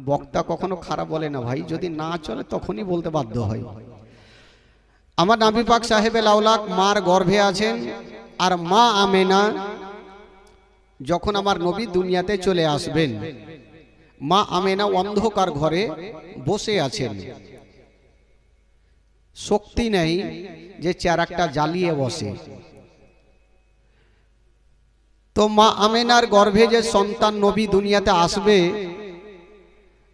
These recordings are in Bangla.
বক্তা কখনো খারাপ বলে না ভাই, যদি না চলে তখনই বলতে বাধ্য হয়। আমার নবী পাক সাহেবে লাউলাক মার গর্ভে আছেন, আর মা আমেনা যখন আমার নবী দুনিয়াতে চলে আসবেন, মা আমেনা অন্ধকার ঘরে বসে আছেন। শক্তি নেই যে চেরাকটা জ্বালিয়ে বসে। তো মা আমেনার গর্ভে যে সন্তান নবী দুনিয়াতে আসবে,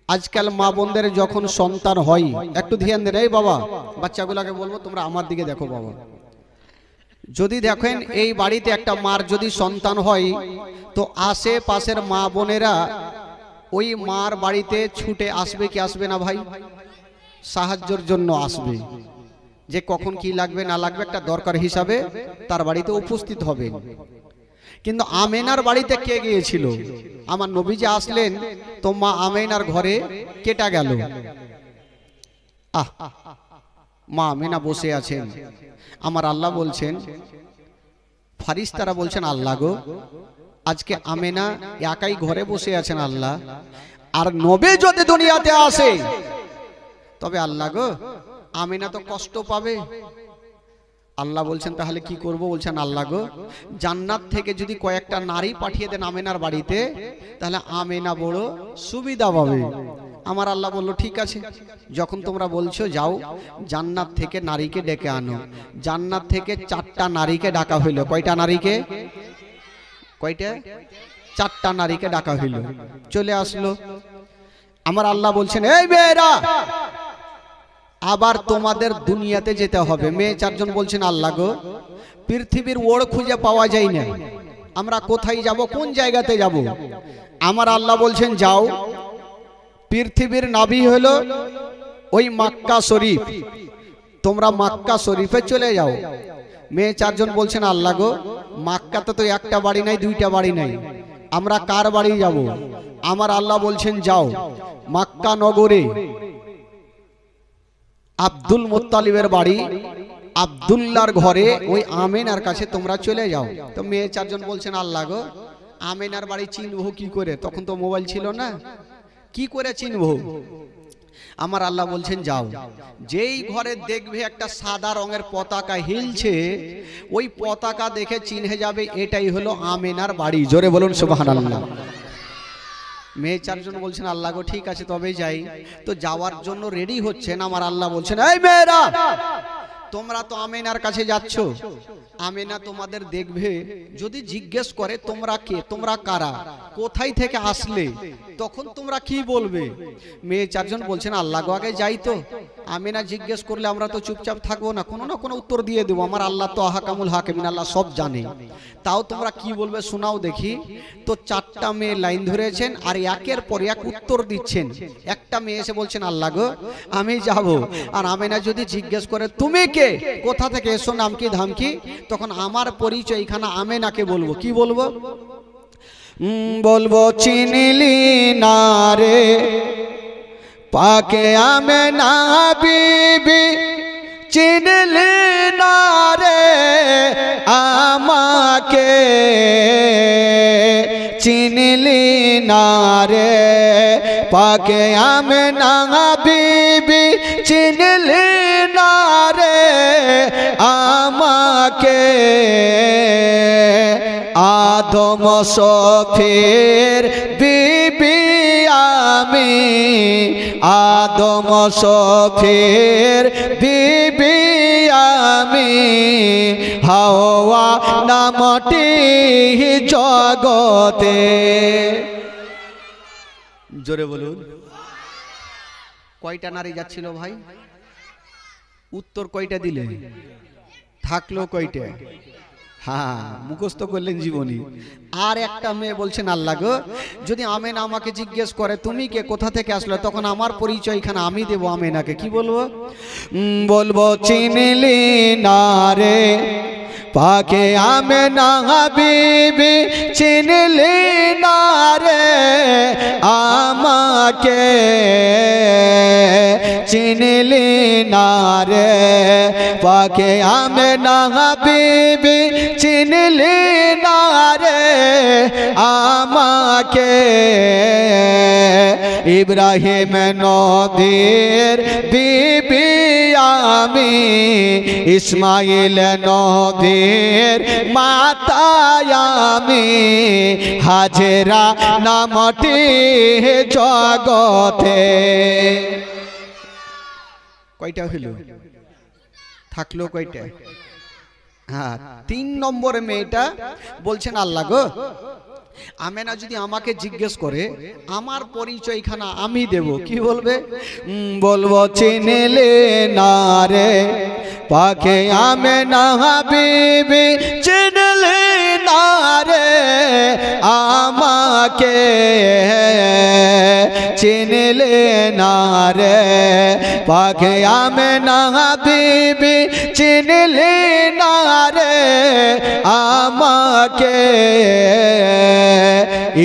আজকাল মা বোনদের যখন সন্তান হয় একটু ধ্যান দেন। এই বাবা, বাচ্চাগুলোকে বলবো তোমরা আমার দিকে দেখো বাবা। যদি দেখেন এই বাড়িতে একটা মার যদি সন্তান হয়, তো আশেপাশের মা বোনেরা ওই মার বাড়িতে ছুটে আসবে কি আসবে না ভাই? সাহায্যের জন্য আসবে, যে কখন কি লাগবে না লাগবে একটা দরকার হিসাবে তার বাড়িতে উপস্থিত হবে। কিন্তু আমেনার বাড়িতে কে গিয়েছিল? আমার নবী যে আসলেন, তো মা আমেনার ঘরে কেটা গেল। মা আমেনা বসে আছেন। আমার আল্লাহ বলছেন, ফারিস্তারা বলছেন, আল্লাহ গো, আজকে আমেনা একাই ঘরে বসে আছেন আল্লাহ, আর নবী যদি দুনিয়াতে আসে তবে আল্লাহ গো আমেনা তো কষ্ট পাবে। আল্লাহ বলছেন তাহলে কি করব? বলছেন আল্লাহ গো, জান্নাত থেকে যদি কয়েকটা নারী পাঠিয়ে দেন আমেনার বাড়িতে, তাহলে আমেনা বড় সুবিধা পাবে। আমার আল্লাহ বলল ঠিক আছে, যখন তোমরা বলছো যাও জান্নাত থেকে নারীকে ডেকে আনো। জান্নাত থেকে 4টা নারীকে ডাকা হইল। কয়টা নারীকে? কয়টা? 4টা নারীকে ডাকা হইল। চলে আসলো। আমার আল্লাহ বলছেন, এই মেয়েরা, আবার তোমাদের দুনিয়াতে যেতে হবে। মেয়ে 4জন বলছেন, আল্লাহ গো, পৃথিবীর ওড় খুঁজে পাওয়া যায় না, আমরা কোথায় যাব, কোন জায়গাতে যাব? আমার আল্লাহ বলছেন, যাও, পৃথিবীর নাভি হলো ওই মক্কা শরীফ, তোমরা মক্কা শরীফে চলে যাও। মেয়ে 4জন বলছেন, আল্লাহ গো, মক্কাতে তো একটা বাড়ি নাই, 2টা বাড়ি নাই, আমরা কার বাড়ি যাব? আমার আল্লাহ বলছেন, যাও, মক্কা নগরে আব্দুল মুত্তালিবের বাড়ি, আব্দুল্লাহর ঘরে ওই আমেনার কাছে তোমরা চলে যাও। তো মেয়ে 4জন বলছেন, আল্লাহ গো, আমেনার বাড়ি চিনবো কি করে? তখন তো মোবাইল ছিল না, কি করে চিনবো? আমার আল্লাহ বলছেন, যাও, যেই ঘরে দেখবে একটা সাদা রঙের পতাকা হিলছে, ওই পতাকা দেখে চিনে যাবে এটাই হলো আমেনার বাড়ি। জোরে বলুন সুবহানাল্লাহ। মেয়ে 4জন বলছেন, আল্লাহ গো ঠিক আছে তবে যাই। তো যাওয়ার জন্য রেডি হচ্ছেন। আমার আল্লাহ বলছেন, এই মেয়েরা, তোমরা তো আমেনার কাছে যাচ্ছ, আমেনা তোমাদের দেখবে, যদি জিজ্ঞেস করে তোমরা কে, তোমরা কারা, কোথায় থেকে আসলে, তখন তোমরা কি বলবে? মেয়ে 4জন বলছেন, আল্লাহ গো আগে যাই, তো আমেনা জিজ্ঞেস করলে আমরা তো চুপচাপ থাকবো না, কোনো না কোনো উত্তর দিয়ে দেবো। আমার আল্লাহ তো আহকামুল হাকিমিন, আল্লাহ সব জানে। তাও তোমরা কি বলবে শোনাও দেখি। তো 4টা মেয়ে লাইন ধরেছেন আর একের পর এক উত্তর দিচ্ছেন। একটা মেয়ে এসে বলছেন, আল্লাহ গো আমি যাব, আর আমেনা যদি জিজ্ঞেস করে তুমি কে, কোথা থেকে এসো, নাম কি ধাম কি, তখন আমার পরিচয় এখানে আমেনাকে বলবো। কি বলবো? বলবো, চিনলি না রে পাকে আমেনা বিবি, চিনলি না রে আমাকে, চিনলি না রে পাকে আমেনা বিবি, চিনলি না রে আমাকে। আদম শফির বিবি আমি, আদম শফির বিবি আমি, হাওয়া নামটি জগতে। জোরে বলুন। কয়টা নারী যাচ্ছিল ভাই? উত্তর কয়টা দিলে? থাকলো কয়টা? হ্যাঁ, মুখস্থ করলেন জীবনী। আর একটা মেয়ে বলছেন, আল্লাহ গো, যদি আমেনা আমাকে জিজ্ঞেস করে তুমি কে, কোথা থেকে আসলে, তখন আমার পরিচয় এখানে আমি দেবো আমেনাকে। কি বলবো? বলবো, চিনলি না রে পাকে আমেনা বিবি, চিনলি না রে আমাকে, চিনলি না রে পাকে আমেনা বিবি, চিনলি না রে আমাকে ইব্রাহিম নবীর বিবি আমি ইসমাইল নবীর মাতা আমি হাজেরা নামটি জগতে। কয়টা হইল? থাকলো কয়টা? হ্যাঁ, 3 নম্বরে মেয়েটা বলছেন আল্লাহ গো আমেনা যদি আমাকে জিজ্ঞেস করে আমার পরিচয়খানা আমি দেব, কি বলবে? বলবো চিনলে না রে পাকে আমেনা বিবি, চিনলে না রে আমাকে, চিনলে না রে পাকে আমেনা বিবি, চিনলে না রে আমাকে।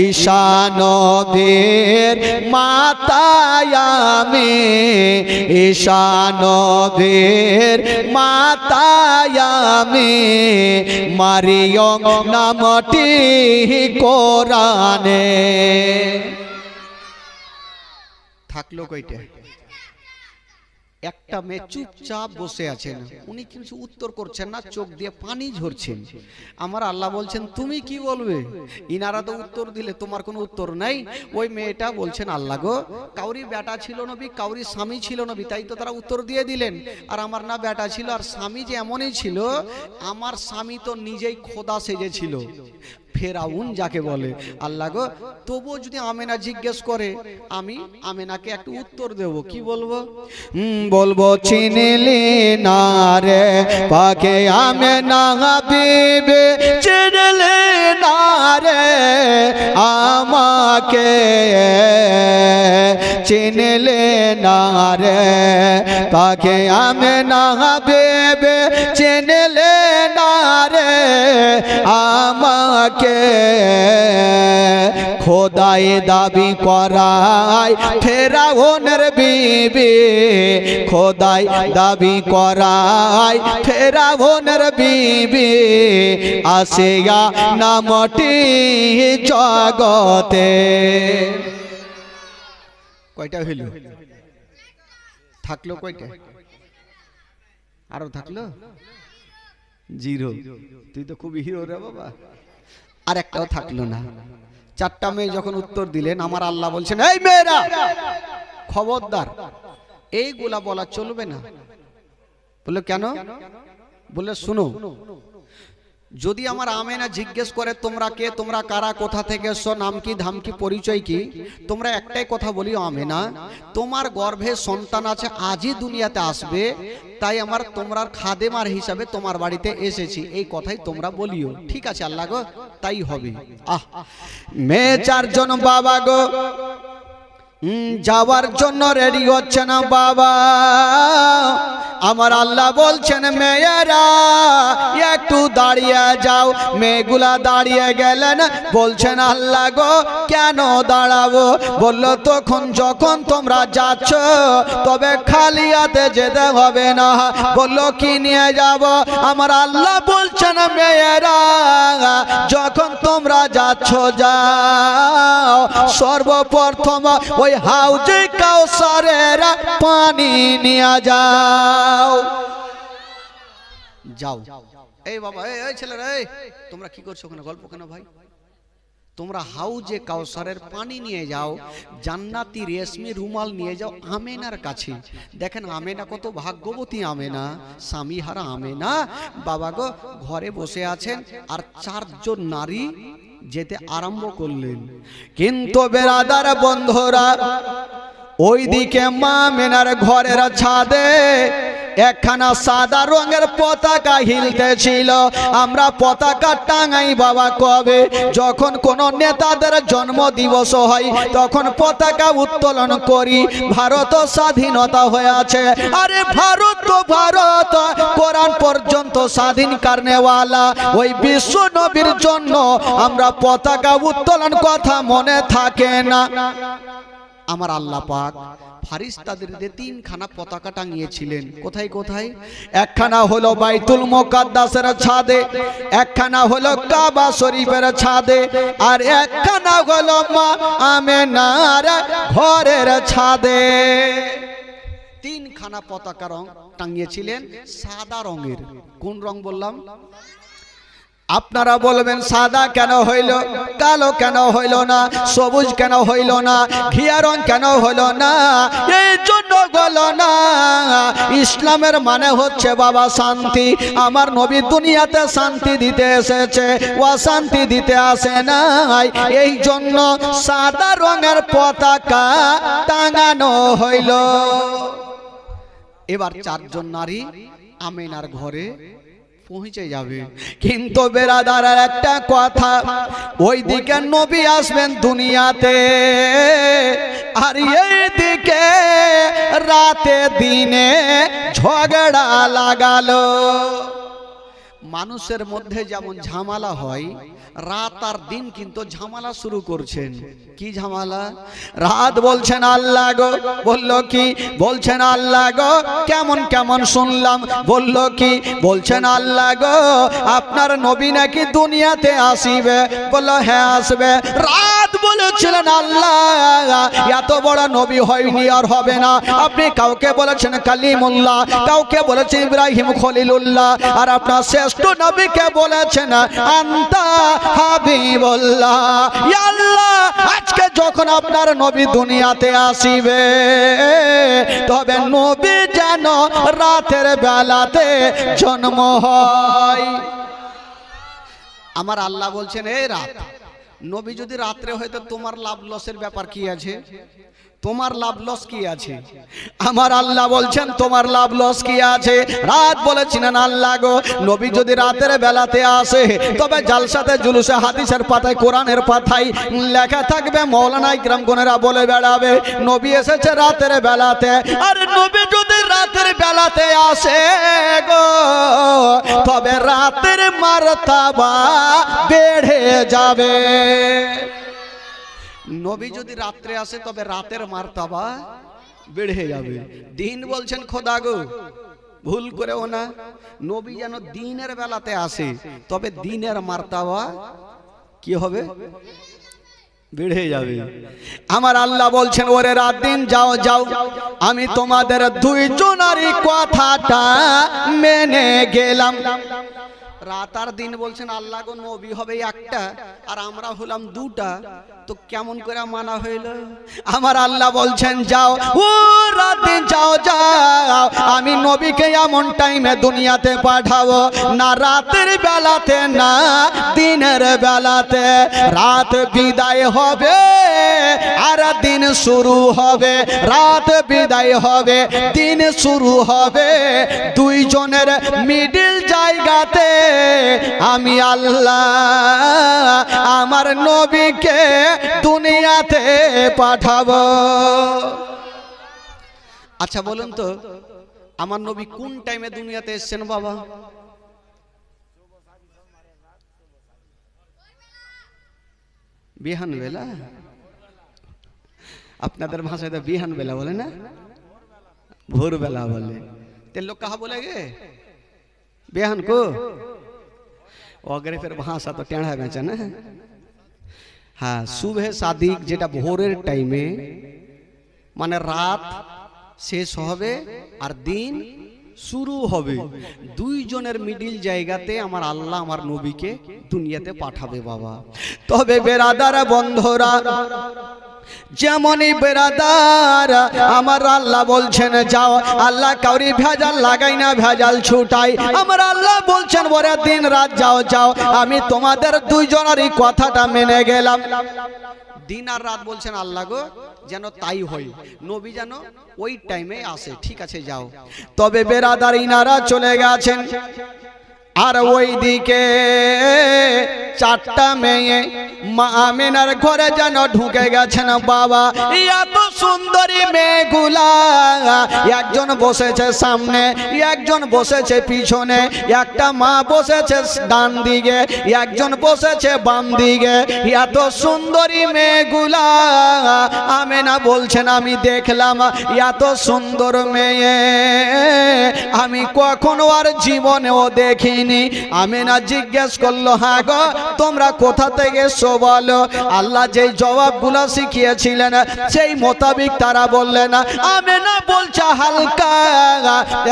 ঈশা নবীর মাতা আমি, ঈশা নবীর মাতা আমি, মারিয়ম নামটি কোরআনে। থাকলো কয়টা? একটা মেয়ে চুপচাপ বসে আছেন, উনি কিছু উত্তর করছেন না, চোখ দিয়ে পানি ঝরছেন। আমার আল্লাহ বলছেন তুমি কি বলবে? ইনারা তো উত্তর দিলে, তোমার কোনো উত্তর নাই। ওই মেয়েটা বলছেন আল্লাহ গো কাউরি বেটা ছিল নবী, কাউরি স্বামী ছিল নবী, তাই তো তারা উত্তর দিয়ে দিলেন। আর আমার না বেটা ছিল, আর স্বামী যে এমনই ছিল, আমার স্বামী তো নিজেই খোদা সেজেছিল, ফেরাউন যাকে বলে। আল্লাহ গো তবুও যদি আমেনা জিজ্ঞেস করে আমি আমেনাকে একটু উত্তর দেব, কি বলবো? বলবো চিনলি না রে পাকে আমেনা বিবি, চিনলি না রে আমাকে, চিনলি না রে পাকে আমেনা বিবি, চিনলি না রে আমাকে। খোদাই দাবি করায় ফেরাউনের বিবি, খোদাই দাবি করায় ফেরাউনের বিবি, আসিয়া নামটি জগতে। কয়টা হইল? থাকলো কয়টা? আরো থাকলো 0। তুই তো খুবই হিরো রে বাবা। আর একটাও থাকলো না। 4টা মেয়ে যখন উত্তর দিলেন, আমার আল্লাহ বলছেন এই মেয়েরা খবরদার এইগুলা বলা চলবে না। বললো কেন? বললে শুনো, যদি আমার আমেনা জিজ্ঞেস করে তোমরা কে, তোমরা কারা, কোথা থেকে এসছো, নাম কি, ধাম কি, পরিচয় কি, তোমরা একটাই কথা বলিও আমেনা তোমার গর্ভে সন্তান আছে, আজই দুনিয়াতে আসবে, তাই আমার তোমরা খাদেমার হিসাবে তোমার বাড়িতে এসেছি, এই কথাই তোমরা বলিও। ঠিক আছে আল্লাহ গো তাই হবে। মেয়ে 4 জন বাবা গো যাওয়ার জন্য রেডি হচ্ছে না বাবা। আমার আল্লাহ বলছেন মেয়েরা একটু দাঁড়িয়ে যাও। মেয়েগুলা দাঁড়িয়ে গেলেন, বলছেন আল্লাহ গো কেন দাঁড়াবো? বলল তখন যখন তোমরা যাচ্ছ তবে খালি হাতে যেতে হবে না। বলল কি নিয়ে যাব? আমার আল্লাহ বলছেন মেয়েরা যখন তোমরা যাচ্ছ যাও, সর্বপ্রথম ওই হাউজে কাউসারের পানি নিয়ে যাও। যাও। এই বাবা, এই ছেলেরা, তোমরা কি করছো ওখানে? গল্প কেন ভাই? তোমরা হাউজে কাউসারের পানি নিয়ে যাও, জান্নাতি রেশমি রুমাল নিয়ে যাও আমেনার কাছে। দেখেন আমেনা কত ভাগ্যবতী আমেনা, স্বামী হারা আমেনা। বাবা গো ঘরে বসে আছেন, আর 4 জন নারী যেতে আরম্ভ করলেন। কিন্তু বেরাদার বন্ধুরা, ওইদিকে মা আমেনার ঘরের ছাদে একখানা সাদা রঙের পতাকা হিলতেছিল। আমরা পতাকা টাঙাই বাবা কবে? যখন কোন নেতাদের জন্ম দিবস হয় তখন পতাকা উত্তোলন করি। ভারত স্বাধীনতা হয়ে আছে, আরে ভারত তো ভারত, কোরআন পর্যন্ত স্বাধীন কারনেওয়ালা ওই বিশ্ব নবীর জন্য আমরা পতাকা উত্তোলন, কথা মনে থাকে না? আমার আল্লাহ পাক ফারিস্তাদের দিয়ে তিনখানা পতাকা টাঙিয়েছিলেন। কোথায় কোথায়? একখানা হলো বাইতুল মুকাদ্দাসের ছাদে, একখানা হলো কাবা শরীফের ছাদে, আর একখানা হলো মা আমেনার ঘরের ছাদে। তিনখানা পতাকা রং টাঙিয়েছিলেন সাদা রঙের। কোন রং বললাম? আপনারা বলবেন সাদা কেন হইল, কালো কেন হইল না, সবুজ কেন হইল না, ঘিয়া রং কেন হইল না? এই জন্য হলো না, ইসলামের মানে হচ্ছে বাবা শান্তি। আমার নবী দুনিয়াতে শান্তি দিতে এসেছে, অশান্তি দিতে আসে নাই। এই জন্য সাদা রঙের পতাকা টাঙানো হইল। এবার চারজন নারী আমিনার ঘরে পৌঁছে যাবে। কিন্তু বেরাদারের একটা কথা, ওইদিকে নবী আসবেন দুনিয়াতে, আর এইদিকে রাতে দিনে ঝগড়া লাগালো। মানুষের মধ্যে যেমন ঝামেলা হয়, রাত আর দিন কিন্তু ঝামেলা শুরু করছেন। কি ঝামেলা? রাত বলছেন আল্লাহ গো, বললো কি? বলছেন আল্লাহ গো কেমন কেমন শুনলাম, বললো কি? বলছেন আল্লাহ গো আপনার নবী নাকি দুনিয়াতে আসিবে, বললো হ্যাঁ আসবে। রাত বলেছিলেন আল্লাহ এত বড় নবী হয়নি আর হবে না। আপনি কাউকে বলেছেন কালিমুল্লাহ, কাউকে বলেছেন ইব্রাহিম খলিলুল্লাহ, আর আপনার শ্রেষ্ঠ নবীকে বলেছেন আনতা হাবিবুল্লাহ। ইয়া আল্লাহ আজকে যখন আপনার নবী দুনিয়াতে আসিবে, তবে নবী যেন রাতের বেলাতে জন্ম হয়। আমার আল্লাহ বলছেন এই রাত, নবী যদি রাত্রে হয়তো তোমার লাভ লসের ব্যাপার কি আছে? তোমার লাভ লস কি আছে? আমার আল্লাহ বলছেন তোমার লাভ লস কি আছে? রাত বলেছিলেন আল্লাহ গো নবী যদি রাতের বেলাতে আসে, তবে জালসাতে জুলুসে হাদিসের পাতায় কোরআনের পাতায় লেখা থাকবে, মাওলানা ইকরাম গনেরা বলে বেড়াবে নবী এসেছে রাতের বেলাতে। আর নবী যদি রাতের বেলাতে আসে গো, তবে রাতের মারতাবা বেড়ে যাবে। নবী যদি রাত্রে আসে তবে রাতের মারতাবা বেড়ে যাবে। দিন বলছেন খোদা গো ভুল করেও না, নবী যেন দিনের বেলাতে আসে, তবে দিনের মারতাবা কি হবে? বেড়ে যাবে। আমার আল্লাহ বলছেন ওরে রাত দিন যাও যাও, আমি তোমাদের দুইজনারই কথাটা মেনে গেলাম। রাত আর দিন বলছেন আল্লাহ গো নবী হবে একটা আর আমরা হলাম দুটা, তো কেমন করে মানা হইল? আমার আল্লাহ বলছেন যাও ও রাত দিন যাও যাও, আমি নবীকে এমন টাইমে দুনিয়াতে পাঠাবো না রাতের বেলাতে না দিনের বেলাতে। রাত বিদায় হবে আর দিন শুরু হবে, রাত বিদায় হবে দিন শুরু হবে, দুইজনের মিডিল জায়গাতে আমি আল্লাহ আমার নবীকে দুনিয়াতে পাঠাবো। আচ্ছা বলুন তো আমার নবী কোন টাইমে দুনিয়াতে এসেছেন বাবা? বিহান বেলা? আপনাদের ভাষায় তো বিহান বেলা বলে না, ভোর বেলা বলে। तेरे लोग कहा बोलेंगे बेहन को? अगर फिर भाषा तो टेढ़ा बेचा ना। हाँ सुबह शादी जेटा भोरेर टाइमे माने रात शेष होबे और दिन शुरू होबे, दुई जनेर मिडिल जायगाते आमार आल्लाह आमार नबीके दुनियाते पाठाबे बाबा। तबे बेरादार बंधुरा যেমনই বেরাদার আমার আল্লাহ বলছেন যাও, আল্লাহ কাউরি ভেজাল লাগাই না, ভেজাল ছুটাই। আমার আল্লাহ বলছেন ওরে দিন রাত যাও যাও, আমি তোমাদের দুইজনেরই কথাটা মেনে গেলাম। দিন আর রাত বলছেন আল্লাহ গো যেন তাই হয়, নবী যেন ওই টাইমে আসে। ঠিক আছে যাও। তবে বেরাদার ইনারা চলে গেছেন আর ওই দিকে চারটা মেয়ে মা আমিনার ঘরে যেন ঢুকে গেছেন বাবা। এত সুন্দরী মেয়েগুলা একজন বসেছে সামনে, একজন বসেছে পিছনে, একটা মা বসেছে ডান দিকে, একজন বসেছে বাম দিকে। এত সুন্দরী মেয়েগুলা আমেনা বলছেন আমি দেখলাম এত সুন্দর মেয়ে আমি কখনো আর জীবনেও দেখিনি। আমেনা জিজ্ঞেস করলো হ্যাঁ গো তোমরা কোথা থেকে এসো বলো। আল্লাহ যেই জবাবগুলো শিখিয়েছিলেন সেই মোতাবিক তারা বললেন। আমেনা বলছে হালকা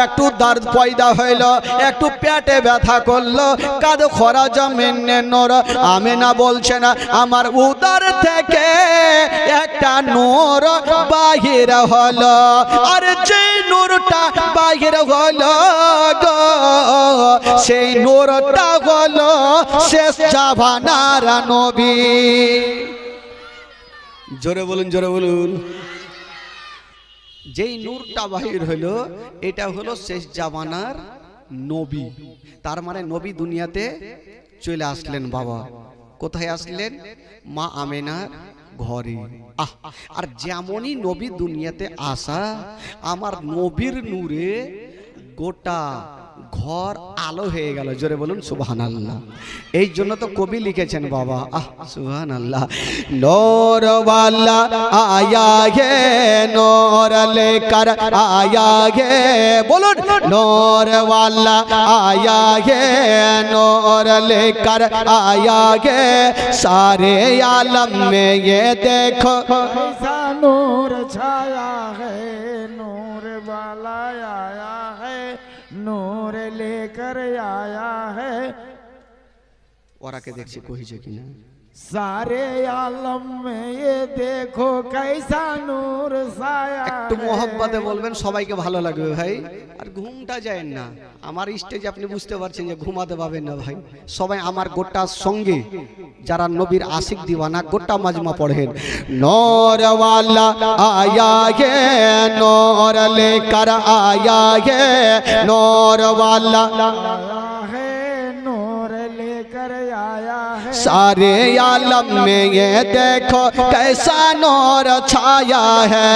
একটু দর্দ পয়দা হইল, একটু পেটে ব্যথা করলো, কাদ খরাজা মেনে নূর। আমেনা বলছেন আমার উদর থেকে একটা নূর বাহির হলো, আর যে নূরটা বাহির হলো গো সেই নূরটা হলো শেষ জামানার নবী। জোরে বলুন, জোরে বলুন। যেই নূরটা বাহির হলো এটা হলো শেষ জামানার নবী। তার মানে নবী দুনিয়াতে চলে আসলেন। বাবা কোথায় আসলেন? মা আমেনার ঘরে। আর যেমনই নবী দুনিয়াতে আসা, আমার নবীর নূরে গোটা ঘর আলো হয়ে গেল। জোরে বলুন সুবহানাল্লাহ। এই জন্য তো কবি লিখেছেন বাবা সুবহানাল্লাহ। নূর ওয়ালা আয়া হে নূর লেকর আয়া হে, বলুন নূর ওয়ালা আয়া হে নূর লেকর आया गे सारे आलम में ये देखो कैसा नूर छाया है, नूर वाला आया है, नूर लेकर आया है। और आके देख से कोई जगह ना सारे आलम में ये देखो कैसा नूर साया। একটু মোহাব্বতে বলবেন সবাইকে ভালো লাগবে ভাই। আর ঘুমটা যায় না আমার স্টেজে, আপনি বুঝতে পারছেন যে ঘুমাতে পাবেন না ভাই। সবাই আমার গোটা সঙ্গে যারা নবীর আশিক দিওয়ানা গোটা মাজমা পড়েন। নূর ওয়ালা আয়া গে নূর লেকর আয়া গে নূর ওয়ালা सारे आलम में ये देखो कैसा नूर छाया है।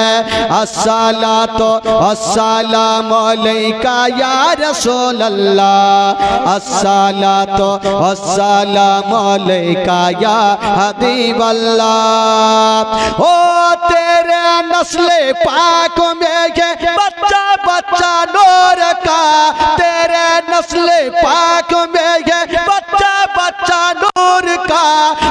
अस्सलातो अस्सलामु अलैका या रसूल अल्लाह, अस्सलातो अस्सलामु अलैका या हबीब अल्लाह। ओ तेरे नस्ले पाक में ये बच्चा बच्चा नूर का, तेरे नस्ले पाक में ये बच्चा बच्चा नूर का,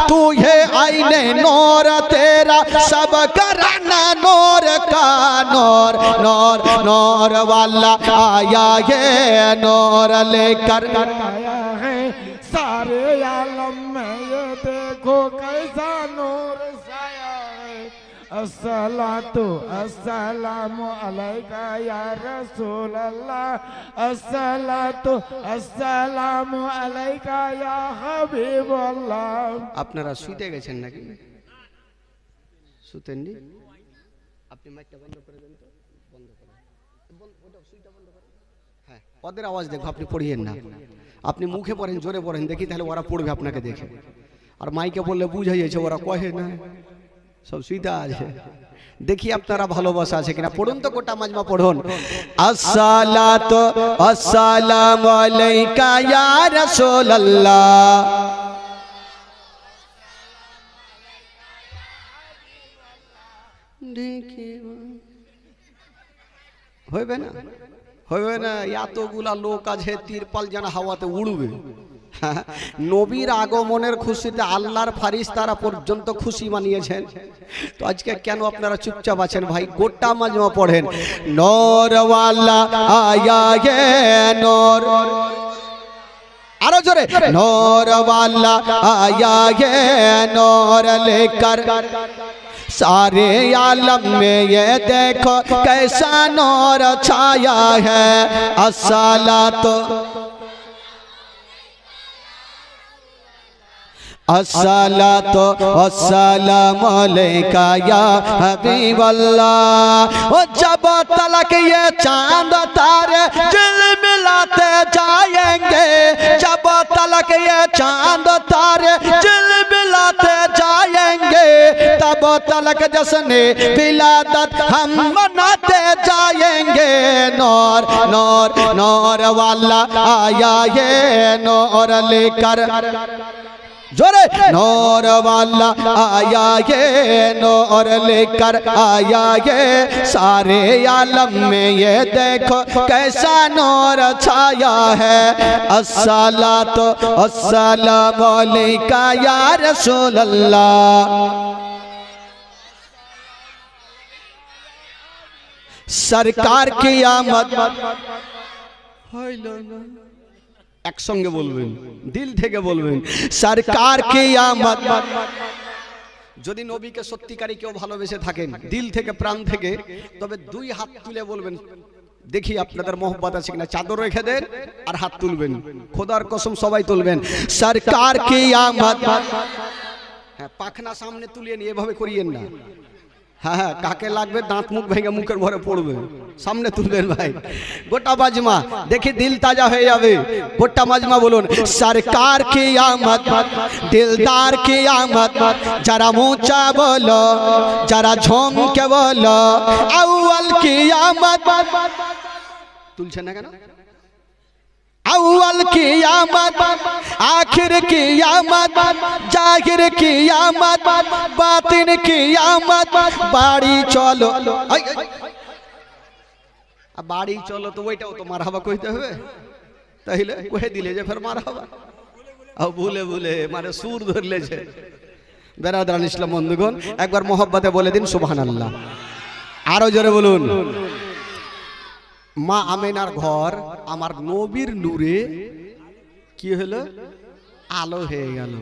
तू है आईने नूर तेरा सब कराना नूर का। नूर नूर नूर वाला आया ये नूर लेकर आया है। सारे आलम में ये देखो कैसा नूर साया है। अस्सलातु अस्सलामु अलैका या रसूल अल्लाह, अस्सलातु अस्सलामु अलैका या हबीब अल्लाह। আপনারা শুতে গেছেন নাকি? শুতেননি? আপনি মাইকটা বন্ধ করে দেন তো। বন্ধ করেন, ওটা সুইচটা বন্ধ করেন। হ্যাঁ ওদের আওয়াজ দেখো, আপনি পড়িয়েন না। আপনি মুখে পড়েন, জোরে পড়েন দেখি, তাহলে ওরা পড়বে আপনাকে দেখে। আর মাইকে বললে বুঝাই যাচ্ছে, ওরা কহে না, সব সুইতা আছে। দেখি আপনারা ভালোবাসা আছে কিনা। পড়ুন তো গোটা মাজমা পড়ুন। আসসালাতু আসসালামু আলাইকা ইয়া রাসূলুল্লাহ, হইবে না? হইবে না? এতগুলা লোক আছে, তিরপাল যেন হাওয়াতে উড়বে। নবীর আগমনের খুশিতে আল্লাহর ফারিস্তারা পর্যন্ত খুশি মানিয়েছেন। তো আজকে কেন আপনারা চুপচাপ আছেন ভাই? গোটা মাজমা পড়েন। নূর ওয়ালা আয়া গে নূর, আরো জোরে। নূর ওয়ালা আয়া গে নূর লেকর सारे आलम में ये देखो कैसा नूर छाया है। अस्सलातो अस्सलातु अस्सलामु अलैका या हबीब अल्लाह। ओ जब तलक ये चांद तारे झिलमिलाते जाएंगे, जब तलक ये चांद तारे झिलमिलाते जाएंगे, तब तलक जश्न विलादत हम मनाते जाएंगे। नूर नूर वाला आया ये नूर लेकर जोरे नूर वाला आया ये नूर लेकर आया ये सारे आलम में ये देखो कैसा नूर छाया है अस्सलातु अस्सलामु अलैका या रसूल अल्लाह सरकार की आमद একসঙ্গে বলবেন দিল থেকে বলবেন সরকার কি আমদ যদি নবীকে সত্যিকারই কেউ ভালোবেসে থাকেন দিল থেকে প্রাণ থেকে তবে দুই হাত তুলে বলবেন দেখি আপনাদের মোহব্বত আছে কিনা চাদর রেখে দেন আর হাত তুলবেন খোদার কসম সবাই তুলবেন সরকার কি আমদ হ্যাঁ পাখনা সামনে তুলিয়ে নিয়ে এভাবে করিয়েন না হ্যাঁ হ্যাঁ কাকে লাগবে দাঁত মুখ ভেঙে মুখের ভরে পড়বে সামনে তুলবেন ভাই গোটা মাজমা দেখি দিল তাজা হয়ে যাবে গোটা মাজমা বলুন সরকার কি আমদ দিলদার কি আমদ যারা মুচা বলো যারা ঝমকে বলো আউয়াল কি আমদ তুলছেন না কেন अव्वल की आमद आखिर की आमद जाहिर की आमद बातिन की आमद बाड़ी चलो बाड़ी चलो तो वहीटाও তো মারহাবা কইতে হবে তাইলে কই দিলে যে ফের মারহাবা আর ভুলে ভুলে মানে সুর ধরলেছে বেরাদারান ইসলাম বন্ধুগণ একবার মোহাব্বতে বলে দিন সুবহানাল্লাহ আরো জোরে বলুন মা আমেনার ঘর আমার নবীর নূরে কি হলো আলো হয়ে গেল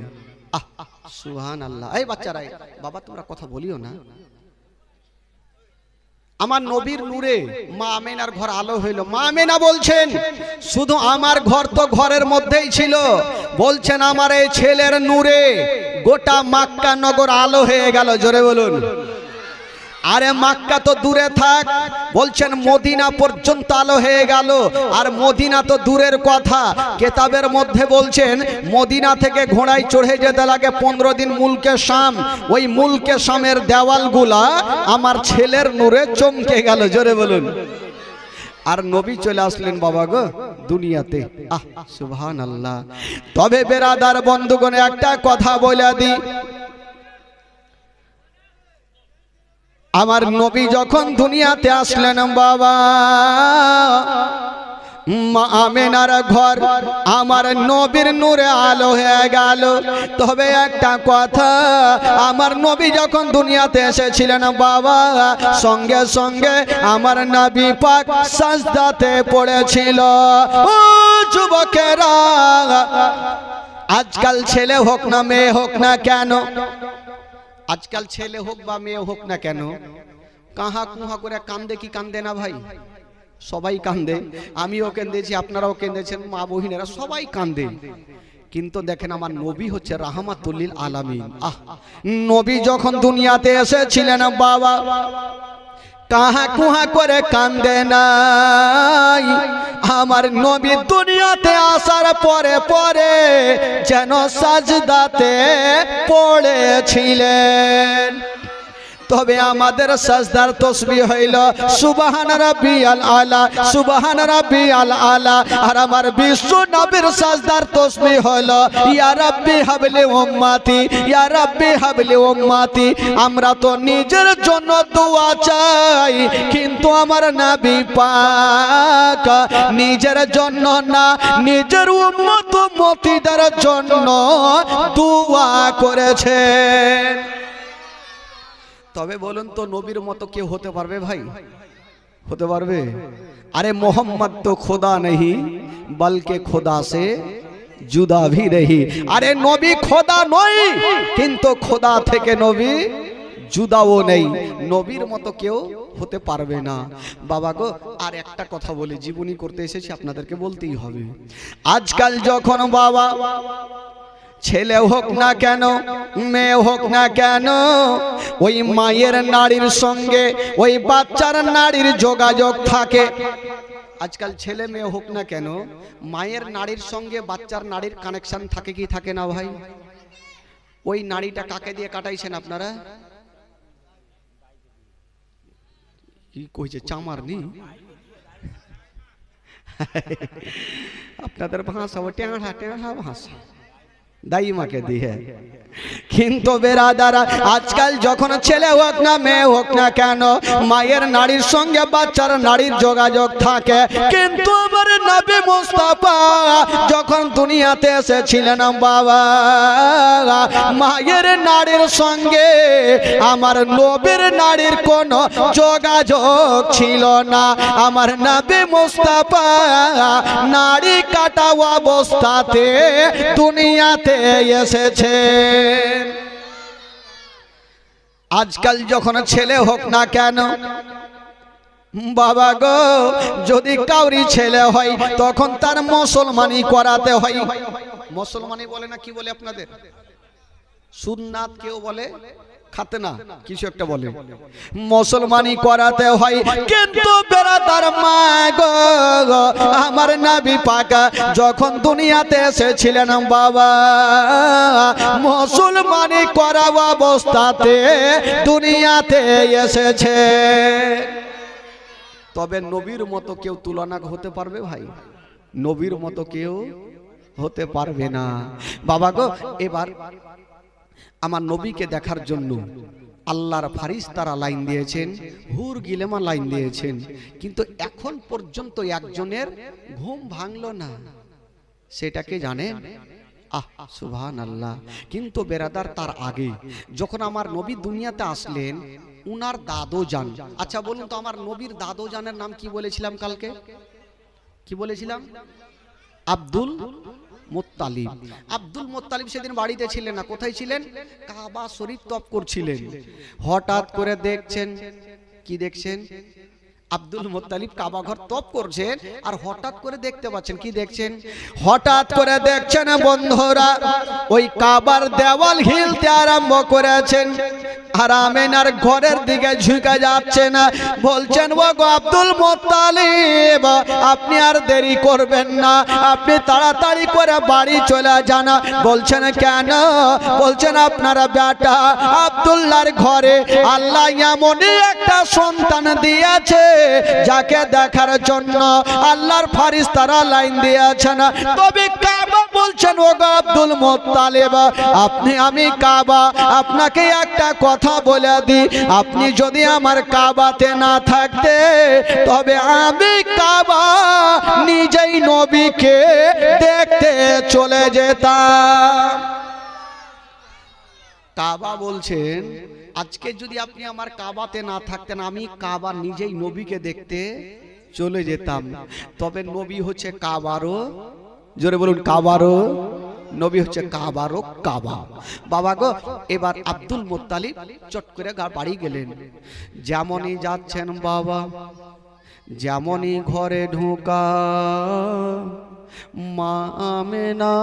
সুবহানাল্লাহ এই বাচ্চারা বাবা তোমরা কথা বলিও না আমার নবীর নূরে মা আমেনার ঘর আলো হইলো মা আমেনা বলছেন শুধু আমার ঘর তো ঘরের মধ্যেই ছিল বলছেন আমার এই ছেলের নূরে গোটা মক্কা নগর আলো হয়ে গেল জোরে বলুন আরে মক্কা তো দূরে থাক বলছেন মদিনা পর্যন্ত আলো হয়ে গেল আর মদিনা তো দূরের কথা কিতাবের মধ্যে বলছেন মদিনা থেকে ঘোড়ায় চড়ে যেতে লাগে 15 দিন মুলকে শাম ওই মুলকে শামের দেওয়ালগুলা আমার ছেলের নূরে চমকে গেল জোরে বলুন আর নবী চলে আসলেন বাবা গো দুনিয়াতে সুবহানাল্লাহ তবে বেরাদার বন্ধুগণ একটা কথা বলে দিই আমার নবী যখন দুনিয়াতে আসলেন বাবা মা আমেনার ঘর আমার নবীর নূরে আলো হয়ে গেল তবে একটা কথা আমার নবী যখন দুনিয়াতে এসেছিলেন বাবা সঙ্গে সঙ্গে আমার নবী পাক সাজদাতে পড়েছিল ও যুবকেরা আজকাল ছেলে হোক না মেয়ে হোক না কেন আজকাল ছেলে হোক বা মেয়ে হোক না কেন কাহা কুহা করে কান্দে কি কান্দে না ভাই সবাই কান্দে আমিও কেঁদেছি আপনারাও কেঁদেছেন মা বহিনেরা সবাই কান্দে কিন্তু দেখেন আমার নবী হচ্ছে রাহমাতুল লিল আলামিন নবী যখন দুনিয়াতে এসেছিলেন বাবা কাহা কুহা করে কান্দে নাই আমার নবী দুনিয়াতে আসার পরে পরে যেন সাজদাতে পড়েছিলেন তবে আমাদের সাজদার তাসবিহ হইল সুবহান রাব্বিয়াল আলা সুবহান রাব্বিয়াল আলা আর আমার বিশ্ব নবীর সাজদার তাসবিহ হলো ইয়া রাব্বি হাবলি উম্মতি ইয়া রাব্বি হাবলি উম্মতি আমরা তো নিজের জন্য দোয়া চাই কিন্তু আমার নবী পাক নিজের জন্য না নিজের উম্মত উম্মতিদের জন্য দোয়া করেছেন তবে বলুন তো নবীর মতো কেউ হতে পারবে ভাই হতে পারবে अरे मोहम्मद तो खुदा नहीं बल्कि खुदा से जुदा भी नहीं अरे नबी खुदा नई किंतु खुदा থেকে নবী जुदाও নেই নবীর মতো কেউ হতে পারবে না বাবা গো আর একটা কথা বলি জীবনী করতে এসেছি আপনাদেরকে বলতেই হবে আজকাল যখন বাবা ছেলে হোক না কেন মেয়ে হোক না কেন ওই মায়ের নারীর সঙ্গে ওই বাচ্চার নারীর যোগাযোগ থাকে আজকাল ছেলে মেয়ে হোক না কেন মায়ের নারীর সঙ্গে বাচ্চার নারীর কানেকশন থাকে কি থাকে না ভাই ওই নারীটা কাকে দিয়ে কাটাইছেন আপনারা কি কইছে চামার নি আপনাদের ভাষা ও টেঁড়া টেঁড়া ভাষা দাইমাকে দিয়ে। কিন্তু বেরাদারা, আজকাল যখন ছেলে হোক না মেয়ে হোক না কেন, মায়ের নারীর সঙ্গে বাচ্চার নারীর যোগাযোগ থাকে। কিন্তু আমার নবী মুস্তাফা যখন দুনিয়াতে এসেছিলেন বাবা, মায়ের নারীর সঙ্গে আমার নবীর নারীর কোনো যোগাযোগ ছিল না। আমার নবী মুস্তাফা নারী কাটা অবস্থাতে দুনিয়াতে এসেছে। আজকাল যখন ছেলে হোক না কেন বাবা গো, যদি কাউরি ছেলে হয় তখন তার মুসলমানি করাতে হয়। মুসলমানি বলে না, কি বলে আপনাদের? সুন্নাত কেউ বলে, খাতে না কিছু একটা বলে, মুসলমানি করাতে হয়। কিন্তু বেরাদার মা গো, আমার নবী পাক যখন দুনিয়াতে এসেছিলেন বাবা, মুসলমানি করা অবস্থাতে দুনিয়াতে এসেছে। তবে নবীর মতো কেউ তুলনা হতে পারবে ভাই? নবীর মতো কেউ হতে পারবে না বাবা গো। এবার আমার নবীকে দেখার জন্য আল্লাহর ফারিস্তারা লাইন দিয়েছেন, হুর গিলেমা লাইন দিয়েছেন, কিন্তু এখন পর্যন্ত একজনের ঘুম ভাঙলো না। সেটাকে জানেন? সুবহানাল্লাহ। কিন্তু বেরাদার, তার আগে যখন আমার নবী দুনিয়াতে আসলেন, উনার দাদো জান, আচ্ছা বলুন তো, আমার নবীর দাদো জানের নাম কি বলেছিলাম কালকে? কি বলেছিলাম? Abdul Muttalib. আব্দুল মুত্তালিব সেদিন বাড়িতে ছিলেন না, কোথায় ছিলেন? কাবা শরীফ তপ করছিলেন। হঠাৎ করে দেখছেন, কি দেখছেন? আব্দুল মুত্তালিব কাবা ঘর তপ করছেন, আর হঠাৎ করে দেখতে পাচ্ছেন, কি দেখছেন? হঠাৎ করে দেখছেন বন্ধুরা, ওই কাবার দেওয়াল হিলতে আরম্ভ করেছেন, আর আমিনার ঘরের দিকে ঝুঁকে যাচ্ছেন। বলছেন, ও গো আব্দুল মুত্তালিব, আপনি আর দেরি করবেন না, আপনি তাড়াতাড়ি করে বাড়ি চলে যান। বলছেন কেন? বলছেন আপনার বেটা আব্দুল্লাহর ঘরে আল্লাহ এমনই একটা সন্তান দিয়েছে যাকে দেখার জন্য আল্লাহর ফারিস্তারা লাইন দিয়েছেন। তবে কাবা বলছেন, ও গো আব্দুল মুত্তালিব, আমি কাবা আপনাকে একটা কথা বলে দিই, আপনি যদি আমার কাবাতে না থাকতে, তবে আমি কাবা নিজেই নবীকে দেখতে চলে যেতাম। কাবা বলছেন, আজকে যদি আপনি আমার কাবাতে না থাকতেন, আমি কাবা নিজেই নবীকে দেখতে চলে যেতাম। তবে নবী হচ্ছে কাবারও, জোরে বলুন, কাবারও নবী হচ্ছে কাবারও কাবা। বাবা গো, এবার আব্দুল মুত্তালিব চট করে বাড়ি গেলেন। যেমনই যাচ্ছেন বাবা, যেমনই ঘরে ঢোকা, মা আমেনা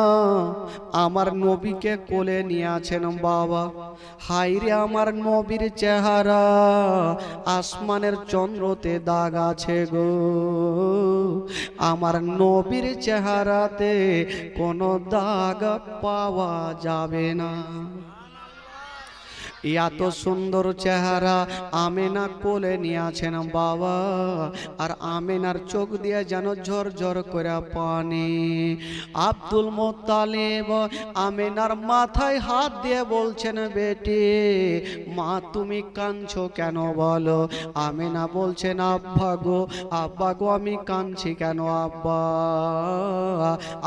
আমার নবীকে কোলে নিয়ে আছেন বাবা। হাইরে আমার নবীর চেহারা, আসমানের চন্দ্রতে দাগ আছে গো, আমার নবীর চেহারাতে কোনো দাগ পাওয়া যাবে না। এত সুন্দর চেহারা আমেনা কোলে নিয়ে আছেন বাবা, আর আমেনার চোখ দিয়ে যেন ঝরঝর করে পানি। আব্দুল মুত্তালিব আমেনার মাথায় হাত দিয়ে বলছেন, বেটি মা তুমি কাঁদছো কেন বলো? আমেনা বলছেন, আব্বা গো আমি কাঁদছি কেন আব্বা?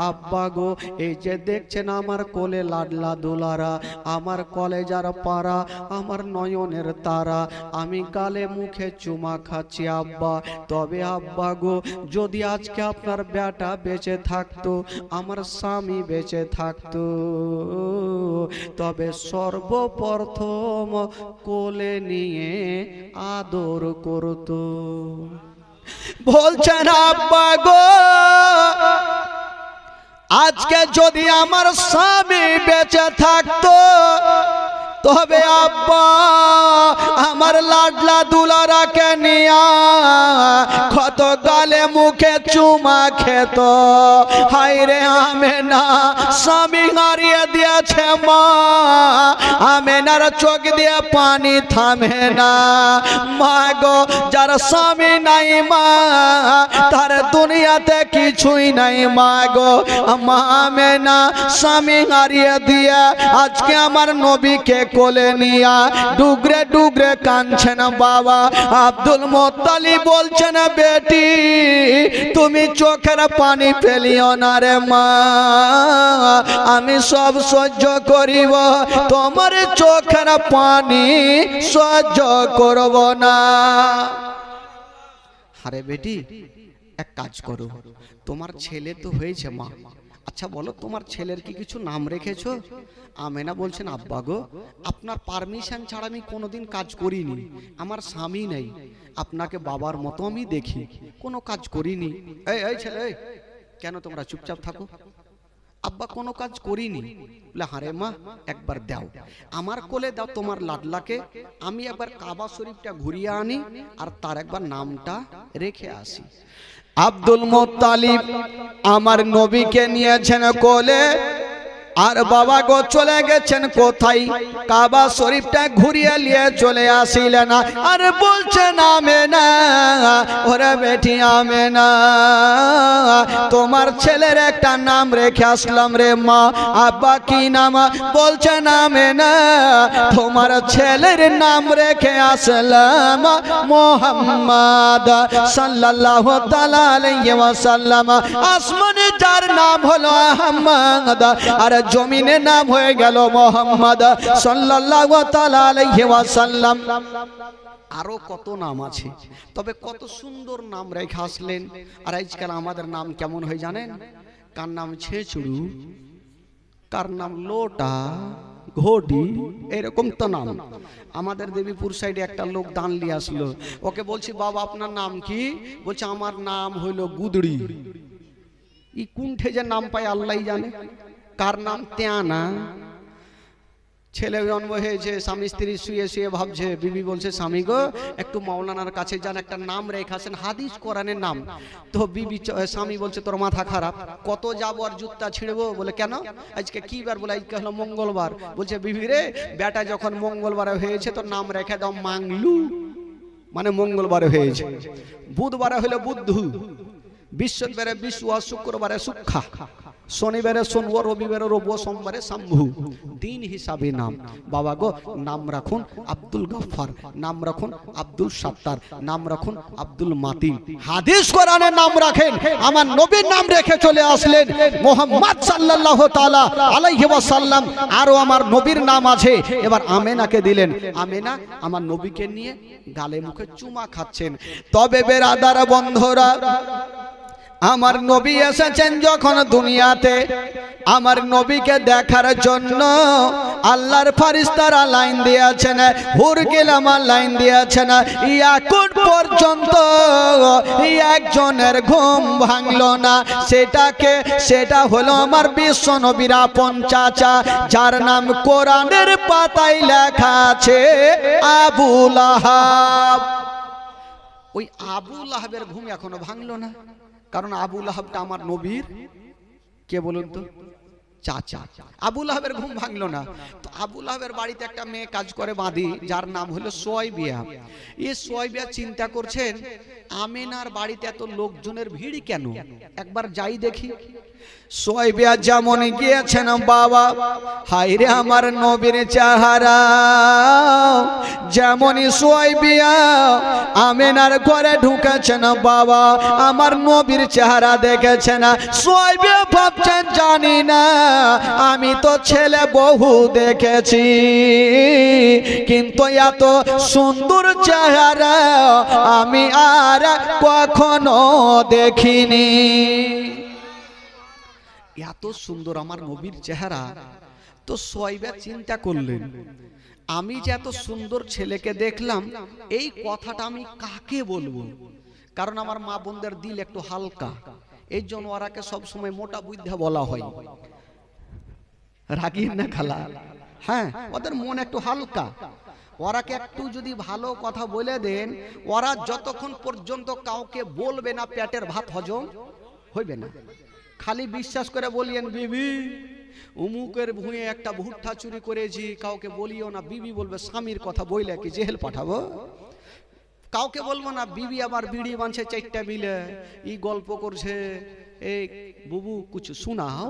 আব্বা গো, এই যে দেখছেন আমার কোলে লাডলা দুলারা, আমার কলেজার পাড়া, আমার নয়নের তারা, আমি গালে মুখে চুমা খাচ্ছি আব্বা। তবে আব্বা গো, যদি আজকে আপনার বেটা বেঁচে থাকতো, আমার স্বামী বেঁচে থাকতো, তবে সর্বপ্রথম কোলে নিয়ে আদর করতো। বলছেন আব্বা গো, আজকে যদি আমার স্বামী বেঁচে থাকতো, তবে আব্বা আমার লাডলা দুলারাকে নিয়া হতো গালে মুখে চুমা খেত। হায় রে আমেনা স্বামী হারিয়ে দিয়েছে মা, আমেনার চোখ দিয়ে পানি থামে না। মা গো যার স্বামী নাই মা তার দুনিয়াতে কিছুই নাই। মা গো মা আমেনা স্বামী হারিয়ে দিয়া আজকে আমার নবীকে কোলে নিয়া ডুগরে ডুগরে কাঁদছেন বাবা। আব্দুল মুত্তালিব বলছেন বেটি তুমি চোখের পানি ফেলিও না রে মা, আমি সব সহ্য করিব, তোমার চোখের পানি সহ্য করব না। আরে বেটি এক কাজ করো, তোমার ছেলে তো হয়েছে মা, আচ্ছা বলো তোমার ছেলের কি কিছু নাম রেখেছো? আমেনা বলছেন আব্বা গো আপনার পারমিশন ছাড়া আমি কোনোদিন কাজ করিনি, আমার স্বামী নেই, আপনাকে বাবার মতো আমি দেখি, কোনো কাজ করিনি। এই ছেলে এই, কেন তোমরা চুপচাপ থাকো? আব্বা কোনো কাজ করিনি। বলে হারে মা একবার দাও, আমার কোলে দাও তোমার লাডলাকে, আমি একবার কাবা শরীফটা ঘুরিয়ে আনি আর তার একবার নামটা রেখে আসি। আব্দুল মুত্তালিব আমার নবীকে নিয়েছেন কোলে, আর বাবা গো চলে গেছেন কোথায়? কাবা শরীফটা ঘুরিয়ে নিয়ে চলে আসিলেন আর বলছেন আমেনা ওরে বেটি আমেনা তোমার ছেলের একটা নাম রেখে আসলাম রে মা। আব্বা কি নাম? বলছেন আমেনা তোমার ছেলের নাম রেখে আসলাম মুহাম্মদ সাল্লাল্লাহু তাআলা আলাইহি ওয়াসাল্লাম। আসমানে যার নাম হলো আহমদ আর জমিনে নাম হয়ে গেল মোহাম্মদ সাল্লাল্লাহু তাআলা আলাইহি ওয়াসাল্লাম। আরো কত নাম আছে, তবে কত সুন্দর নাম রেখে আসলেন। আর আজকাল আমাদের নাম কেমন হয় জানেন? কার নাম ছেচড়ু, কার নাম লোটা, ঘটি, এরকম তো নাম। আমাদের দেবীপুর সাইডে একটা লোক দান নিয়ে আসলো, ওকে বলছি বাবা আপনার নাম কি? বলছে আমার নাম হইলো গুদড়ি। ই কুণ্ঠে যে নাম পায় আল্লাহ জানে। কার নাম? তেয়ানা। ছেলে জন্ম হয়েছে, স্বামী স্ত্রী শুয়ে শুয়ে ভাবছে, বিবি বলছে স্বামী গো একটু মাওলানার কাছে যান, একটা নাম রেখে আসেন হাদিস কোরআনের নাম। তো বিবি স্বামী বলছে তোর মাথা খারাপ, কত যাবো আর জুতা ছিঁড়বো? বলে কেন আজকে কি বার? বলে আজকে হলো মঙ্গলবার। বলছে বিবি রে বেটা যখন মঙ্গলবারে হয়েছে তো নাম রেখে দাও মাংলু, মানে মঙ্গলবারে হয়েছে। বুধবারে হলো বুদ্ধু, বৃহস্পতিবারে বিশ্ব, শুক্রবারে সুক্ষা, শনিবারে সোনব, রবিবারে রব, সোমবারে শম্ভু, দিন হিসাবে নাম। বাবা গো নাম রাখুন আব্দুল গফফার, নাম রাখুন আব্দুল সাত্তার, নাম রাখুন আব্দুল মাতিন। হাদিস কোরআনের নাম রাখেন, আমার নবীর নাম রেখে চলে আসলেন মুহাম্মদ সাল্লাল্লাহু তাআলা আলাইহি ওয়াসাল্লাম। আরো আমার নবীর নাম আছে। এবার আমেনাকে দিলেন, আমেনা আমার নবীকে নিয়ে গালে মুখে চুমা খাচ্ছেন। তবে বেরাদার বন্ধুরা আমার নবী এসেছেন যখন দুনিয়াতে, আমার নবীকে দেখার জন্য আল্লাহর ফেরেশতারা লাইন দিয়েছেন, হুর গিলামান লাইন দিয়েছেন। এখন পর্যন্ত একজনের ঘুম ভাঙলো না। সেটা হলো আমার বিশ্ব নবীর আপন চাচা, যার নাম কোরআনের পাতায় লেখা আছে আবু লাহাব। ওই আবু লাহাবের ঘুম এখনো ভাঙলো না, কারণ আবু লাহাবটা আমার নবীর কে বলুন তো? চাচা। আবু লাহাবের ঘুম ভাঙলো না। তো আবু লাহাবের বাড়িতে একটা মেয়ে কাজ করে বাঁধি, যার নাম হলো সুয়াইবিয়া। এই সুয়াইবিয়া চিন্তা করছেন আমেনার বাড়িতে এত লোকজনের ভিড় কেন, একবার যাই দেখি। সুয়াইবিয়া যেমন গিয়েছেন বাবা, হায়রে আমার নবীর চেহারা যেমনই সুয়াইবিয়া আমেনার ঘরে ঢুকেছেন বাবা, আমার নবীর চেহারা দেখেছেন। সুয়াইবিয়া ভাবছেন জানি না, আমি তো ছেলে বহু দেখেছি, কিন্তু এত সুন্দর চেহারা আমি আর কখনো দেখিনি। এত সুন্দর আমার নবীর চেহারা। তো সুয়াইবিয়া চিন্তা করলেন আমি যে এত সুন্দর ছেলেকে দেখলাম, এই কথাটা আমি কাকে বলবো? কারণ আমার মা বোনদের দিল একটু হালকা, এই জন্য ওরাকে সবসময় মোটা বুদ্ধা বলা হয়। রাগি না খালা? হ্যাঁ, ওদের মন একটু হালকা। ওরাকে একটু যদি ভালো কথা বলে দেন, ওরা যতক্ষণ পর্যন্ত কাউকে বলবে না পেটের ভাত হজম হইবে না। খালি বিশ্বাস করে বলিয়েন বিবি উমুকের ভুঁয়ে একটা ভুট্টা চুরি করেছি, কাউকে বলিও না। বিবি বলবে স্বামীর কথা বইলে কি জেহেল পাঠাবো? কাউকে বলবো না বিবি আবার বিড়ি বাঁধছে 4টা মিলে, ই গল্প করছে, এই বুবু কিছু শোনাও,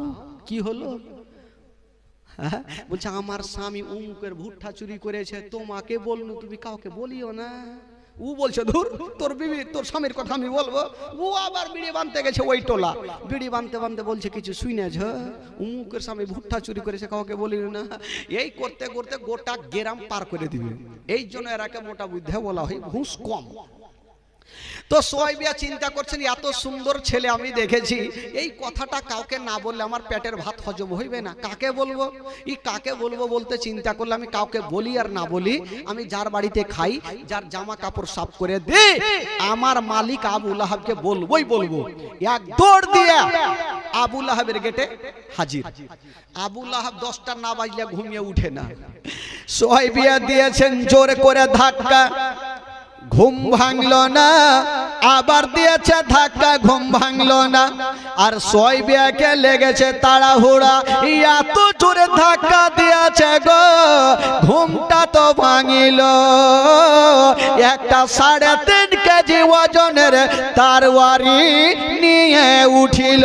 কি হলো? বলছে আমার স্বামী উমুকের ভুট্টা চুরি করেছে, তোমাকে বলনু, তুমি কাউকে বলিও না। ও বলছে ধুর, তোর বিবি তোর স্বামীর কথা আমি বলবো? ও আবার বিড়ি বাঁধতে গেছে, ওই টোলা বিড়ি বাঁধতে বাঁধতে বলছে কিছু শুনেছ, উমুকের স্বামী ভুট্টা চুরি করেছে, কাউকে বলিও না। এই করতে করতে গোটা গ্রাম পার করে দিবে। এই জন্য এরাকে মোটা বুদ্ধে বলা হয় ঘুষ কম। তো সোয়াইবিয়া চিন্তা করছেন এত সুন্দর ছেলে আমি দেখেছি, এই কথাটা কাউকে না বললে আমার পেটের ভাত হজম হইবে না, কাকে বলবো? কাকে বলবো বলতে চিন্তা করলে আমি কাউকে বলি আর না বলি, আমি যার বাড়িতে খাই, যার জামা কাপড় সাফ করে দে, আমার মালিক আবু লাহাবকে বলবোই বলবো। এক দৌড় দিয়ে আবু লাহাবের গেটে হাজির। আবু লাহাব 10টা না বাজলে ঘুমিয়ে উঠে না। সোয়াইবিয়া দিয়েছেন জোর করে ধাক্কা, ঘুম ভাঙলো না, আবার দিয়েছে ধাক্কা, ঘুম ভাঙলো না। আর সোয়াইবিয়াকে লেগেছে তাড়াহুড়া, এত জোরে ধাক্কা দিয়েছে গো, ঘুমটা তো ভাঙিল। একটা 3.5 কেজি ওজনের তরবারি নিয়ে উঠিল।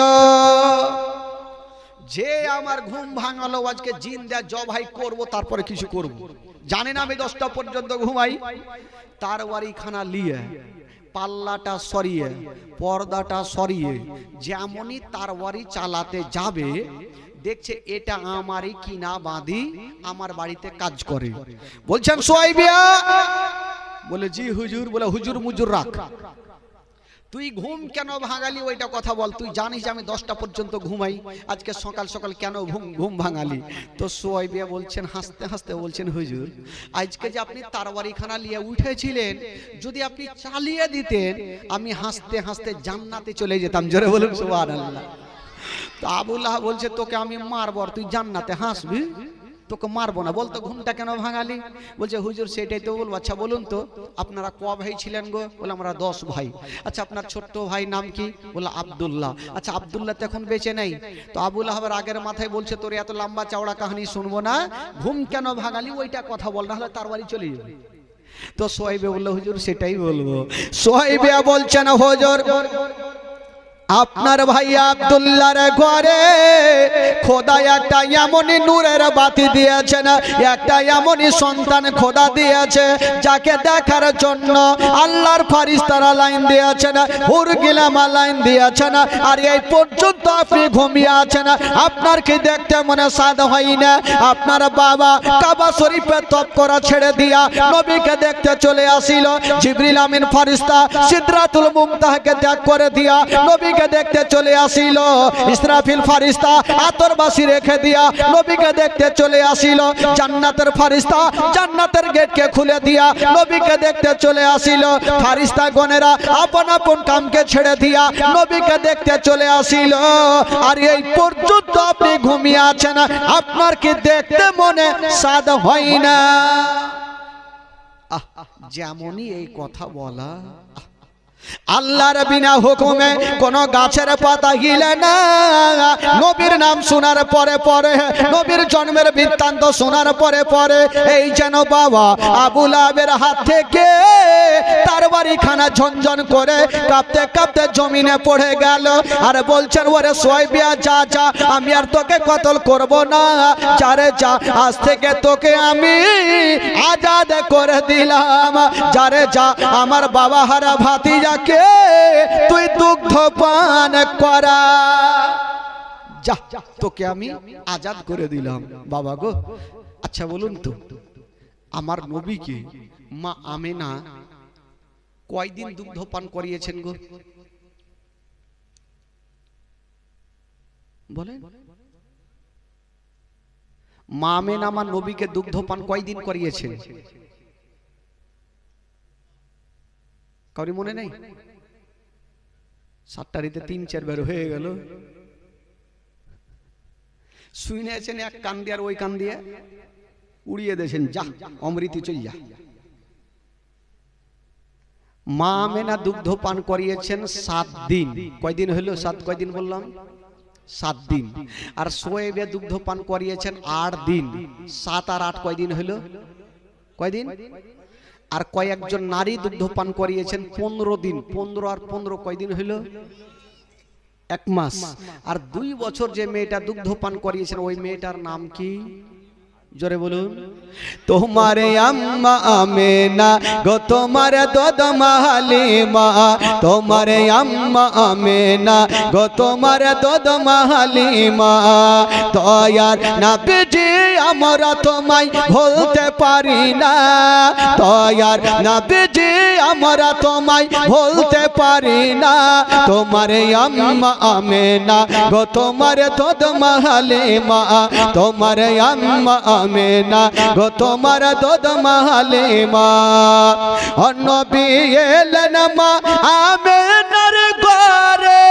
যে আমার ঘুম ভাঙালো আজকে জিন্দা জবাই করব, তারপরে কিছু করব। জানেন আমি 10টা পর্যন্ত ঘুমাই। তরবারি খানা নিয়ে পাল্লাটা সরিয়ে পর্দাটা সরিয়ে যেমনই তরবারি চালাতে যাবে, দেখছে এটা আমারই কিনা বাঁধি, আমার বাড়িতে কাজ করে। বলছেন সোয়াইবিয়া, বলে জি হুজুর। বলে হুজুর মুজুর রাখ, তুই ঘুম কেন ভাঙালি ওইটা কথা বল। তুই জানিস আমি 10টা পর্যন্ত ঘুমাই, আজকে সকাল সকাল কেন ঘুম ভাঙালি? তো সোয়াইবিয়া বলছেন হাসতে হাসতে, বলছেন হুজুর আজকে যে আপনি তরবারিখানা নিয়ে উঠেছিলেন, যদি আপনি চালিয়ে দিতেন আমি হাসতে হাসতে জান্নাতে চলে যেতাম। জোরে বলুন সুবহানাল্লাহ। তো আবু লাহাব বলছে তোকে আমি মারবো আর তুই জান্নাতে হাসবি? তোকে মারবো না, বলতো ঘুমটা কেন ভাঙালি? বলছে হুজুর সেটাই তো বলবো। আচ্ছা বলুন তো আপনারা ক ভাই ছিলেন গো? বলে আমরা 10 ভাই। আচ্ছা আপনার ছোট্ট ভাই নাম কি? বলে আব্দুল্লাহ। আচ্ছা আব্দুল্লাহ তো এখন বেঁচে নেই। তো আবু লাহাবের আগের মাথায় বলছে তোর এত লম্বা চওড়া কাহিনী শুনবো না, ঘুম কেন ভাঙালি ওইটা কথা বল, না হলে তার বাড়ি চলে যাবে। তো সোয়াইবে বললো হুজুর সেটাই বলবো। সোয়াইবে বলছেন হুজুর আপনার ভাই আব্দুল্লাহর ঘরে খোদা একটা এমনই নূরের বাতি দিয়েছেন, একটা এমনই সন্তান খোদা দিয়েছে যাকে দেখার জন্য আল্লাহর ফারিস্তারা লাইন দিয়েছেন, হুর গিলামা লাইন দিয়েছেন। আর এই পর্যন্ত আপনি ঘুমিয়ে আছেন, আপনার কি দেখতে মনে সাদ হয় না? আপনার বাবা কাবা শরীফে তপ করা ছেড়ে দিয়া নবীকে দেখতে চলে আসিল। জিবরিল আমিন ফারিস্তা সিদরাতুল মুনতাহাকে ত্যাগ করে দিয়া নবী দেখতে চলে আসিল। ইসরাফিল ফারিস্তা আতরবাসী রেখে দিয়া নবীকে দেখতে চলে আসিল। জান্নাতের ফারিস্তা জান্নাতের গেটকে খুলে দিয়া নবীকে দেখতে চলে আসিল। ফারিস্তা গণেরা আপন আপন কামকে ছেড়ে দিয়া নবীকে দেখতে চলে আসিল। আর এই পর্যন্ত আপনি ঘুমিয়ে আছেন, আপনার কি দেখতে মনে সাদ হয় না? যেমনই এই কথা বলা, আল্লাহর বিনা হুকুমে কোন গাছের পাতা হিলে না। নবীর নাম শোনার পরে পরে, নবীর জন্মের বৃত্তান্ত শোনার পরে পরে এই যেন বাবা আবু লাহাবের হাত থেকে তরবারি খানা ঝনঝন করে কাঁপতে কাঁপতে জমিনে পড়ে গেল। আর বলছেন ওরে সোয়াইবিয়া যা যা, আমি আর তোকে কতল করব না, যারে যা আজ থেকে তোকে আমি আজাদ করে দিলাম। যারে যা আমার বাবা হারা ভাতিজা কে তুই দুগ্ধ পান করা, যা তোকে আমি আজাদ করে দিলাম। বাবা গো আচ্ছা বলুন তো আমার নবীকে মা আমেনা কয়দিন দুগ্ধ পান করিয়েছেন গো? বলেন। মা আমেনা আমার নবীকে দুগ্ধ পান কয়দিন করিয়েছেন? কাউরি মনে নেই? 7টারিতে 3-4 বার হয়ে গেল। শুনেছেন এক কান দিয়ে আর ওই কান দিয়ে? উড়িয়ে দিয়েছেন, যা অমৃতি চল যা। মা আমেনা দুগ্ধ পান করিয়েছেন 7 দিন। কয়দিন হলো? 7 কয়দিন বললাম? 7 দিন। আর সোয়েবে দুগ্ধ পান করিয়েছেন 8 দিন। 7 আর 8 কয়দিন হলো? কয়দিন? আর কয়েকজন নারী দুগ্ধ পান করিয়েছেন 15 দিন। 15 আর 15 কয়দিন হলো? 1 মাস। আর 2 বছর যে মেয়েটা দুগ্ধ পান করিয়েছেন ওই মেয়েটার নাম কি? জোরে বলুন। তোমারে আম্মা আমেনা গো তোমারে দুধ মা হালিমা, তোমারে আম্মা আমেনা গো তোমারে দুধ মা হালিমা। দয়ার নবীজি আমরা তোমায় ভুলতে পারি না, দয়ার নবীজি আমরা তোমায় ভুলতে পারি না। তোমারে আম্মা আমেনা গো তোমারে দুধ মা হালিমা, তোমারে আম্মা আমেনা গো তোমার দুধ মা হালিমা। নবী এলেন মা আমেনার ঘরে,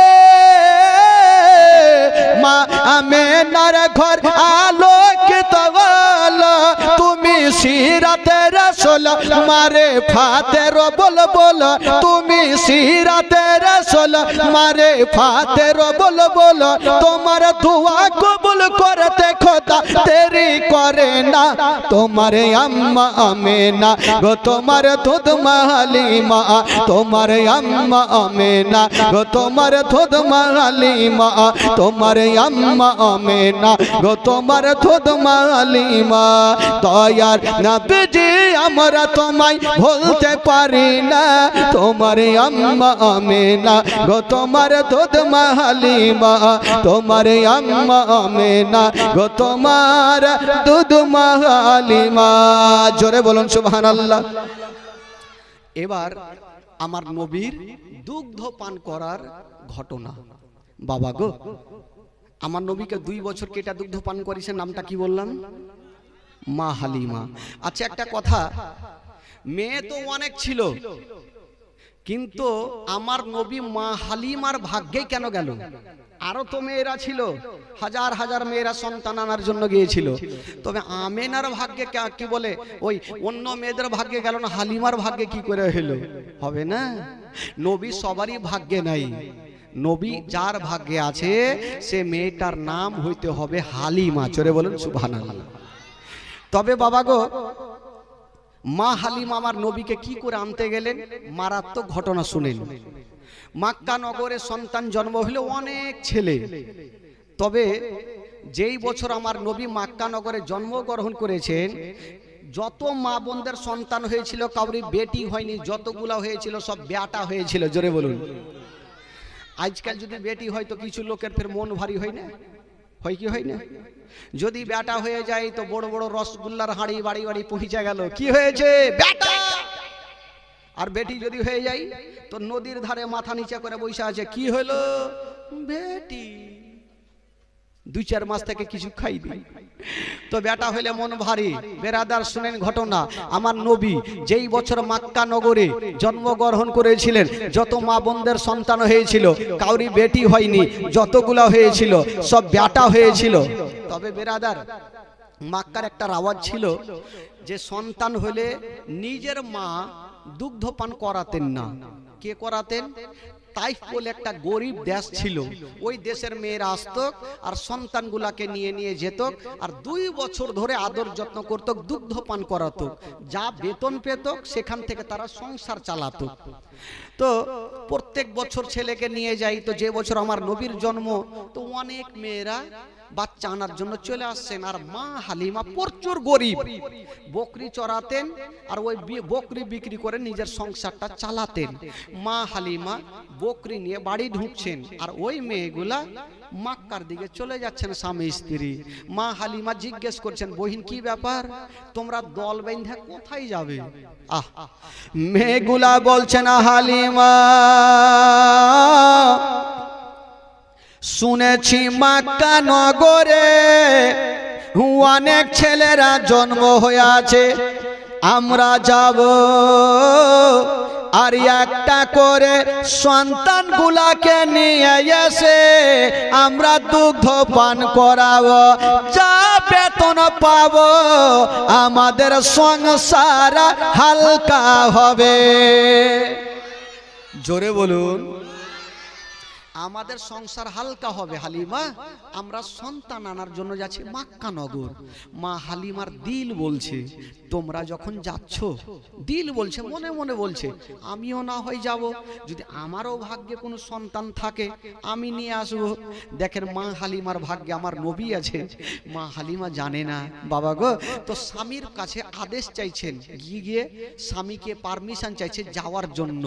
মা আমেনার ঘর আলোকিত হলো। তুমি সিরাতে রাসূল মারে ফাতের বল বল, তুমি সিরাতে রাসূল মারে ফাতের বল বল। তোমার দোয়া কবুল করতে খোদা তেরি করে না। তোমারে আম্মা আমেনা গো তোমার দুধ মা হালিমা, তোমারে আম্মা আমেনা গো তোমার দুধ মা হালিমা, তোমারে আম্মা আমেনা গো তোমার দুধ মা হালিমা। দয়ার নবীজি আমরা তোমায় ভুলতে পারি না, তোমারে আম্মা আমেনা গো তোমার দুধ মা হালিমা, তোমারে আম্মা আমেনা গো তোমার দুধ মা হালিমা। জোরে বলুন সুবহানাল্লাহ। এবার আমার নবীর দুগ্ধ পান করার ঘটনা। বাবা গো, আমার নবীকে 2 বছর কেটা দুগ্ধ পান করেছেন, নামটা কি বললাম? মা হালিমা। আচ্ছা একটা কথা, মেয়ে তো অনেক ছিল, কিন্তু আমার নবী মা হালিমার ভাগ্যে কেন গেল? আরো তো মেয়েরা ছিল, হাজার হাজার মেয়েরা সন্তান আনার জন্য গিয়েছিল, তবে আমেনার ভাগ্যে কি বলে ওই অন্য মেয়েদের ভাগ্যে গেল না, হালিমার ভাগ্যে কি করে হলো? হবে না। নবী সবারই ভাগ্যে নাই, নবী যার ভাগ্যে আছে সে মেয়েটার নাম হইতে হবে হালিমা। চলে বলুন সুবহানাল্লাহ। তবে বাবা গো, মা হালিমা আমার নবীকে কি করে আনতে গেলেন, মারাত্মক ঘটনা শুনেন। মক্কা নগরে সন্তান জন্ম হলো অনেক ছেলে, তবে যেই বছর আমার নবী মক্কা নগরে জন্মগ্রহণ করেছেন যত মা বোনদের সন্তান হয়েছিল কাউরি বেটি হয়নি, যতগুলা হয়েছিল সব বেটা হয়েছিল। জোরে বলুন। আজকাল যদি বেটি হয় তো কিছু লোকের ফের মন ভারী হয় না, হয় কি হয় না? যদি বেটা হয়ে যায় তো বড় বড় রসগোল্লার হাঁড়ি বাড়ি বাড়ি পৌঁছে গেল, কি হয়েছে বেটা। আর বেটি যদি হয়ে যায় তো নদীর ধারে মাথা নিচে করে বসে আছে, কি হলো বেটি, 2-4 মাস থেকে কিছু খাইনি। তো বেটা হইলে মন ভারী। বেরাদার শুনেন ঘটনা, আমার নবী যেই বছর মক্কা নগরে জন্মগ্রহণ করেছিলেন যত মা বোনদের সন্তান হয়েছিল কাউরি বেটি হয়নি, যতগুলা হয়েছিল সব বেটা হয়েছিল। তবে বেরাদার মক্কার একটা রাওয়াজ ছিল যে সন্তান হলে নিজের মা দুগ্ধ পান করাতেন না। কে করাতেন? তাইফ বলে একটা গরিব দেশ ছিল, ওই দেশের মেয়েরা আসতো আর সন্তানগুলাকে নিয়ে নিয়ে যেত আর 2 বছর ধরে আদর যত্ন করত, দুগ্ধ পান করাতো, যা বেতন পেত সেখান থেকে তারা সংসার চালাতো। তো প্রত্যেক বছর ছেলেকে নিয়ে যাই, তো যে বছর আমার নবীর জন্ম তো অনেক মেয়েরা বাচ্চা আনার জন্য চলে আসছেন। আর মা হালিমা প্রচুর গরিব, বকরি চড়াতেন আর ওই বকরি বিক্রি করে নিজের সংসারটা চালাতেন। মা হালিমা বকরি নিয়ে বাড়ি ঢুকছেন আর ওই মেয়েগুলা মক্কার দিকে চলে যাচ্ছেন স্বামী স্ত্রী। মা হালিমা জিজ্ঞেস করছেন, বহিন কি ব্যাপার, তোমরা দল বেঁধে কোথায় যাবে? মেয়েগুলা বলছেন, হালিমা শুনেছি মক্কা নগরে অনেক ছেলেরা জন্ম হয়ে আছে, আমরা যাব আর একটা করে সন্তানগুলাকে নিয়ে এসে আমরা দুগ্ধ পান করাবো, যা বেতন পাবো আমাদের সংসার হালকা হবে। জোরে বলুন, আমাদের সংসার হালকা হবে। হালিমা, আমরা সন্তান আনার জন্য যাচ্ছি মক্কা নগর। মা হালিমার দিল বলছে তোমরা যখন যাচ্ছ, দিল বলছে, মনে মনে বলছে আমিও না হয় যাব, যদি আমারও ভাগ্যে কোনো সন্তান থাকে আমি নিয়ে আসবো। দেখেন মা হালিমার ভাগ্যে আমার নবী আছে। মা হালিমা জানে না বাবা গো, তো স্বামীর কাছে আদেশ চাইছেন, গিয়ে স্বামীকে পারমিশন চাইছে যাওয়ার জন্য।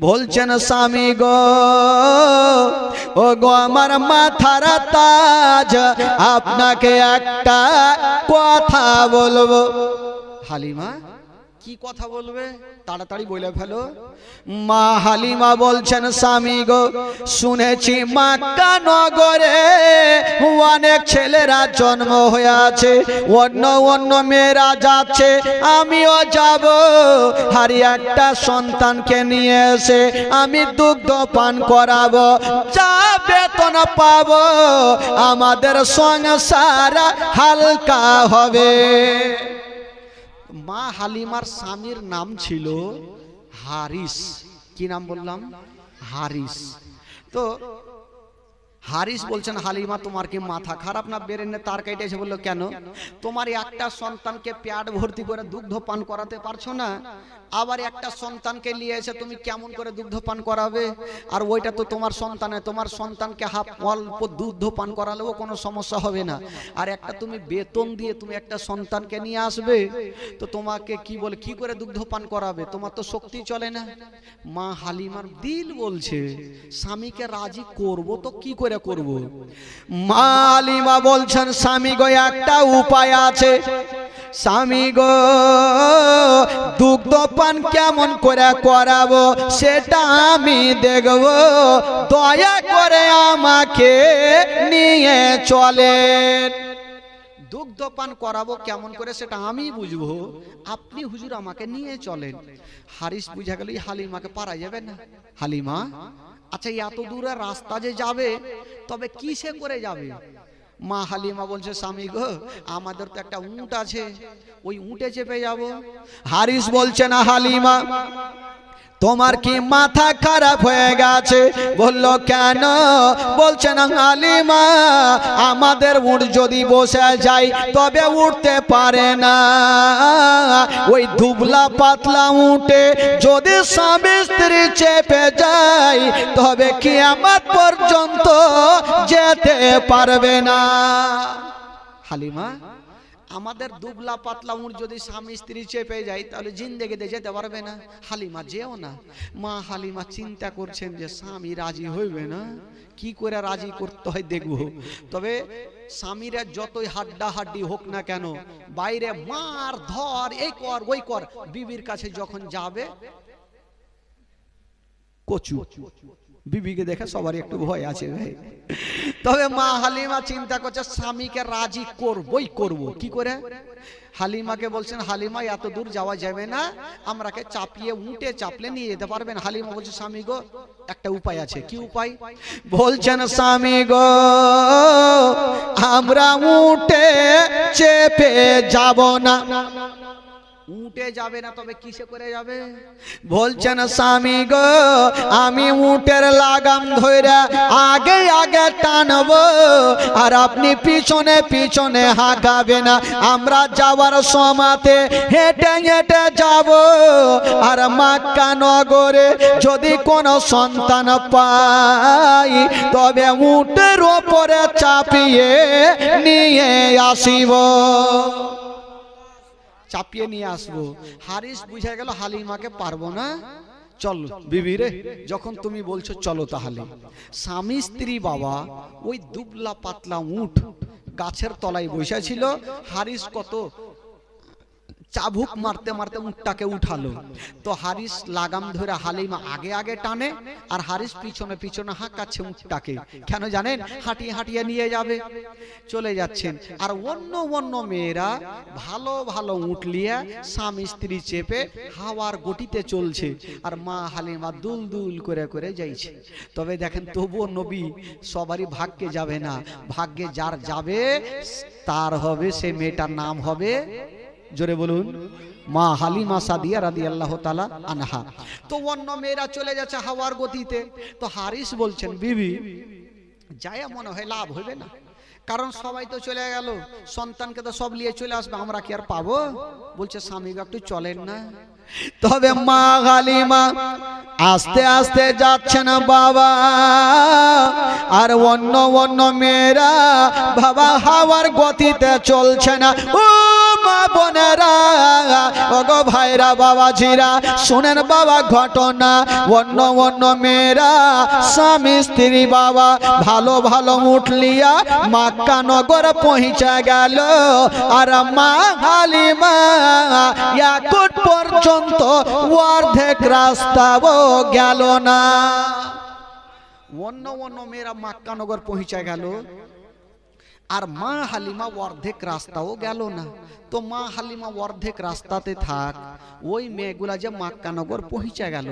বলছেন স্বামী গো, ও গো আমার মাথার তাজ, আপনাকে একটা কথা বলবো। হালিমা কি কথা বলবে? তাড়াতাড়ি বলে ফেলো। মা হালিমা বলছেন স্বামী গো, শুনেছি মক্কা নগরে অনেক ছেলেরা জন্ম হয়ে আছে, অন্য অন্য মেয়েরা যাচ্ছে, আমিও যাব। হারি একটা সন্তানকে নিয়ে এসে আমি দুগ্ধ পান করাবো, যা বেতন পাবো আমাদের সংসার হালকা হবে। মা হালিমার স্বামীর নাম ছিল হারিস। কি নাম বললাম? হারিস। তো হারিস বলছেন হালিমা তোমার কি মাথা খারাপ না বেরেনে তার কেটেছে? বললো কেন? তোমার একটা সন্তানকে পেট ভর্তি করে দুগ্ধ পান করাতে পারছো না, আবার একটা সন্তানকে নিয়ে এসে তুমি কেমন করে দুগ্ধ পান করাবে? আর ওইটা তো তোমার সন্তান, তোমার সন্তানকে অল্প দুগ্ধ পান করালেও কোনো সমস্যা হবে না। আর একটা তুমি বেতন দিয়ে তুমি একটা সন্তানকে নিয়ে আসবে, তো তোমাকে কি বলে কি করে দুগ্ধ পান করাবে? তোমার তো শক্তি চলে না। মা হালিমার দিল বলছে স্বামীকে রাজি করব তো কি করে করব? মা হালিমা বলছেন স্বামী গো একটা উপায় আছে। স্বামী গো দুগ্ধ পান কেমন করে করাবো সেটা আমি দেখব, দয়া করে আমাকে নিয়ে চলেন। দুগ্ধ পান করাবো কেমন করে সেটা আমি বুঝবো, আপনি হুজুর আমাকে নিয়ে চলেন। হারিস বুঝা গেল হালিমাকে পারা যাবে না। হালিমা আচ্ছা এত দূরের রাস্তা যে যাবে, তবে কিসে করে যাবে? মা হালিমা বলছে স্বামী গো আমাদের তো একটা উট আছে, ওই উটে চেপে যাব। হারিস বলছে না হালিমা তোমার কি মাথা খারাপ হয়ে গেছে? বলল কেন? বলছে না হালিমা আমাদের উট যদি বসে যায় তবে উঠতে পারে না, ওই দুবলা পাতলা উটে যদি স্বামী স্ত্রী চেপে যায় তবে কিয়ামত পর্যন্ত যেতে পারবে না। হালিমা আমাদের দুবলা পাতলা উট যদি স্বামী স্ত্রী চেপে যায় তাহলে জিন্দেগিতে যেতে পারবে না। হালিমা যেও না। মা হালিমা চিন্তা করছেন যে স্বামী রাজি হইবে না, কি করে রাজি করতে হয় দেখবো। তবে স্বামীরা যতই হাড্ডা হাড্ডি হোক না কেন, বাইরে মার ধর এই কর ওই কর, বিবির কাছে যখন যাবে কচু, বিবিকে দেখে সবারই একটু ভয় আছে ভাই। তবে মা হালিমা চিন্তা করছে স্বামীকে রাজি করবই করব। কি করে? হালিমাকে বলছেন হালিমা এত দূর যাওয়া যাবে না, আমরাকে চাপিয়ে উঠে চাপলে নিয়ে যেতে পারবেন? হালিমা বলছে স্বামী গো একটা উপায় আছে। কি উপায়? বলছেন স্বামী গো আমরা উঠে চেপে যাব না। উঠে যাবে না তবে কিসে করে যাবে? বলছেন স্বামী গো আমি উটের লাগাম ধরে আগে আগে টানবো, আর আপনি পিছনে পিছনে হাঁকাবে না। আমরা যাওয়ার সময়তে হেঁটে হেঁটে যাব, আর মক্কা নগরে যদি কোনো সন্তান পাই তবে উটের ওপরে চাপিয়ে নিয়ে আসিব, চাপিয়ে নিয়ে আসবো। হারিস বুঝা গেল হালিমাকে পারবো না। চলো বিবি রে, যখন তুমি বলছো চলো তাহলে। স্বামী স্ত্রী বাবা ওই দুবলা পাতলা উট গাছের তলায় বসেছিল। হারিস কত চাবুক মারতে মারতে উটটাকে উঠালো। তো হারিস লাগাম ধরে হালিমা আগে আগে টানে, আর হারিস পিছনে পিছনে হাঁকাচ্ছে উটটাকে। কেন জানেন? হাঁটিয়ে হাঁটিয়ে নিয়ে যাবে। চলে যাচ্ছেন, আর অন্য অন্য মেয়েরা ভালো ভালো উট লিয়ে স্বামী স্ত্রী চেপে হাওয়ার গতিতে চলছে, আর মা হালিমা দুল দুল করে করে যাইছে। তবে দেখেন, তবুও নবী সবারই ভাগ্যে যাবে না, ভাগ্যে যার যাবে তার হবে, সে মেয়েটার নাম হবে, জোরে বলুন, মা হালিমা সাদিয়া রাদিয়াল্লাহু তাআলা আনহা। তো অন্য মেয়েরা চলে যাচ্ছে হাওয়ার গতিতে। তো হারিস বলছেন, বিবি যায় মনে হয় লাভ হবে না, কারণ সবাই তো চলে গেল, সন্তানকে তো সব নিয়ে চলে আসবে, আমরা কি আর পাবো? বলছে, স্বামী একটু চলেন না। তবে মা হালিমা আস্তে আস্তে যাচ্ছেন বাবা, আর অন্য অন্য মেয়েরা বাবা হাওয়ার গতিতে চলছে না। ও মা বোনেরা, ওগো ভাইরা, বাবাজিরা, শুনেন বাবা ঘটনা। অন্য অন্য মেয়েরা স্বামী স্ত্রী বাবা ভালো ভালো উঠলিয়া মক্কা নগর পৌঁছে গেল, আর মা হালিমা ইয়াকুত পর্যন্ত অর্ধেক রাস্তাও গেল না। অন্য অন্য মেয়েরা মক্কা নগর পৌঁছে গেল, আর মা হালিমা অর্ধেক রাস্তাও গেল না। তো মা হালিমা অর্ধেক রাস্তাতে থাক, ওই মেয়েগুলা যে মক্কা নগর পৌঁছে গেল,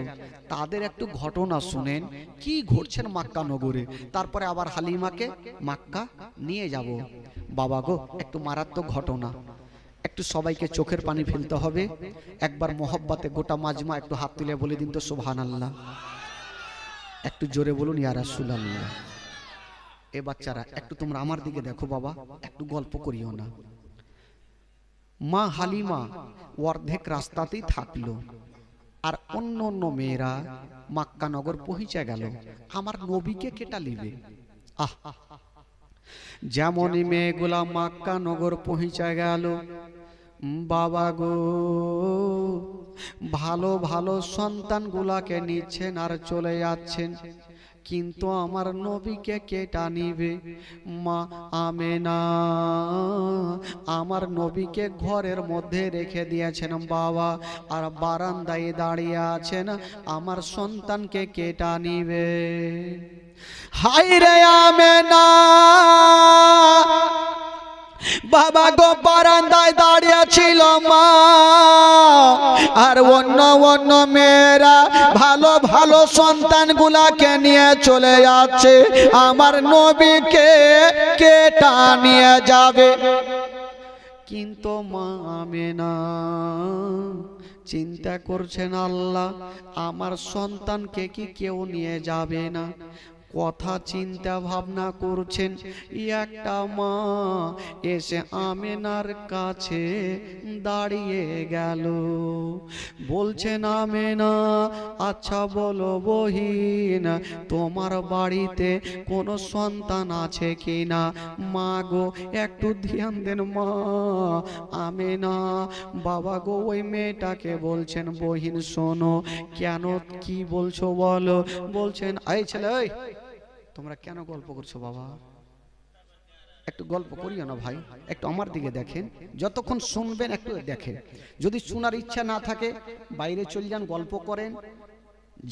তাদের একটু ঘটনা শুনেন, কি ঘটছেন মক্কা নগরে। তারপরে আবার হালিমাকে মক্কা নিয়ে যাব। বাবা গো, একটু মারাত্মক ঘটনা, একটু সবাইকে চোখের পানি ফেলতে হবে। একবার মোহব্বতে গোটা মাজমা একটু হাত তুলে বলে দিন তো সুবহানাল্লাহ। একটু জোরে বলুন ইয়া রাসূলুল্লাহ। এ বাচ্চারা একটু তোমরা আমার দিকে দেখো বাবা, একটু গল্প করিও না। মা হালিমা অর্ধেক রাস্তাতেই থাকলো, আর অন্য অন্য মেয়েরা মক্কা নগর পৌঁছে গেল। আমার নবীকে কেটা লিবে? আহ, যেমনই মেয়েগুলা মক্কা নগর পৌঁছে গেল, বাবা গো ভালো ভালো সন্তানগুলাকে নিচ্ছেন আর চলে যাচ্ছেন, কিন্তু আমার নবীকে কেটা নিবে? মা আমেনা আমার নবীকে ঘরের মধ্যে রেখে দিয়েছেন বাবা, আর বারান্দায় দাঁড়িয়ে আছেন, আমার সন্তানকে কেটা নিবে? হায় রে আমেনা, বাবা গো বারান্দায় দাঁড়িয়ে ছিল মা, আর অন্য অন্য মেয়েরা ভালো ভালো সন্তানগুলাকে নিয়ে চলে যাচ্ছে, আমার নবীকে কেটা নিয়ে যাবে। কিন্তু মা আমেনা চিন্তা করছেন, আল্লাহ আমার সন্তানকে কি কেউ নিয়ে যাবে না? কথা চিন্তা ভাবনা করছেন। একটা মা এসে আমেনার কাছে দাঁড়িয়ে গেল, বলছেন, আমেনা আচ্ছা বলো বহিন, তোমার বাড়িতে কোনো সন্তান আছে কিনা? মা গো একটু ধ্যান দেন মা। আমেনা বাবা গো ওই মেয়েটাকে বলছেন, বহিন শোনো। কেন, কি বলছো বলো? বলছেন, এই ছেলে, তোমরা কেন গল্প করছো বাবা? একটু গল্প করিও না ভাই, একটু আমার দিকে দেখেন। যতক্ষণ শুনবেন একটু দেখেন, যদি শোনার ইচ্ছা না থাকে বাইরে চলে যান, গল্প করেন,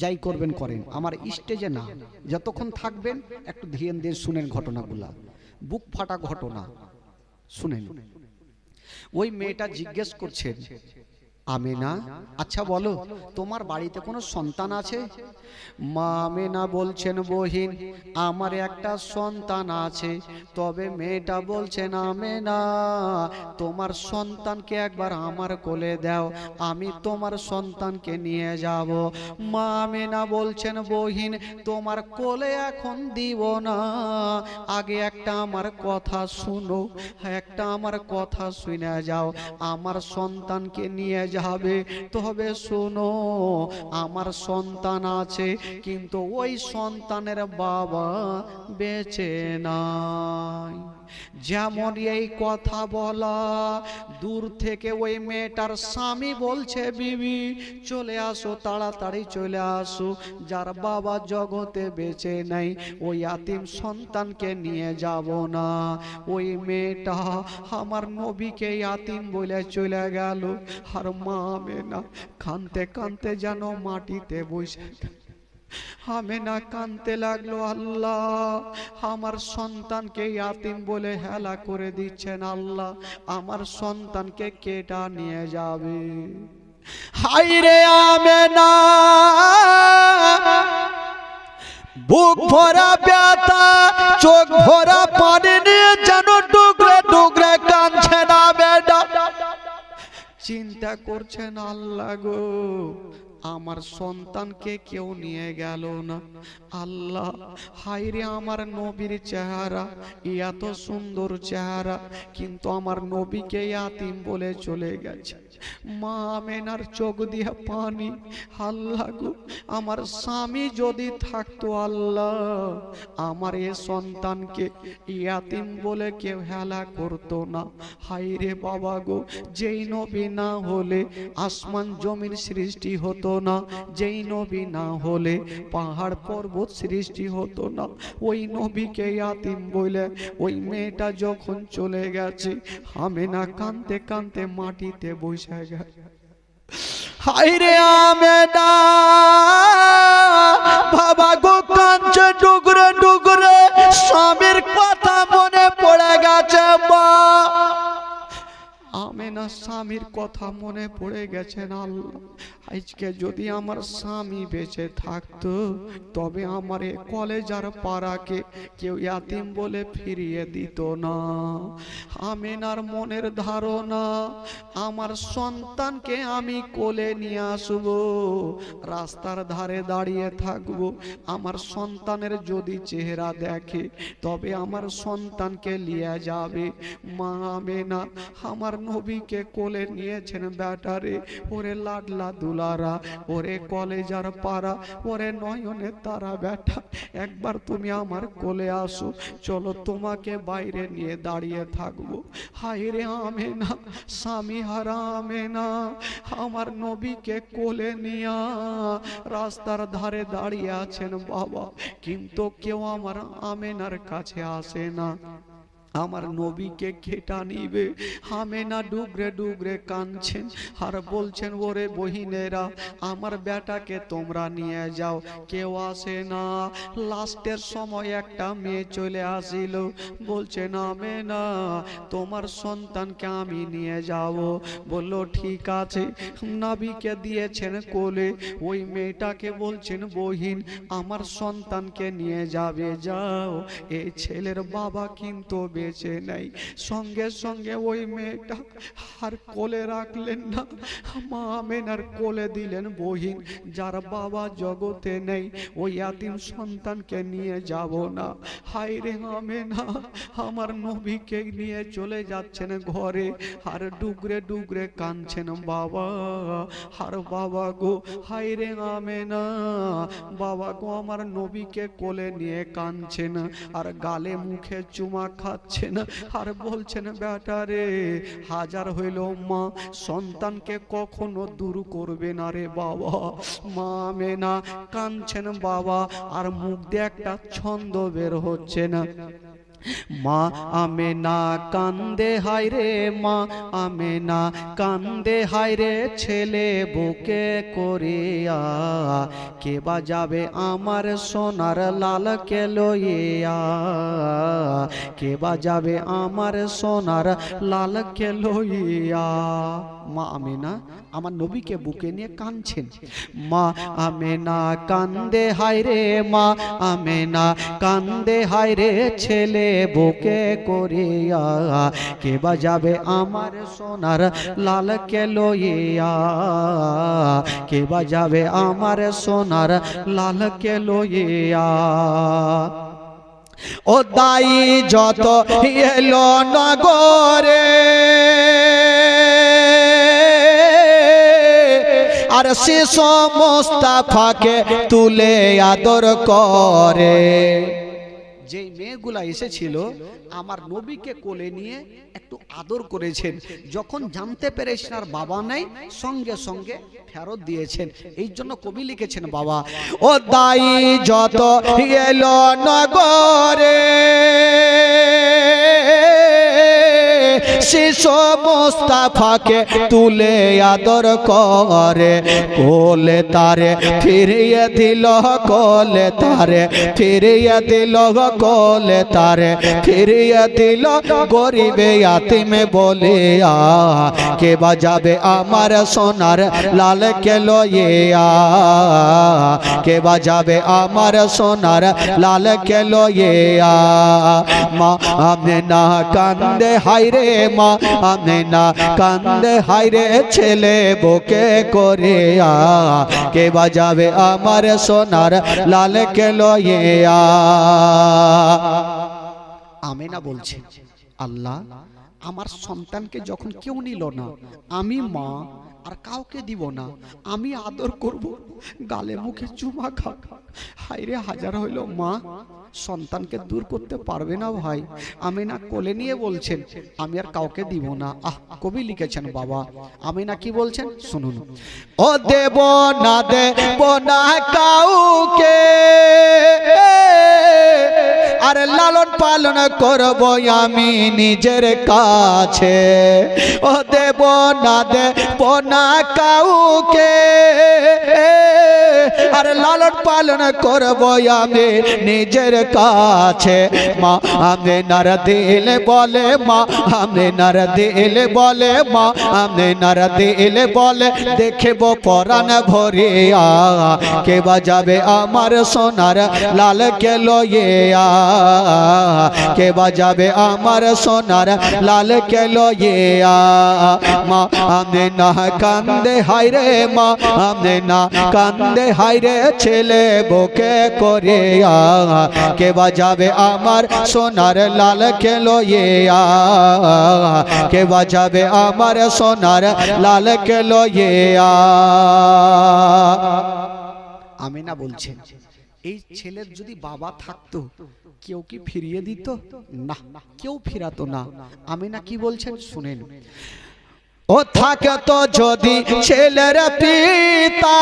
যাই করবেন করেন, আমার স্টেজে না। যতক্ষণ থাকবেন একটু ধ্যান দিয়ে শুনেন ঘটনাগুলা, বুক ফাটা ঘটনা শুনেন। ওই মেয়েটা জিজ্ঞেস করছেন, আমেনা আচ্ছা বলো তোমার বাড়িতে কোনো সন্তান আছে? মা আমেনা বলছেন, বহিন আমার একটা সন্তান আছে। তবে মেয়েটা বলছেন, আমেনা তোমার সন্তানকে একবার আমার কোলে দাও, আমি তোমার সন্তানকে নিয়ে যাব। মা আমেনা বলছেন, বহিন তোমার কোলে এখন দিব না, আগে একটা আমার কথা শুনো, একটা আমার কথা শুনে যাও, আমার সন্তানকে নিয়ে যাবে। তবে শোনো, আমার সন্তান আছে, কিন্তু ওই সন্তানের বাবা বেঁচে নাই। যেমন এই কথা বলা, দূর থেকে ওই মেয়েটার স্বামী বলছে, বিবি চলে আসো, তাড়াতাড়ি চলে আসো, যার বাবা জগতে বেঁচে নাই ওই ইয়াতিম সন্তানকে নিয়ে যাব না। ওই মেয়েটা আমার নবীকে ইয়াতিম বলে চলে গেল। আর মা আমেনা কাঁদতে কাঁদতে যেন মাটিতে বসে আমেনা কাঁদতে লাগলো, আল্লাহ আমার সন্তানকে ইয়াতিম বলে হেলা করে দিচ্ছেন, আল্লাহ আমার সন্তানকে কেটা নিয়ে যাবে। হায়রে আমেনা বুক ভরা ব্যথা, চোখ ভরা পানি নিয়ে যেন টুকরে টুকরে কাঁদছেন আমেনা। চিন্তা করছেন, আল্লাহ গো আমার সন্তানকে কেউ নিয়ে গেল না। আল্লাহ হায়রে আমার নবীর চেহারা, এত সুন্দর চেহারা, কিন্তু আমার নবীকে ইয়াতিম বলে চলে গেছে। মা আমেনার চোখ দিয়ে পানি। আল্লাহ গো আমার স্বামী যদি থাকতো, আল্লাহ আমার এ সন্তানকে ইয়াতিম বলে কেউ হেলা করতো না। হায়রে বাবা গো, যেই নবী না হলে আসমান জমির সৃষ্টি হতো না, যেই নবী না হলে পাহাড় পর্বত সৃষ্টি হতো না। ওই নবীকে ইয়াতিম বলে ওই মেয়েটা যখন চলে গেছে, আমেনা কাঁদতে কাঁদতে মাটিতে বসে গেছে। হায়রে আমেনা বাবা গো কাঁদছে টুকরে টুকরে, স্বামীর কথা মনে পড়ে গেছে। মা আমেনা স্বামীর কথা মনে পড়ে গেছেন, আল্লাহ আজকে যদি আমার স্বামী বেঁচে থাকতো, তবে আমার এ কলেজার পাড়াকে কেউ ইয়াতিম বলে ফিরিয়ে দিত না। আমেনার মনের ধারণা, আমার সন্তানকে আমি কোলে নিয়ে আসবো, রাস্তার ধারে দাঁড়িয়ে থাকবো, আমার সন্তানের যদি চেহারা দেখে তবে আমার সন্তানকে নিয়ে যাবে। মা আমেনা আমার নবীকে কোলে নিয়েছেন। ব্যাটারে ওরে লাডলা দুলারা, ওরে কলেজার পাড়া, ওরে নয়নের তারা, ব্যাটা একবার তুমি আমার কোলে আসো, চলো তোমাকে বাইরে নিয়ে দাঁড়িয়ে থাকবো। হায়রে আমেনা স্বামী হারা আমেনা আমার নবীকে কোলে নিয়া রাস্তার ধারে দাঁড়িয়ে আছেন বাবা, কিন্তু কেউ আমার আমেনার কাছে আসে না। আমার নবীকে কেটা নিবে। আমেনা ডুগরে ডুগরে কাঁদছেন আর বলছেন, ওরে বহিনেরা আমার বেটাকে তোমরা নিয়ে যাও, কেউ আসে না। লাস্টের সময় একটা মেয়ে চলে আসিল, বলছেন আমেনা তোমার সন্তানকে আমি নিয়ে যাব। বলল ঠিক আছে, নবীকে দিয়েছেন কোলে। ওই মেয়েটাকে বলছেন, বহিন আমার সন্তানকে নিয়ে যাবে, যাও, এই ছেলের বাবা কিন্তু বেঁচে নাই। সঙ্গে সঙ্গে ওই মেয়েটা আর কোলে রাখলেন না, মা আমেনার কোলে দিলেন। বহিন যার বাবা জগতে নেই ওই ইয়াতিম সন্তানকে নিয়ে যাব না। হায়রে আমেনা আমার নবীকে নিয়ে চলে যাচ্ছেন ঘরে আর ডুগরে ডুগরে কাঁদছেন বাবা। আর বাবা গো, হায়রে আমেনা বাবা গো আমার নবীকে কোলে নিয়ে কাঁদছেন আর গালে মুখে চুমা খাচ্ছেন আর বলছেন, বেটারে হাজার হইল মা সন্তানকে কখনো দূর করবে না রে বাবা। মা আমেনা কাঁদছেন বাবা, আর মুখ দিয়ে একটা ছন্দ বের হচ্ছে না। মা আমেনা কান্দে হায়রে, মা আমেনা কান্দে হায়রে, ছেলে বুকে করিয়া, কে বাজাবে আমার সোনার লালকে লইয়া, কে বাজাবে আমার সোনার লালকে লইয়া। মা আমেনা আমার নবীকে বুকে নিয়ে কাঁদছেন। মা আমেনা কান্দে হায়রে, মা আমেনা কান্দে হায়রে, ছেলে বুকে করিয়া, কে বাজাবে আমার সোনার লালকে লইয়া, কে বাজাবে আমার সোনার লালকে লইয়া। ও দাই যত এলো নগরে, আর শিশু মুস্তাফাকে তুলে আদর করে। যেই মেয়েগুলা এসেছিল আমার নবীকে কোলে নিয়ে একটু আদর করেছেন, যখন জানতে পেরেছেন আর বাবা নেই সঙ্গে সঙ্গে ফেরত দিয়েছেন। এই জন্য কবি লিখেছেন বাবা, ও দাই যত এলো নগরে শিশু মুস্তাফাকে তুলে আদর করে, কোলে তারে ফিরিয়ে দিল, কোলে তারে ফিরিয়ে দিল, কোলে তারে ফিরিয়ে দিল, গরিবে ইয়াতিমে বলিয়া কে বাজাবে আমার সোনার লাল কে লইয়া, কে বাজাবে আমার সোনার লাল কে লইয়া। মা আমেনা কান্দে হায়রে, মা আমেনা কান্দে হায়রে, ছেলে বুকে করিয়া কে বাজাবে আমার সোনার লাল কে লইয়া। আমেনা বলছে, আল্লাহ আমার সন্তানকে যখন কেউ নিল না, আমি মা আর কাউকে দিব না, আমি আদর করব, গালে মুখে চুমা খা, হায়রে হাজার হইল মা সন্তানকে দূর করতে পারবে না ভাই। আমিনা কোলে নিয়ে বলছেন আমি আর কাউকে দিব না। কবি লিখেছেন বাবা, আমিনা কি বলছেন শুনুন, ও দেব না দেব না কাউকে, আর লালন পালন করব আমি নিজের কাছে, ও দেব না দেব না কাউকে, আর লালন পালন করব আমি নিজের কাছে। মা আমেনার দিল বলে, মা আমেনার দিল বলে, মা আমেনার দিল বলে, দেখব পরাণ ভরিয়া কে বাজাবে আমার সোনার লাল কে লইয়া, কে বাজাবে আমার সোনার লাল কে লইয়া। মা আমেনা কান্দে হায়রে, মা আমেনা কান্দে হায়রে, ছেলে বুকে করিয়া কে বাজাবে আমার সোনার লাল কে লইয়া, কে বাজাবে আমার সোনার লাল কে লইয়া। আমিনা বলছেন এই ছেলের যদি বাবা থাকতো কেউ কি ফিরিয়ে দিত? না, কেউ ফিরাতো না। আমিনা কি বলছেন শুনেন, ও থাকে তো যদি ছেলের পিতা,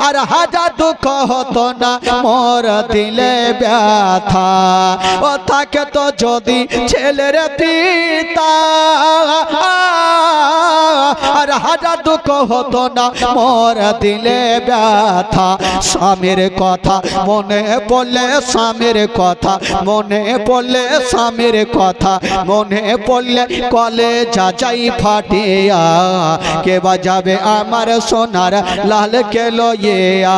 আর হাজার দুঃখ হতো না মোর দিলে ব্যথা, ও থাকে তো যদি ছেলের পিতা, আর হাজার দুঃখ হতো না মোর দিলে ব্যথা। স্বামীর কথা মনে পড়লে, স্বামীর কথা মনে পড়লে, স্বামীর কথা মনে পড়লে কলে যাচাই ফাটিয়া কে বাজাবে আমার সোনার লাল কে লইয়া,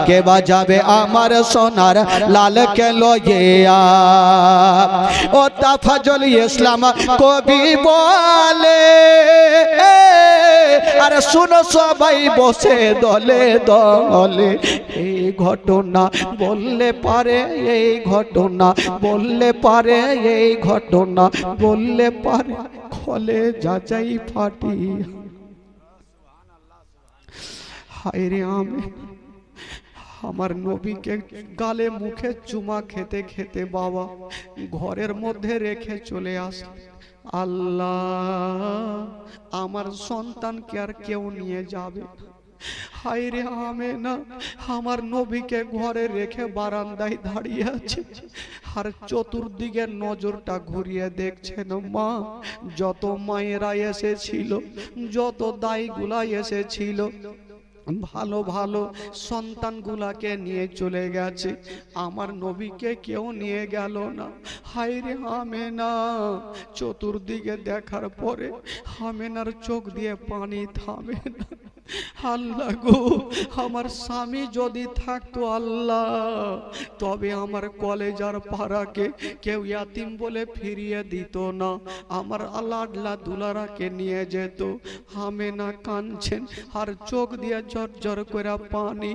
কে বাজাবে আমার সোনার লাল কে লইয়া। ও তাফাজুল ইসলাম কবি বলে, আরে শুনো সবাই বসে দলে দলে, এই ঘটনা বললে পারে, এই ঘটনা বললে পারে, এই ঘটনা বললে পারে খলে যাচাই ফাটি। হায়রে আমি আমার নবীকে গালে মুখে চুমা খেতে খেতে বাবা ঘরের মধ্যে রেখে চলে আসে। আল্লাহ আমার সন্তানকে আর কেউ নিয়ে যাবে। হায়রে আমেনা আমার নবীকে ঘরে রেখে বারান্দায় দাঁড়িয়ে আছে, আর চতুর্দিকে নজরটা ঘুরিয়ে দেখছেন মা যত মায়েরা এসেছিল, যত দাইগুলা এসেছিল, ভালো ভালো সন্তানগুলাকে নিয়ে চলে গেছে, আমার নবীকে কেউ নিয়ে গেল না। হায়রে আমেনা চতুর্দিকে দেখার পরে আমেনার চোখ দিয়ে পানি থামে না। আল্লাহ গো আমার স্বামী যদি থাকতো আল্লাহ, তবে আমার কলেজার পাড়াকে কেউ ইয়াতিম বলে ফিরিয়ে দিত না, আমার আল্লাহ দুলারাকে নিয়ে যেত। আমেনা কাঁদছেন আর চোখ দিয়ে ঝরঝর করে পানি,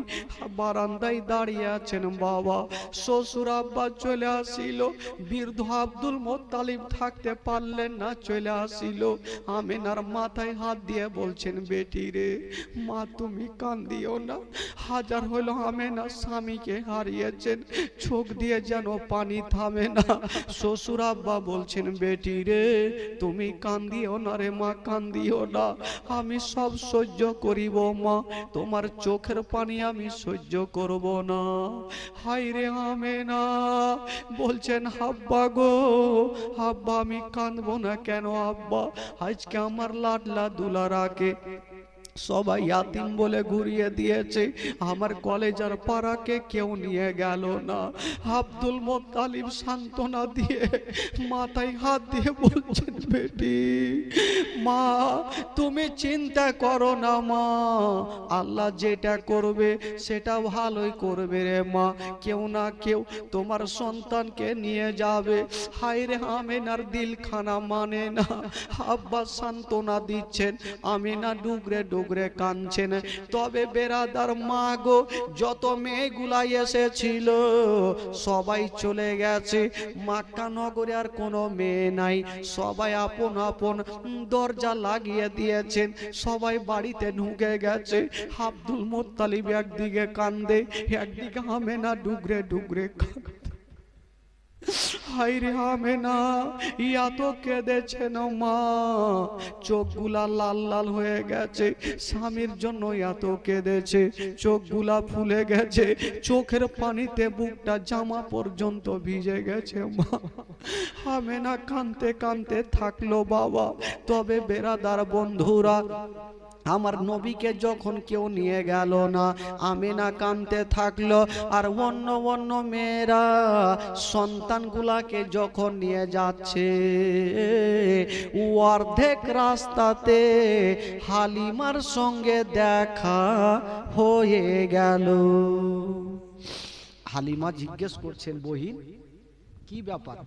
বারান্দায় দাঁড়িয়ে আছেন বাবা। শ্বশুর আব্বা চলে আসিল, বৃদ্ধ আব্দুল মোত্তালিব থাকতে পারলেন না, চলে আসিল। আমেনার মাথায় হাত দিয়ে বলছেন বেটি রে মা তুমি কান্দিও না। হাজার হলো আমেনা স্বামীকে হারিয়েছেন, চোখ দিয়ে যেন পানি থামে না। শ্বশুর আব্বা বলছেন বেটি রে তুমি কান্দিও না রে মা, কান্দিও না, আমি সব সহ্য করিব মা, তোমার চোখের পানি আমি সহ্য করব না। হায় রে আমেনা বলছেন আব্বা গো, আব্বা আমি কাঁদবো না কেন আব্বা, আজকে আমার লাডলা দুলারাকে সবাই ইয়াতিম বলে ঘুরিয়ে দিয়েছে, আমার কলেজের পাড়াকে কেউ নিয়ে গেল না। আব্দুল মোত্তালিব সান্ত্বনা দিয়ে মাথায় হাত দিয়ে বলছেন বেটি মা তুমি চিন্তা করো না মা, আল্লাহ যেটা করবে সেটা ভালোই করবে রে মা, কেউ না কেউ তোমার সন্তানকে নিয়ে যাবে। হায় রে আমেনার দিলখানা মানে না, আব্বা সান্ত্বনা দিচ্ছেন, আমিনা ডুগরে ডুগরে কাঁদছেন। তবে বেরাদার মা গো, যত মেয়েগুলা এসেছিল সবাই চলে গেছে, মক্কা নগরে আর কোনো মেয়ে নাই, সবাই আপন আপন দরজা লাগিয়ে দিয়েছেন, সবাই বাড়িতে ঢুকে গেছে। আব্দুল মোত্তালিব একদিকে কান্দে, একদিকে আমেনা ডুগরে ডুগরে কাঁদে। হায়রে আমেনা এত কেঁদেছেন মা, চোখগুলা লাল লাল হয়ে গেছে, স্বামীর জন্য এত কেঁদেছে, চোখগুলা ফুলে গেছে, চোখের পানিতে বুকটা জামা পর্যন্ত ভিজে গেছে মা। আমেনা কাঁদতে কাঁদতে থাকলো বাবা। তবে বেরাদার বন্ধুরা, আমার নবীকে যখন কেউ নিয়ে গেল না, আমেনা কাঁদতে থাকলো, আর অন্য অন্য মেয়েরা সন্তানগুলাকে যখন নিয়ে যাচ্ছে, অর্ধেক রাস্তাতে হালিমার সঙ্গে দেখা হয়ে গেল। হালিমা জিজ্ঞেস করছেন বহিন কি ব্যাপার,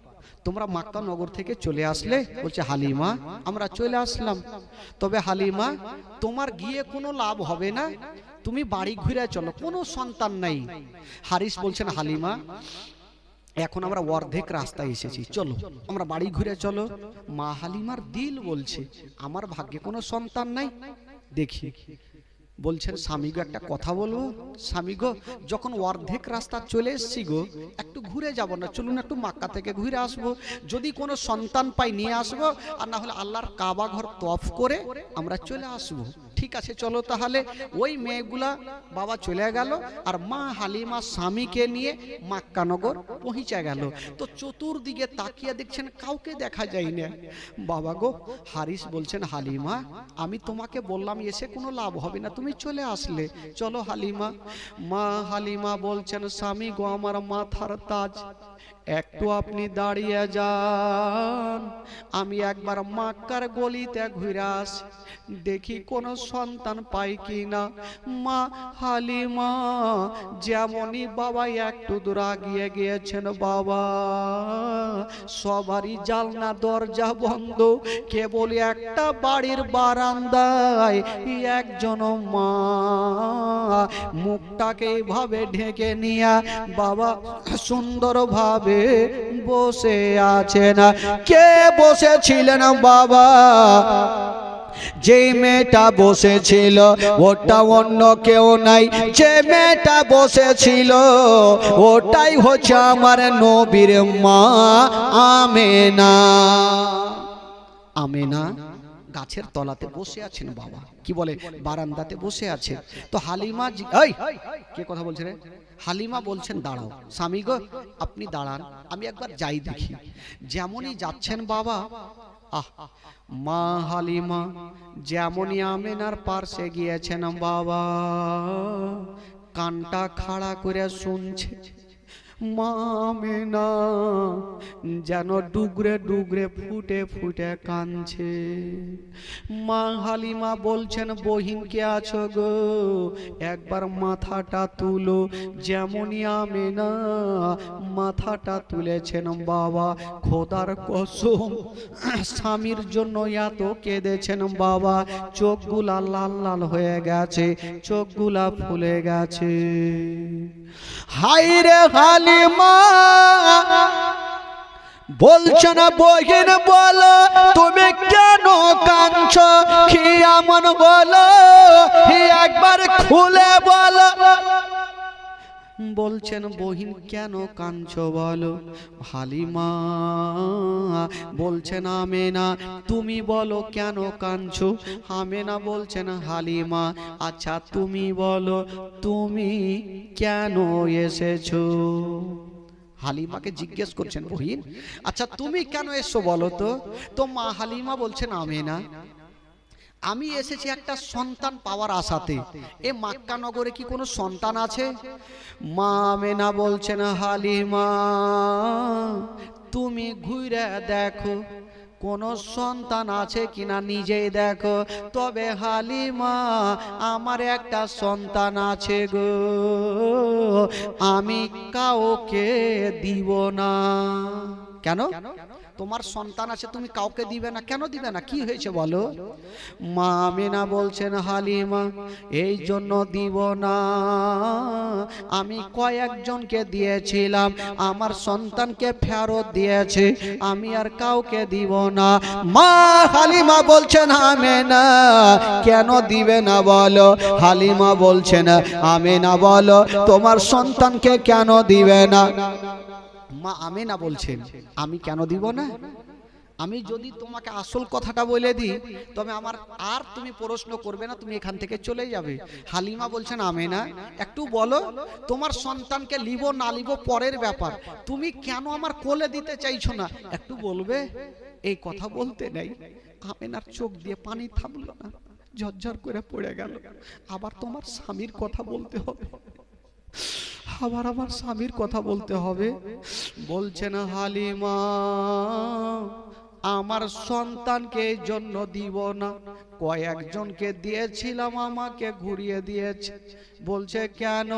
তোমরা মক্কা নগর থেকে চলে আসলে? বলছে হালিমা আমরা চলে আসলাম। তবে হালিমা তোমার গিয়ে কোনো লাভ হবে না, তুমি বাড়ি ঘুরে চলো, কোনো সন্তান নাই। হারিস বলছেন হালিমা এখন আমরা অর্ধেক রাস্তায় এসেছি, চলো আমরা বাড়ি ঘুরে চলো। মা হালিমার দিল বলছে আমার ভাগ্যে কোনো সন্তান নাই। দেখি বলছেন স্বামী গো একটা কথা বলবো, স্বামী গো যখন অর্ধেক রাস্তা চলে এসছি গো, একটু ঘুরে যাব না, চলুন একটু মক্কা থেকে ঘুরে আসবো, যদি কোনো সন্তান পাই নিয়ে আসবো, আর না হলে আল্লাহর কাবা ঘর তফ করে আমরা চলে আসবো। ঠিক আছে চলো তাহলে। ওই মেয়েগুলা বাবা চলে গেল, আর মা হালিমা স্বামীকে নিয়ে মক্কা নগর পৌঁছে গেল। তো চতুর্দিকে তাকিয়ে দেখছেন কাউকে দেখা যায় না। বাবা গো হারিস বলছেন হালিমা আমি তোমাকে বললাম এসে কোনো লাভ হবে না, তুমি চলে আসলে, চলো হালিমা। মা হালিমা বলছেন স্বামী গো আমার মাথার তাজ, একটু আপনি দাঁড়িয়ে যান, আমি একবার মক্কার গলিতে ঘুরে আসি, দেখি কোন সন্তান পাই কিনা। মা হালিমা যেমনই বাবা একটু দূর আগিয়ে গিয়েছেন, বাবা সবারই জানলা দরজা বন্ধ, কেবল একটা বাড়ির বারান্দায় একজন মা মুখটাকে এইভাবে ঢেকে নিয়ে বাবা সুন্দরভাবে বসে আছেন। কে বসেছিলেন বাবা? যে মেয়েটা বসেছিল ওটা অন্য কেউ নাই, যে মেয়েটা বসেছিল ওটাই হচ্ছে আমার নবীর মা আমেনা। আমেনা গাছের তলাতে বসে আছেন বাবা, কি বলে বারান্দাতে বসে আছে। তো হালিমা এই কে কথা বলছে রে? হালিমা বলছেন দাঁড়াও স্বামী গো আপনি দাঁড়ান, আমি একবার যাই দেখি। যেমনই যাচ্ছেন বাবা, আহ মা হালিমা যেমনই আমেনার পাশে গিয়েছেন বাবা, কানটা খাড়া করে শুনছে। মা আমেনা যেন ডুগরে ডুগরে ফুটে ফুটে কাঁদছে। মা হালিমা বলছেন বহিন কে আছো গো, একবার মাথাটা তুলো। যেমনই আমেনা মাথাটা তুলেছেন বাবা, খোদার কসম স্বামীর জন্য এত কেঁদেছেন বাবা, চোখগুলা লাল লাল হয়ে গেছে, চোখগুলা ফুলে গেছে। হায় রে হালিমা বলছে না বহিন বলো তুমি কেন কাঁদছো, কি এমন বলো একবার খুলে বলো। বলছেন বহিন কেন কাঁদছো বলো। হালিমা বলছেন আমেনা তুমি বলো কেন কাঁদছো। আমেনা বলছেন হালিমা আচ্ছা তুমি বলো তুমি কেন এসেছো। হালিমাকে জিজ্ঞেস করছেন বহিন আচ্ছা তুমি কেন এসো বলো তো। তো মা হালিমা বলছেন আমেনা আমি এসেছি একটা সন্তান পাওয়ার আশাতে। এ মক্কা নগরে কি কোনো সন্তান আছে। মা আমেনা বলছেন হালিমা তুমি ঘুরে দেখো কোনো সন্তান আছে কিনা নিজেই দেখো। তবে হালিমা আমার একটা সন্তান আছে গো, আমি কাউকে দিব না। কেন তোমার সন্তান আছে তুমি কাউকে দিবে না, কেন দিবে না, কি হয়েছে বলো। মা আমেনা বলছেন হালিমা এই জন্য দিব না আমি কয়েকজনকে দিয়েছিলাম আমার সন্তানকে ফেরত দিয়েছে, আমি আর কাউকে দিব না। মা হালিমা বলছেন আমেনা কেন দিবে না বলো। হালিমা বলছেন আমেনা বলো তোমার সন্তানকে কেন দিবে না। মা আমেনা বলছেন আমি কেন দিব না, আমি যদি তোমাকে আসল কথাটা বলে দিই তবে আমার আর তুমি প্রশ্ন করবে না, তুমি এখান থেকে চলে যাবে। হালিমা বলছেন আমেনা একটু বলো তোমার সন্তানকে লিব না লিব পরের ব্যাপার, তুমি কেন আমার কোলে দিতে চাইছো না একটু বলবে। এই কথা বলতে নেই আমেনার চোখ দিয়ে পানি থামলো না, ঝরঝর করে পড়ে গেল। আবার তোমার স্বামীর কথা বলতে হবে, আবার আমার স্বামীর কথা বলতে হবে। বলছে না হালিমা আমার সন্তানকে এই জন্য দিব না কয়েকজনকে দিয়েছিলাম আমাকে ঘুরিয়ে দিয়েছে। বলছে কেন,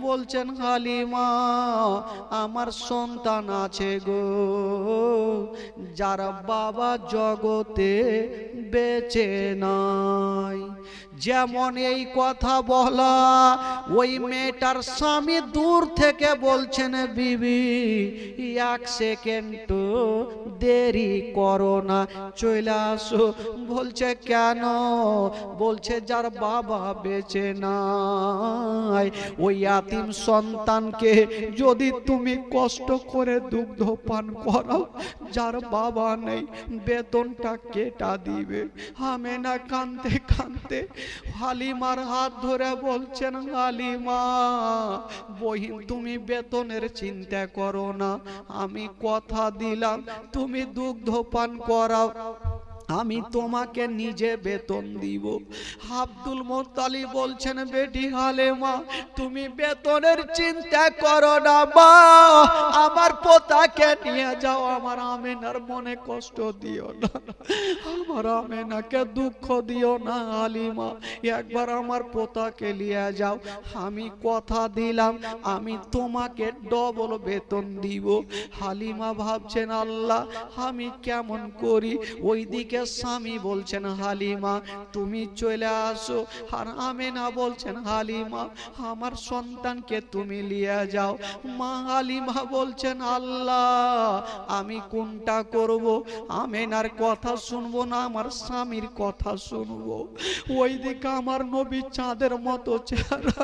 বলছেন হালিমা আমার সন্তান আছে গো যার বাবা জগতে বেঁচে নাই। যেমন এই কথা বলা ওই মেয়েটার স্বামী দূর থেকে বলছেন বিবি এক সেকেন্ড দেরি করো না চলে আসো। বলছে কেন, বলছে যার বাবা বেঁচে নাই ওই ইয়াতিম সন্তানকে যদি তুমি কষ্ট করে দুগ্ধ পান করাও যার বাবা নেই বেতনটা কেটা দিবে। আমেনা কাঁদতে কাঁদতে হালিমার হাত ধরে বলছেন হালিমা বহিন তুমি বেতনের চিন্তা করো না, আমি কথা দিলাম তুমি দুগ্ধ পান করাও আমি তোমাকে নিজে বেতন দিব। আব্দুল মুত্তালিব বলছেন বেটি হালিমা তুমি বেতনের চিন্তা করো না মা, আমার পোতাকে নিয়ে যাও, আমার আমেনার মনে কষ্ট দিও না, আমার আমেনাকে দুঃখ দিও না। হালিমা একবার আমার পোতাকে নিয়ে যাও, আমি কথা দিলাম আমি তোমাকে ডবল বেতন দিব। হালিমা ভাবছেন আল্লাহ আমি কেমন করি। ওইদিকে স্বামী বলছেন হালিমা তুমি চলে আসো, আর আমেনা বলছেন হালিমা আমার সন্তানকে তুমি নিয়ে যাও। মা হালিমা বলছেন আল্লাহ আমি কোনটা করব, আমেনার কথা শুনবো না আমার স্বামীর কথা শুনবো। ওইদিকে আমার নবী চাঁদের মতো চেহারা,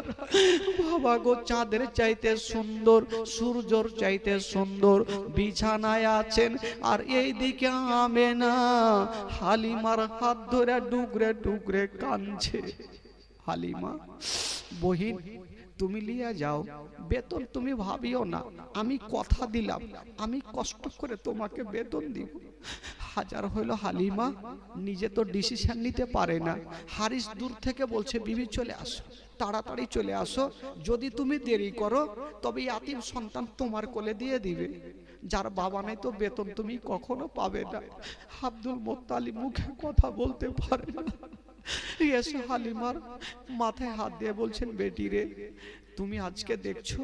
বাবা গো চাঁদের চাইতে সুন্দর সূর্যর চাইতে সুন্দর বিছানায় আছেন, আর এইদিকে আমেনা হালিমার হাত ধরে ডুগরে ডুগরে কাঁদছে। হালিমা বহিন তুমি লিয়া যাও বেতন তুমি ভাবিও না, আমি কথা দিলাম আমি কষ্ট করে তোমাকে বেতন দিব। হাজার হইলো হালিমা নিজে তো ডিসিশন নিতে পারে না। হারিস দূর থেকে বলছে বিবি চলে আসো, তাড়াতাড়ি চলে আসো, যদি তুমি দেরি করো তবে ইয়াতিম সন্তান তোমার কোলে দিয়ে দিবে, যার বাবা নেই তো বেতন তুমি কখনো পাবে না। আব্দুল মুত্তালিব মুখে কথা বলতে পারে না, এসে হালিমার মাথায় হাত দিয়ে বলছেন বেটি রে তুমি আজকে দেখছো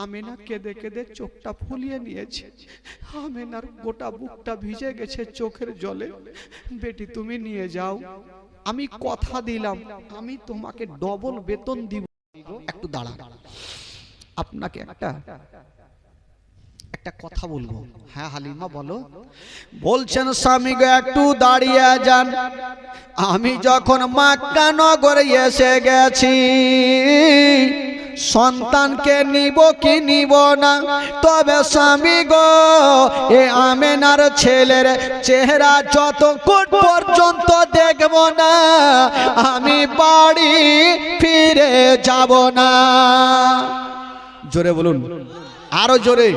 আমেনা কেঁদে কেঁদে চোখটা ফুলিয়ে নিয়েছে, আমেনার গোটা বুকটা ভিজে গেছে চোখের জলে, বেটি তুমি নিয়ে যাও, আমি কথা দিলাম আমি তোমাকে ডবল বেতন দিব। একটু দাঁড়ান আপনাকে একটা একটা কথা বলবো। হ্যাঁ হালিমা বলো। বলছেন স্বামী গো একটু দাঁড়িয়ে যান, আমি যখন মক্কা নগরে এসে গেছি, সন্তানকে নিব কি নিব না, তবে স্বামী গো এ আমেনার ছেলের চেহারা যতক্ষণ পর্যন্ত দেখব না আমি বাড়ি ফিরে যাব না। জোরে বলুন, আরো জোরে।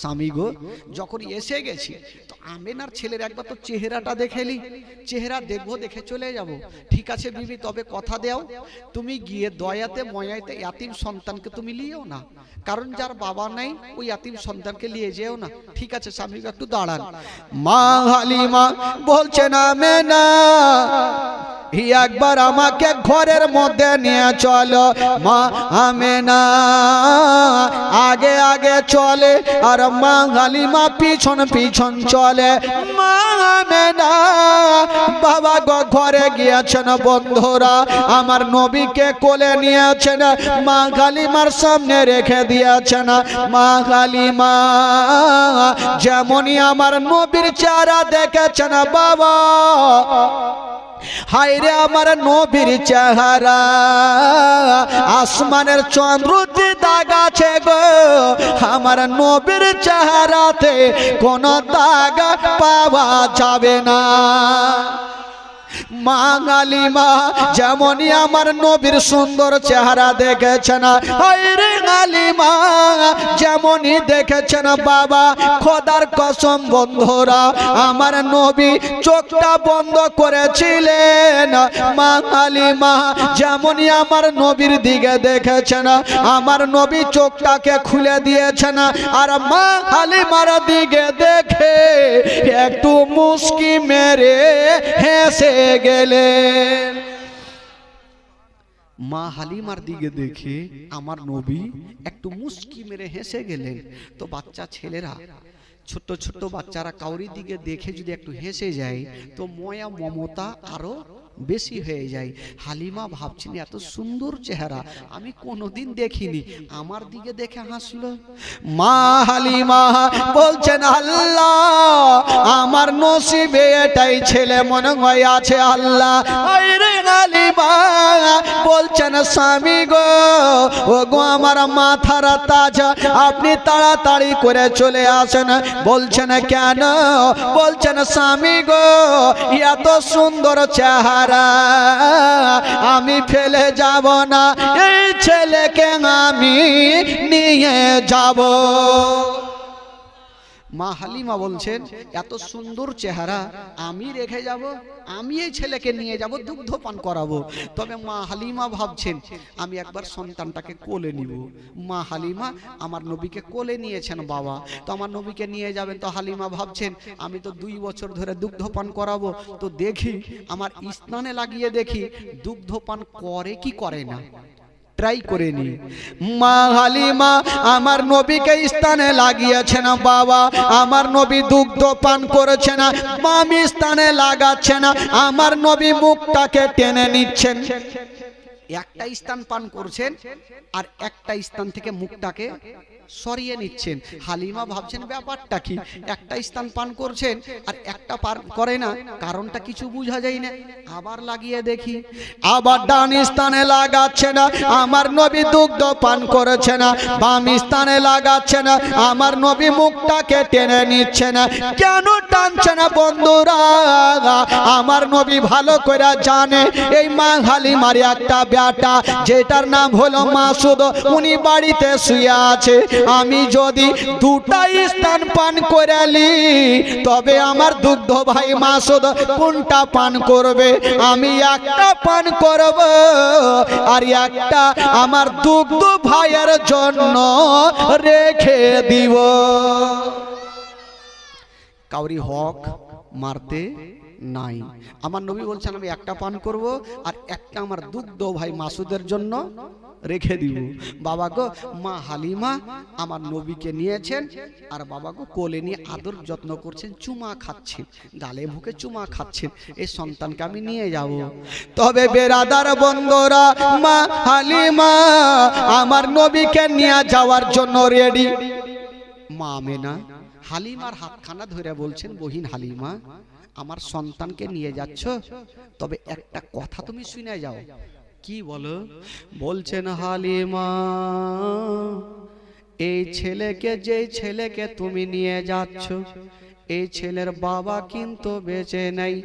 স্বামী গো যখন এসে গেছি তো আমেনার ছেলের একবার তো চেহারাটা দেখেলি, চেহারা দেখবো, দেখে চলে যাব। ঠিক আছে বিবি, তবে কথা দাও তুমি গিয়ে দয়াতে ময়াতে ইয়াতিম সন্তানকে তুমি লিও না, কারণ যার বাবা নাই ওই ইয়াতিম সন্তানকে নিয়ে যেও না। ঠিক আছে স্বামী একটু দাঁড়ান। মা হালিমা বলছেন আমেনা একবার আমাকে ঘরের মধ্যে নিয়ে চলো। মা আমেনা আগে আগে চলে আর মা হালিমা পিছন পিছন চলে। মা আমেনা বাবা গো ঘরে গিয়েছেন, বন্ধুরা আমার নবীকে কোলে নিয়েছেন, মা হালিমার সামনে রেখে দিয়েছেন। মা হালিমা যেমনই আমার নবীর চেহারা দেখেছেন, বাবা হায়রে আমার নবীর চেহারা আসমানের চন্দ্রতে দাগ আছে গো, আমার নবীর চেহারাতে কোনো দাগ পাওয়া যাবে না। মা হালিমা যেমনই আমার নবীর সুন্দর চেহারা দেখেছেন, হায়রে হালিমা যেমনই দেখেছেন, বাবা খোদার কসম বন্ধুরা আমার নবী চোখটা বন্ধ করেছিলেন। মা হালিমা যেমনই আমার নবীর দিকে দেখেছেন, আমার নবী চোখটাকে খুলে দিয়েছেন, আর মা হালিমার দিকে দেখে একটু মুস্কি মেরে হেসে গেলেন। মা হালিমার দিকে দেখে আমার নবী একটু মুস্কি মেরে হেসে গেলেন। তো বাচ্চা ছেলেরা, ছোট ছোট বাচ্চারা কাউরির দিকে দেখে যদি একটু হেসে যায় তো ময়া মমতা আরো বেশি হয়ে যায়। হালিমা ভাবছেন এত সুন্দর চেহারা আমি কোনোদিন দেখিনি, আমার দিকে দেখে হাসলো। মা হালিমা বলছেন আল্লাহ আমার নসিবে এটাই ছেলে মনে হয় আছে আল্লাহ। আরে হালিমা বলছেন স্বামী গো ও গো আমার মাথার তাজ, আপনি তাড়াতাড়ি করে চলে আসেন। বলছেন কেন? বলছেন স্বামী গো এত সুন্দর চেহারা আমি ফেলে যাব না, এই ছেলেকে আমি নিয়ে যাব। মা হালিমা বলছেন এত সুন্দর চেহারা আমি রেখে যাব, আমি এই ছেলেকে নিয়ে যাব দুগ্ধ পান করাবো। তবে মা হালিমা ভাবছেন আমি একবার সন্তানটাকে কোলে নিব। মা হালিমা আমার নবীকে কোলে নিয়েছেন বাবা, তো আমার নবীকে নিয়ে যাবেন। তো হালিমা ভাবছেন আমি তো 2 বছর ধরে দুগ্ধ পান করাবো, তো দেখি আমার স্নানে লাগিয়ে দেখি দুগ্ধ পান করে কি করে না, ট্রাই করে নি। মা হালিমা আমার নবীকে স্থানে লাগিয়েছেন বাবা, আমার নবী দুগ্ধ পান করেছে না, বাম স্থানে লাগাচ্ছে না, আমার নবী মুখটাকে টেনে নিচ্ছেন। একটা স্থান পান করছেন আর একটা স্থান থেকে মুখটাকে সরিয়ে নিচ্ছেন। হালিমা ভাবছেন ব্যাপারটা কি, একটা স্থান পান করছেন আর একটা পান করে না, কারণটা কিছু বোঝা যায় না। আবার লাগিয়ে দেখি, আবার ডান স্থানে লাগাচ্ছে না, আমার নবী দুগ্ধ পান করেছে না, বাম স্থানে লাগাচ্ছে না, আমার নবী মুখটাকে টেনে নিচ্ছে না। কেন টানছে না বন্ধুরা? আমার নবী ভালো করে জানে এই মা হালিমার একটা বেটা যেটার নাম হলো মাসুদ, উনি বাড়িতে শুয়ে আছে। আমি যদি 2টা স্থান পান করে নি তবে আমার দুগ্ধ ভাই মাসুদ কোনটা পান করবে? আমি একটা পান করব আর একটা আমার দুগ্ধ ভাইয়ের জন্য রেখে দিব। কাউরি হক মারতে নাই। আমার নবী বলছেন আমি একটা পান করব আর একটা আমার দুগ্ধ ভাই মাসুদের জন্য রেখে দিব। বাবা গো মা হালিমা আমার নবীকে নিয়েছেন আর বাবা গো কোলে নিয়ে আদর যত্ন করছেন, চুমা খাচ্ছেন, গালে মুখে চুমা খাচ্ছেন, এই সন্তানকে আমি নিয়ে যাব। তবে বেরাদার বন্ধুরা মা হালিমা আমার নবীকে নিয়ে যাওয়ার জন্য রেডি। মা আমেনা হালিমার হাতখানা ধরে বলছেন, বহিন হালিমা, আমার সন্তানকে নিয়ে যাচ্ছ, তবে একটা কথা তুমি শুনে যাও। কি বলো? বলছেন হালিমা, এই ছেলেকে, যে ছেলেকে তুমি নিয়ে যাচ্ছ, এই ছেলের বাবা কিন্তু বেঁচে নেই।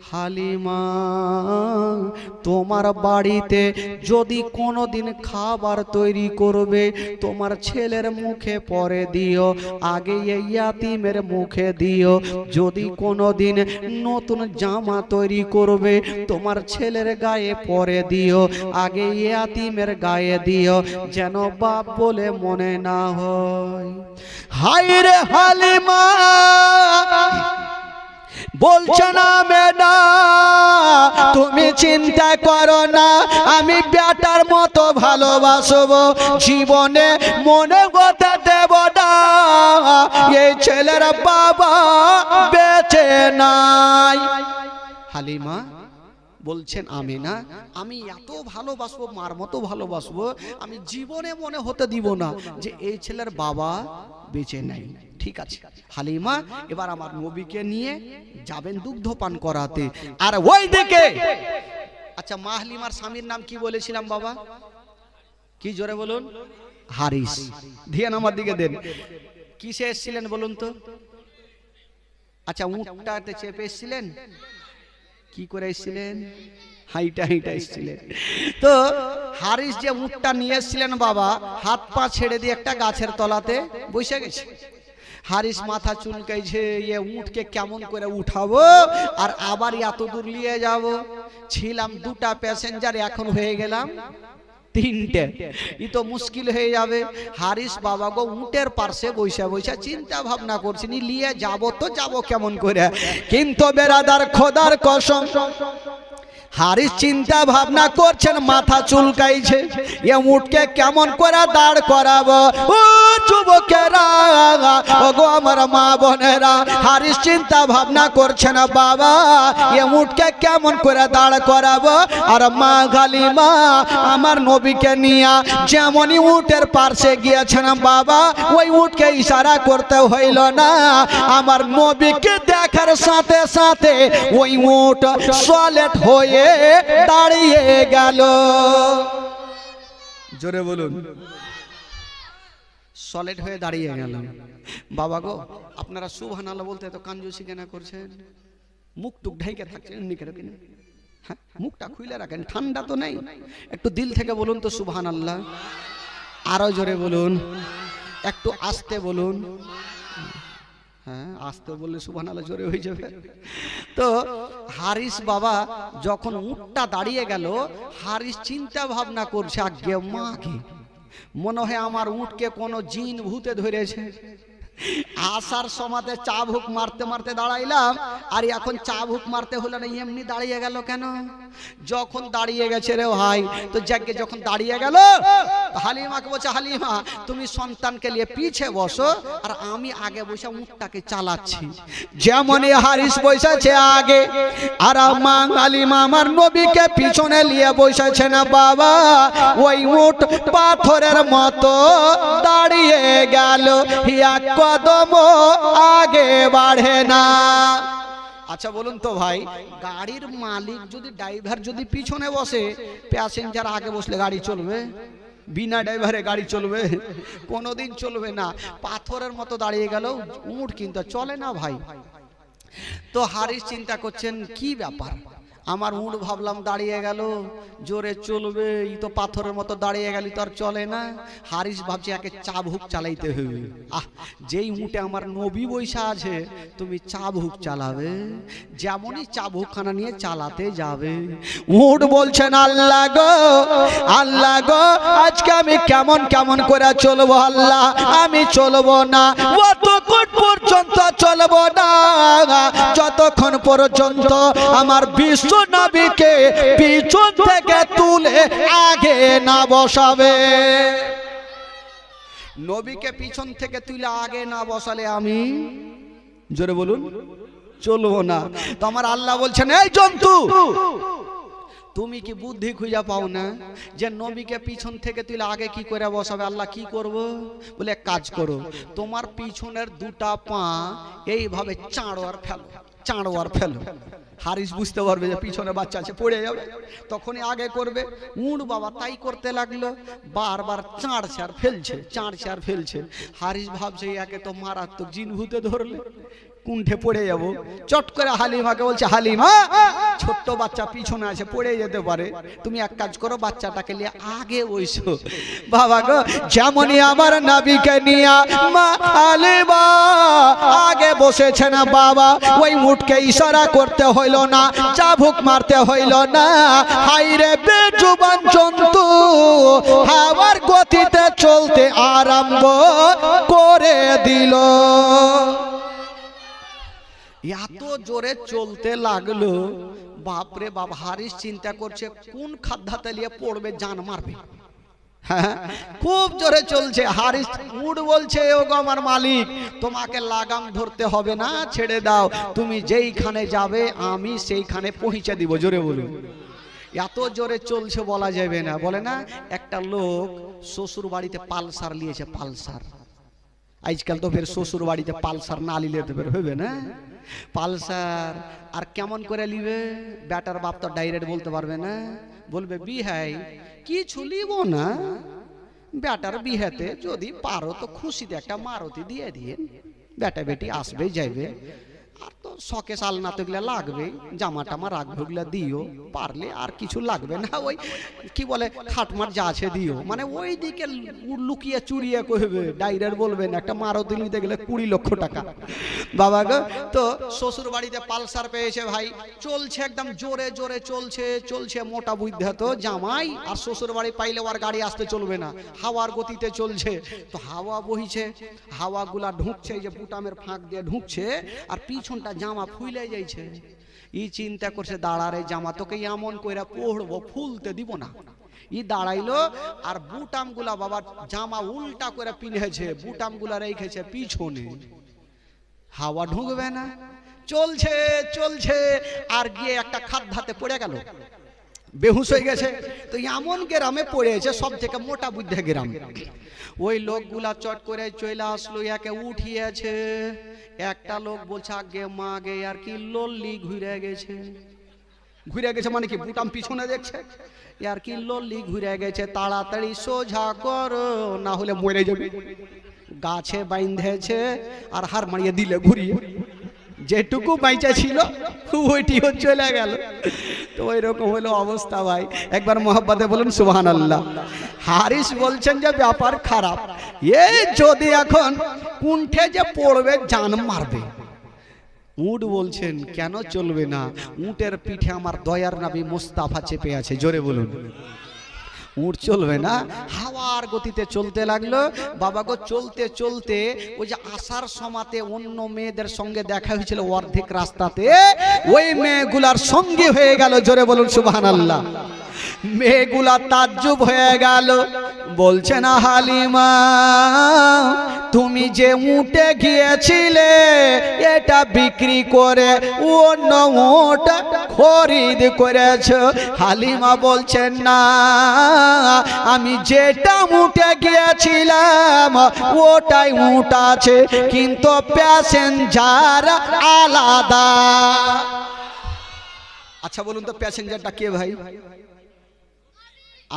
হালিমা, তোমার বাড়িতে যদি কোনোদিন খাবার তৈরি করবে, তোমার ছেলের মুখে পরে দিও, আগে এই ইয়াতিমের মুখে দিও। যদি কোনোদিন নতুন জামা তৈরি করবে, তোমার ছেলের গায়ে পরে দিও, আগে ইয়াতিমের গায়ে দিও, যেন বাপ বলে মনে না হয়। হায় রে হালিমা, বলছে না মেনা, তুমি চিন্তা করো না, আমি বেটার মতো ভালোবাসবো, জীবনে মনে কথা দেব না, এই ছেলের বাবা বেঁচে নাই। হালিমা বলছেন, আমেনা, আমি এত ভালোবাসবো, মার মতো ভালোবাসবো, আমি জীবনে মনে হতে দিব না যে এই ছেলের বাবা বেঁচে নাই। ঠিক আছে হালিমা, এবার আমার নবীকে নিয়ে যাবেন দুগ্ধ পান করাতে। আর ওই দিকে, আচ্ছা মা হালিমার স্বামীর নাম কি বলেছিলাম বাবা? কি জোরে বলুন? হারিস। ধ্যান আমার দিকে দেন। কিসে এসেছিলেন বলুন তো? আচ্ছা উটটাতে চেপে এসেছিলেন? কি করে এসেছিলেন? হাইটা হাইটা এসেছিলেন। তো হারিস যে উটটা নিয়ে এসেছিলেন বাবা, হাত পা ছেড়ে দিয়ে একটা গাছের তলাতে বসে গেছে। হারিস মাথা চুলকাইছে, এ উটকে কেমন করে উঠাবো আর আবার এত দূর নিয়ে যাব। ছিলাম দুটা প্যাসেঞ্জার, এখন হয়ে গেলাম তিনটে, ই তো মুশকিল হয়ে যাবে। হারিস বাবা গো উটের পাশে বৈশা বৈশা চিন্তা ভাবনা করছি, নিয়ে যাব তো যাব কেমন করে। কিন্তু বেরাদার খোদার কসম, হারিস চিন্তা ভাবনা করছেন, মাথা চুলকাইছে, এ উটকে কেমন করে দাঁড় করাবো। ও যুবকেরা, ওগো আমার মা বোনেরা, হারিস চিন্তা ভাবনা করছেন, বাবা এ উটকে কেমন করে দাঁড় করাবো। আর মা হালিমা আমার নবীকে নিয়ে যেমনই উটের পাশে গিয়েছেন বাবা, ওই উটকে ইশারা করতে হইল না, আমার নবীকে দেখার সাথে সাথে ওই উট সলেট হয়ে দাঁড়িয়ে গেল। জোরে বলুন, সলিড হয়ে দাঁড়িয়ে গেল। বাবা গো, আপনারা সুবহানাল্লাহ বলতে তো কাঞ্জুসি কেন করছেন? মুখ টুক ঢেকে থাকছেন, এমনি করে দিন, হ্যাঁ মুখটা খুলে রাখেন, ঠান্ডা তো নেই। একটু দিল থেকে বলুন তো সুবহানাল্লাহ। আরো জোরে বলুন, একটু আস্তে বলুন। হ্যাঁ আস্তে বললে সুবহানাল্লাহ জোরে হয়ে যাবে। তো হারিস বাবা যখন উটটা দাঁড়িয়ে গেল, হারিস চিন্তা ভাবনা করছে, আগে মাকে মনে হয় আমার উটকে কোনো জিন ভূতে ধরেছে। আসার সময়তে চাবুক মারতে মারতে দাঁড়াইলাম, আর এখন চাবুক মারতে হলো না, এমনি দাঁড়িয়ে গেল কেন? যখন দাঁড়িয়ে গেছে রে ভাই, তো যাকে যখন দাঁড়িয়ে গেল, হালিমাকে বলছে, হালিমা তুমি সন্তানকে নিয়ে পিছে বসো, আর আমি আগে বসে উটটাকে চালাচ্ছি। যেমন হারিস বসেছে আগে, আর মা হালিমা আমার নবীকে পিছনে নিয়ে বসেছে না বাবা, ওই উট পাথরের মতো দাঁড়িয়ে গেল, এক কদম আগে বাড়ে না। আচ্ছা বলুন তো ভাই, গাড়ির মালিক যদি, ড্রাইভার যদি পিছনে বসে, প্যাসেঞ্জার আগে বসলে গাড়ি চলবে? বিনা ড্রাইভারে গাড়ি চলবে? কোনোদিন চলবে না। পাথরের মতো দাঁড়িয়ে গেল উট, কিন্তু চলে না ভাই। তো হারিস চিন্তা করছেন, কি ব্যাপার, আমার উট ভাবলাম দাঁড়িয়ে গেল, জোরে চলবে, ই তো পাথরের মতো দাঁড়িয়ে গেল, তো আর চলে না। হারিস ভাবছে একে চাবুক চালাইতে হবে। যেই উটে আমার নবী বৈশা আছে, তুমি চাবুক চালাবে। যেমনই চাবুকখানা নিয়ে চালাতে যাবে, উট বলছেন, আল্লাহ গো, আল্লাহ গো, আজকে আমি কেমন কেমন করে চলবো আল্লাহ, আমি চলবো না, অতক্ষণ পর্যন্ত চলবো না যতক্ষণ পর্যন্ত আমার বিশ্ব নবীকে পিছন থেকে তুলে আগে না বসাবে। নবীকে পিছন থেকে তুলে আগে না বসালে আমি, জোরে বলুন, চলবো না। তো আমার আল্লাহ বলছেন, এই জন্তু তুমি কি বুদ্ধি খুঁজে পাও না যে নবীকে পিছন থেকে তুই আগে কি করে বসাবে? আল্লাহ কি করব বলে এক কাজ করো, তোমার পিছনের দুটা পা এইভাবে চাঁড়ো আর ফেলো, চাঁড়ো আর ফেলো। হারিস বুঝতে পারবে যে পিছনে বাচ্চা আছে, পড়ে যাবে, তখনই আগে করবে। উঠ বাবা তাই করতে লাগলো, বারবার চাঁড়ছে আর ফেলছে, চাঁড়ছে আর ফেলছে। হারিস ভাবছে একে তো মারাত্মক জিন ভূতে ধরলে, কুণ্ঠে পড়ে যাব। চট করে হালিমাকে বলছে, হালিমা ছোট্ট বাচ্চা পিছনে আছে, পড়ে যেতে পারে, তুমি এক কাজ করো, বাচ্চাটাকে নিয়ে আগে বসো। বাবা গো, যেমনই আমার নবীকে নিয়ে মা হালিমা আগে বসেছে না বাবা, ওই মুটকে ইশারা করতে হইল না, চাবুক মারতে হইল না। হাইরে বেজুবান জন্তু হাওয়ার গতিতে চলতে আরম্ভ করে দিল। এত জোরে চলতে লাগলো, বাপরে বাপ। হারিস চিন্তা করছে কোন খাদ্যাতে নিয়ে পড়বে, জান মারবে। হ্যাঁ, খুব জোরে চলছে। হারিস উঠ বলছে, ও গো আমার মালিক, তোমাকে লাগাম ধরতে হবে না, ছেড়ে দাও, তুমি যেইখানে যাবে আমি সেইখানে পৌঁছে দিব। জোরে বলুন। এত জোরে চলছে বলা যাবে না। বলে না একটা লোক শ্বশুর বাড়িতে পালসার নিয়েছে, পালসার। আজকাল তো ফের শ্বশুর বাড়িতে পালসার না নিলে তো ফের হবে না। পালসার আর কেমন করে নিবে? ব্যাটার বাপ তো ডাইরেক্ট বলতে পারবে না, বলবে বিহাই কিছু লিব না, ব্যাটার বিহাতে যদি পারো তো খুশিতে একটা মারুতি দিয়ে দিয়ে, বেটা বেটি আসবে যাইবে, আর তো শখে সালনা তো এগুলা লাগবে, জামা টামা রাখবে, ওগুলা দিও, পারলে আর কিছু লাগবে না, ওই কি বলে খাটমাট যা আছে দিও। মানে ওই দিকে লুকিয়ে চুরিয়ে কইবে, ডাইরেক্ট বলবেন একটা মারুতি নিতে গেলে 20 লক্ষ টাকা। বাবা গো, তো শ্বশুর বাড়িতে পালসার পেয়েছে ভাই, চলছে একদম জোরে জোরে চলছে, চলছে মোটা বুদ্ধা তো জামাই, আর শ্বশুর বাড়ি পাইলে আর গাড়ি আসতে চলবে না, হাওয়ার গতিতে চলছে। তো হাওয়া বইছে, হাওয়াগুলা ঢুকছে, এই যে বুটামের ফাঁক দিয়ে ঢুকছে, আর পিছনটা জামা ফুলে যাইছে। ই চিন্তা করছে, দাঁড়ারে জামা তোকে এমন কইরা পড়বো, ফুলতে দিব না। ই দাঁড়াইলো, আর বুটাম গুলা বাবা জামা উল্টা করে পিনেছে, বুটাম গুলা রেখেছে পিছনে, হাওয়া ঢুকবে না। চলছে চলছে, আর গিয়ে একটা খাদ্যাতে পড়ে গেল, বেহুশ হয়ে গেছে। তো এমন গ্রামে পড়েছে, সব থেকে মোটা বুদ্ধে গ্রাম। ওই লোকগুলা চট করে চলে আসলো, একে উঠিয়েছে। একটা লোক বলছে, আগে মা গে আর কি লল্লি ঘুরে গেছে। ঘুরে গেছে মানে কি, বুটাম পিছনে দেখছে, আর কি লল্লি ঘুরে গেছে, তাড়াতাড়ি সোজা করো না হলে মরে যাবে। গাছে বাইন্ধেছে আর হার মারিয়ে দিলে ঘুরিয়ে, যেটুকু বাইচা ছিল ওইটিও চলে গেল। তো ওই রকম হলো অবস্থা ভাই। একবার মোহাব্বতে বলুন সুবহানাল্লাহ। হারিস বলছেন যে ব্যাপার খারাপ, এ যদি এখন কুণ্ঠে যে পড়বে জান মারবে। উট বলছেন কেন চলবে না, উটের পিঠে আমার দয়ার নবী মুস্তাফা চেপে আছে। জোরে বলুন। উঠ চলবে না, হাওয়ার গতিতে চলতে লাগলো। বাবা গো, চলতে চলতে ওই যে আসার সমাতে অন্য মেয়েদের সঙ্গে দেখা হয়েছিল অর্ধেক রাস্তাতে, ওই মেয়েগুলার সঙ্গে হয়ে গেল। জোরে বলুন সুবহানাল্লাহ। মেয়েগুলা তাজ্জুব হয়ে গেল, বলছে না হালিমা তুমি যে উঠে গিয়েছিলে এটা বিক্রি করে অন্য উট খরিদ করেছ। হালিমা বলছেন না, আমি যেটা উঠে গিয়েছিলাম ওটাই উট আছে, কিন্তু প্যাসেঞ্জার আলাদা। আচ্ছা বলুন তো প্যাসেঞ্জারটা কে ভাই?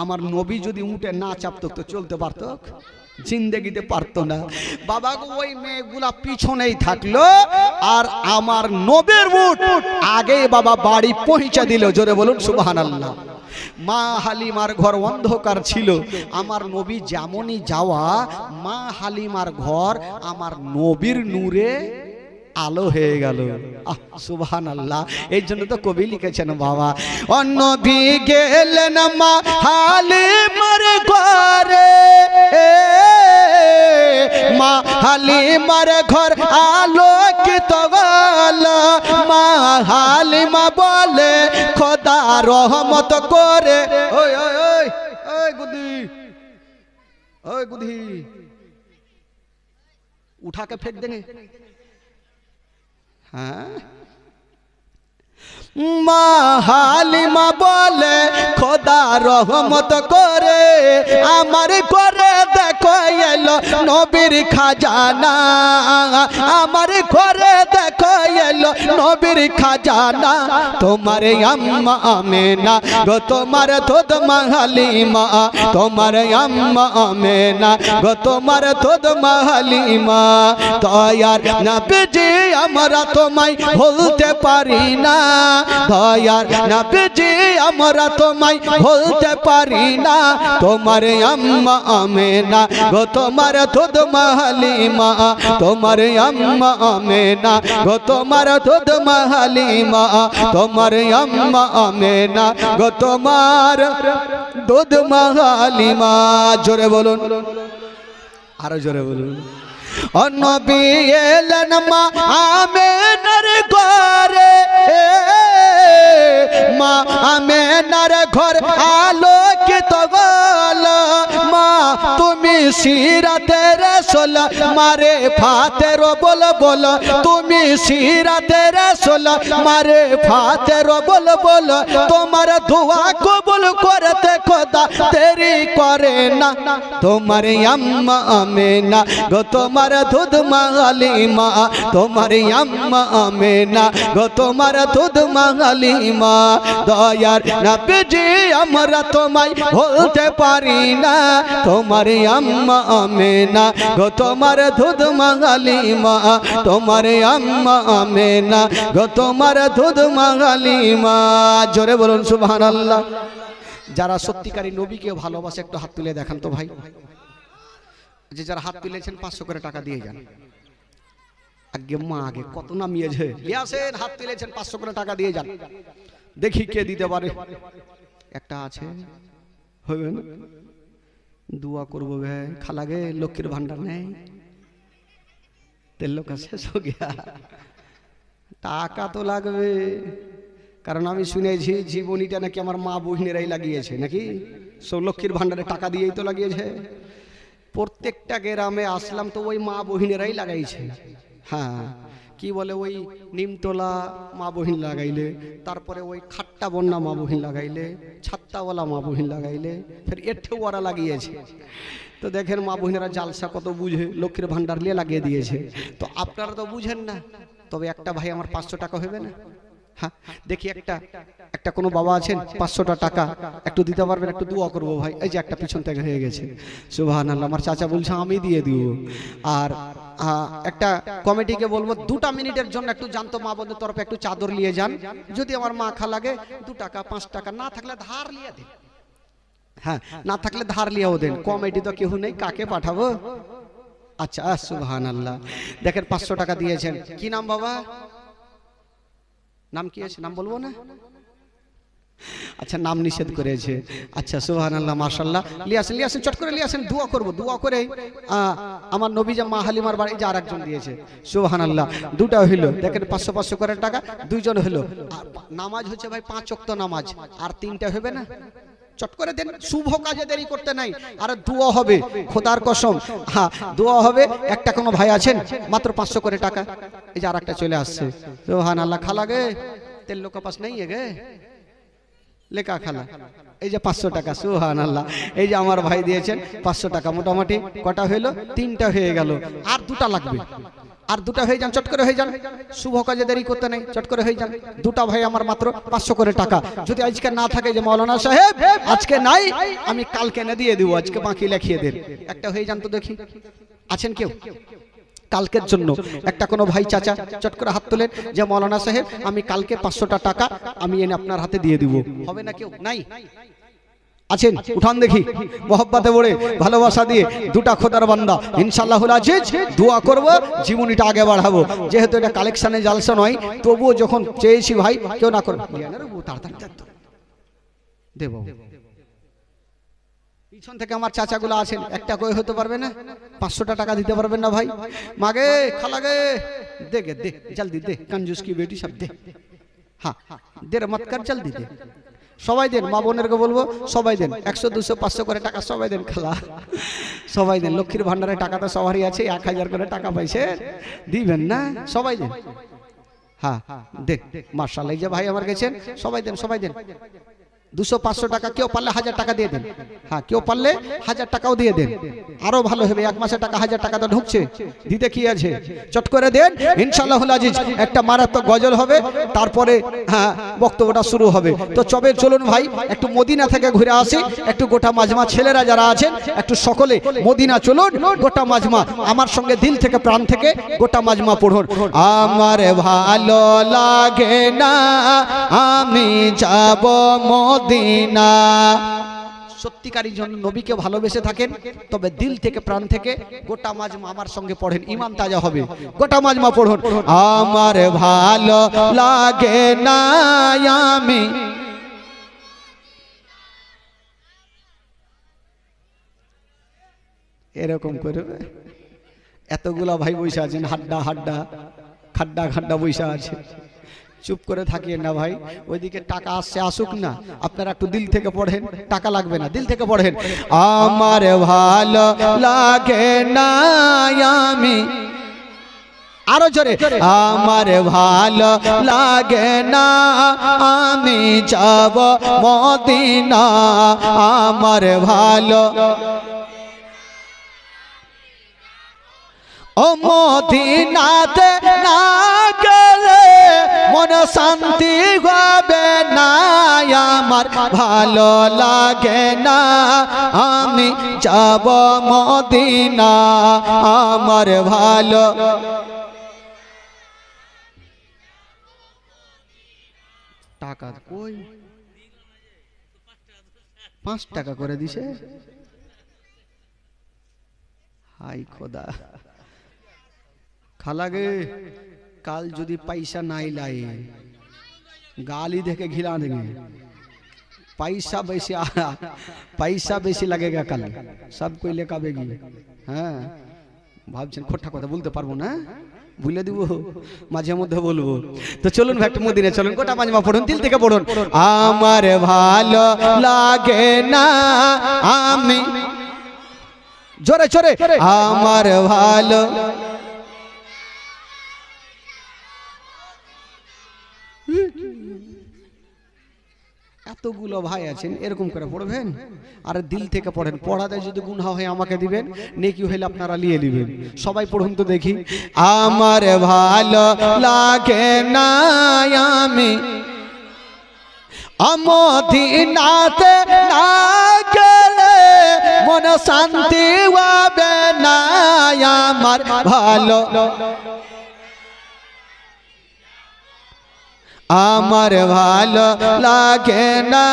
আমার নবী যদি উঠে না চাপতো তো চলতে পারতো? জিন্দেগিতে পারতো না। বাবা গো, ওই মেয়েগুলা পিছনেই থাকলো, আর আমার নবীর উট আগে বাবা বাড়ি পৌঁছে দিল। জোরে বলুন সুবহানাল্লাহ। মা হালিমার ঘর অন্ধকার ছিল, আমার নবী যেমনই যাওয়া, মা হালিমার ঘর আমার নবীর নূরে আলো হয়ে গেল। সুবহানাল্লাহ। এই জন্য তো কবি লিখেছেন বাবা, নবী গেলেন মা হালিমার ঘরে, মা হালিমার ঘর আলোকিত গেল। মা হালিমা বলে খোদা রহমত করে। ওই ওই ওই ওই গুদি, ওই গুদি उठा के फेंक देंगे। हाँ, মা হালিমা বলে খোদা রহমত করে আমার ঘরে দেখো এলো নবীর খাজানা, আমার ঘরে দেখো এলো নবীর খাজানা। তোমার আম্মা আমেনা গো তোমার দুধ মা হালিমা, তোমার আম্মা আমেনা গো তোমার দুধ মা হালিমা। দয়ার নবীজি আমরা তোমায় ভুলতে পারি না, দয়ার নবীজি আমরা তোমায় ভুলতে পারি না। তোমার আম্মা আমেনা গো তোমার দুধ মা হালিমা, তোমার আম্মা আমেনা গো তোমার দুধ মা হালিমা, তোমার আম্মা আমেনা গো তোমার দুধ মা হালিমা। জোরে বলুন, আরো জোরে বলুন। ও নবী এলেন মা আমেনার ঘরে, মা আমেনার ঘর আলোকিত হল। মা তুমি সিরাতে রাসূল মারে ফাতের বল বল, তুমি সিরাতে রাসূল মারে ফাতের বল বল। তোমার দোয়া কবুল করতে খোদা দেরি করে না। তোমার আম্মা আমেনা গো তোমার দুধ মা হালিমা, তোমার আম্মা আমেনা গো তোমার দুধ মা হালিমা। দয়ার নবীজি আমরা তোমায় ভুলতে পারি না, তোমার আম্মা আমেনা গো তোমার দুধ মা হালিমা, তোমার আম্মা আমেনা গো তোমার দুধ মা হালিমা। জোরে বলুন সুবহানাল্লাহ। যারা সত্যিকারী নবীকে ভালোবাসে একটু হাত তুলে দেখান তো ভাই। যে যারা হাত তুলেছেন 500 করে টাকা দিয়ে যান। আগে মা আগে কত নামিয়েছে, লিয়াছেন হাত তুলেছেন 500 করে টাকা দিয়ে যান, দেখি কে দিতে পারে। একটা আছে হবে না, दुआ करबो भाई खाला गे लक्ष्मीर भांडार नहीं तेल का शेष हो गया टाका तो लागबे कारण आमी शुनेछि जीवनीटा नाकि आमार मा बहिनेराई लागिয়েছে नाकि सब लक्ष्मीर भांडारे टाका दिएई तो लागिয়েছে प्रत्येकटा ग्रामे आसलाम तो ओई मा बहिनेराई लागाইছে हाँ कि बोले ওই নিমতলা মা বহিন লাগাইলে তারপরে ওই খাট্টা বন্যা মা বহিন লাগাইলে ছাত্তাওয়ালা মা বহিন লাগাইলে फिर এঠেও ওরা লাগিয়েছে তো দেখেন মা বহিনেরা জালসা কত বুঝে লক্ষ্মীর ভান্ডার নিয়ে লাগিয়ে দিয়েছে তো আপনারা তো বুঝেন না তবে একটা ভাই আমার 500 টাকা হবে না हाँ देखिए একটা কোনো বাবা আছেন 500 টাকা একটু দিতে পারবেন একটু দোয়া করব ভাই এই যে একটা পিছন থেকে হয়ে গেছে সুবহানাল্লাহ আমার চাচা বলছে আমি দিয়ে দিব আর একটা কমিটিকে বলবো 2 মিনিটের জন্য একটু জানতো মা বোনদের তরফে একটু চাদর নিয়ে যান যদি আমার মা খালা লাগে 2 টাকা 5 টাকা না থাকলে ধার নিয়ে দেন হ্যাঁ না থাকলে ধার নিয়েও দেন কমিটি তো কেউ নেই কাকে পাঠাবো আচ্ছা সুবহানাল্লাহ দেখেন 500 টাকা দিয়েছেন কি নাম বাবা नाम की नाम बोलबो ना अच्छा नाम निषेध करेছে अच्छा সুবহানাল্লাহ মাশাআল্লাহ লিয়াছেন চট করে লিয়াছেন দোয়া করব দোয়া করে আমার নবী যে মা হালিমার বাড়ি যে আরেকজন দিয়েছে সুবহানাল্লাহ দুটো হলো দেখেন 500 500 করে টাকা দুইজন হলো নামাজ হচ্ছে ভাই 5 ওয়াক্ত নামাজ আর তিনটা হবে না চট করে দেন শুভ কাজে দেরি করতে নাই আর দোয়া হবে খোদার কসম হ্যাঁ দোয়া হবে একটা কোনো ভাই আছেন মাত্র 500 করে টাকা এই যে আরেকটা চলে আসছে সুবহানাল্লাহ খালা গে তেল লোক পাস नहीं है गे লেখা খালা এই যে 500 টাকা সুবহানাল্লাহ এই যে আমার ভাই দিয়েছেন 500 টাকা মোটামুটি কটা হলো তিনটা হয়ে গেল আর দুটো লাগবে আর দুটো হয়ে যান চট করে হয়ে যান শুভ কাজে দেরি করতে নাই চট করে হয়ে যান দুটো ভাই আমার মাত্র 500 করে টাকা যদি আজকে না থাকে যে মাওলানা সাহেব আজকে নাই আমি কালকে এনে দিয়ে দেব আজকে বাকি লিখিয়ে দেন একটা হয়ে যান তো দেখি আছেন কেউ কালকের জন্য একটা কোনো ভাই চাচা চট করে হাত তোলেন যে মাওলানা সাহেব আমি কালকে 500 টাকা আমি এনে আপনার হাতে দিয়ে দেব হবে না কেউ নাই আছেন উঠান দেখি মোহাব্বতে বড়ে ভালোবাসা দিয়ে দুটা খোদার বান্দা ইনশাআল্লাহুল আজিজ দোয়া করব জীবনীটা আগে বাড়াবো যেহেতু এটা কালেকশনে জালসা নয় তবুও যখন চেয়েছি ভাই কেউ না করবে তাড়াতাড়ি দেব পিছন থেকে আমার চাচাগুলো আছেন একটা কই হতে পারবে না 500 টাকা দিতে পারবেন না ভাই মাগে খালাগে দে জলদি দে कंजूस की बेटी सब दे हां देर मत कर जल्दी दे সবাই দেন মা বোনেরকে বলবো সবাই দেন 100 200 500 করে টাকা সবাই দেন খালা সবাই দেন লক্ষ্মীর ভান্ডারে টাকা তো সবারই আছে 1000 করে টাকা পাইছে দিবেন না সবাই দেন হ্যাঁ দেন মাশাআল্লাহ। এই যে ভাই আমার গেছেন, সবাই দেন, সবাই দেন। 200-500 টাকা, কেউ পারলে 1000 টাকা দিয়ে দেন। হ্যাঁ, কেউ পারলে 1000 টাকাও দিয়ে দেন, আরো ভালো হবে। এক মাসে টাকা 1000 টাকা তো ঢুকছে, দিতে কি আছে, চট করে দেন ইনশাআল্লাহুল আজিজ। একটা মারাত্মক গজল হবে, তারপরে হ্যাঁ বক্তব্যটা শুরু হবে। তো চবে চলুন ভাই, একটু মদিনা থেকে ঘুরে আসি, একটু গোটা মাজমা ছেলেরা যারা আছেন একটু সকলে মদিনা চলুন, গোটা মাজমা আমার সঙ্গে দিল থেকে প্রাণ থেকে গোটা মাজমা পড়ুন। আমার ভালো লাগে না আমি যাব মদিনা। সত্যিকারী জন্য নবীকে ভালোবেসে থাকেন তবে দিল থেকে প্রাণ থেকে গোটা মাজমা আমার সঙ্গে পড়েন, ঈমান তাজা হবে। গোটা মাজমা পড়ুন। আমার ভালো লাগে না আমি, এরকম করে এতগুলা ভাই বসে আছেন, হাড্ডা হাড্ডা খাড্ডা খাড্ডা বসে আছে, চুপ করে থাকিয়ে না ভাই। ওইদিকে টাকা আসছে, আসুক না, আপনারা একটু দিল থেকে পড়েন, টাকা লাগবে না, দিল থেকে পড়েন। আমার ভালো লাগে না আমি, আরো জোরে, আমার ভালো লাগে না আমি যাব মদিনা। আমার ভালো ও মদিনাতে না গেলে মন শান্তি হবে না। আমার ভালো লাগে না আমি যাব মদিনা। আমার ভালো টাকা কই, 5 টাকা করে দিছে, হাই খোদা। খালাগে কাল যদি पैसा नहीं लाए गाली देके घिला देंगे। पैसा वैसे आ रहा, पैसा बेसी लगेगा कल, सब कोई लेकर आवेगी। হ্যাঁ ভাবছেন খোটা কথা বলতে পারবো না, ভুলে দিব, মাঝে মধ্যে বলবো। তো চলুন ভাই একটু মদিনা চলুন, গোটা মাজমা পড়ুন, দিল থেকে পড়ুন। আমার ভালো লাগে না আমি, জোরে জোরে, আমার ভালো এতগুলো ভাই আছেন, এরকম করে পড়বেন আর দিল থেকে পড়েন। পড়াতে যদি গুনাহ হয় আমাকে দিবেন, নেকি হইলে আপনারা নিয়ে নেবেন। সবাই পড়ুন তো দেখি। আমার ভালো লাগে না আমি মদিনাতে না গেলে মন শান্তি হবে না। আমার ভালো আমার ভালো লাগে না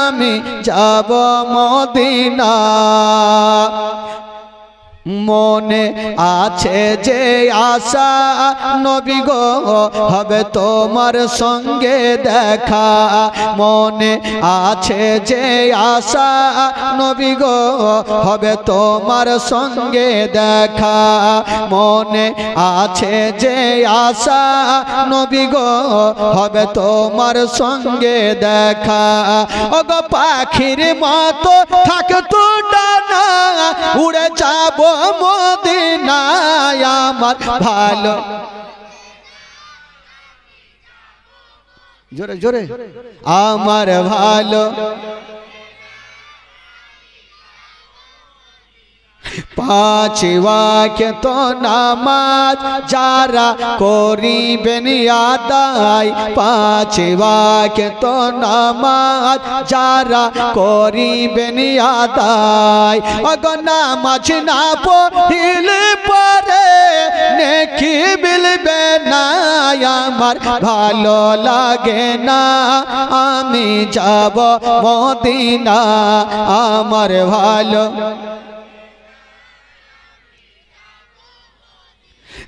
আমি যাব মদিনা। মনে আছে যে আশা নবী গো হবে তোমার সঙ্গে দেখা। মনে আছে যে আশা নবী গো হবে তোমার সঙ্গে দেখা। মনে আছে যে আশা নবী গো হবে তোমার সঙ্গে দেখা। ওগো পাখির মতো থাকতো ডানা উড়ে যাব মদিনায়। আমার ভালো, জোরে জোরে, আমার ভালো পাঁচ ওয়াক্ত নামাজ যারা করিবেন আদায়। পাঁচ ওয়াক্ত নামাজ যারা করিবেন আদায়। ওগো নামাজ না পড়িলে পরে নেকি মিলবে না। আমার ভালো লাগে না আমি যাব মদিনা। আমার ভালো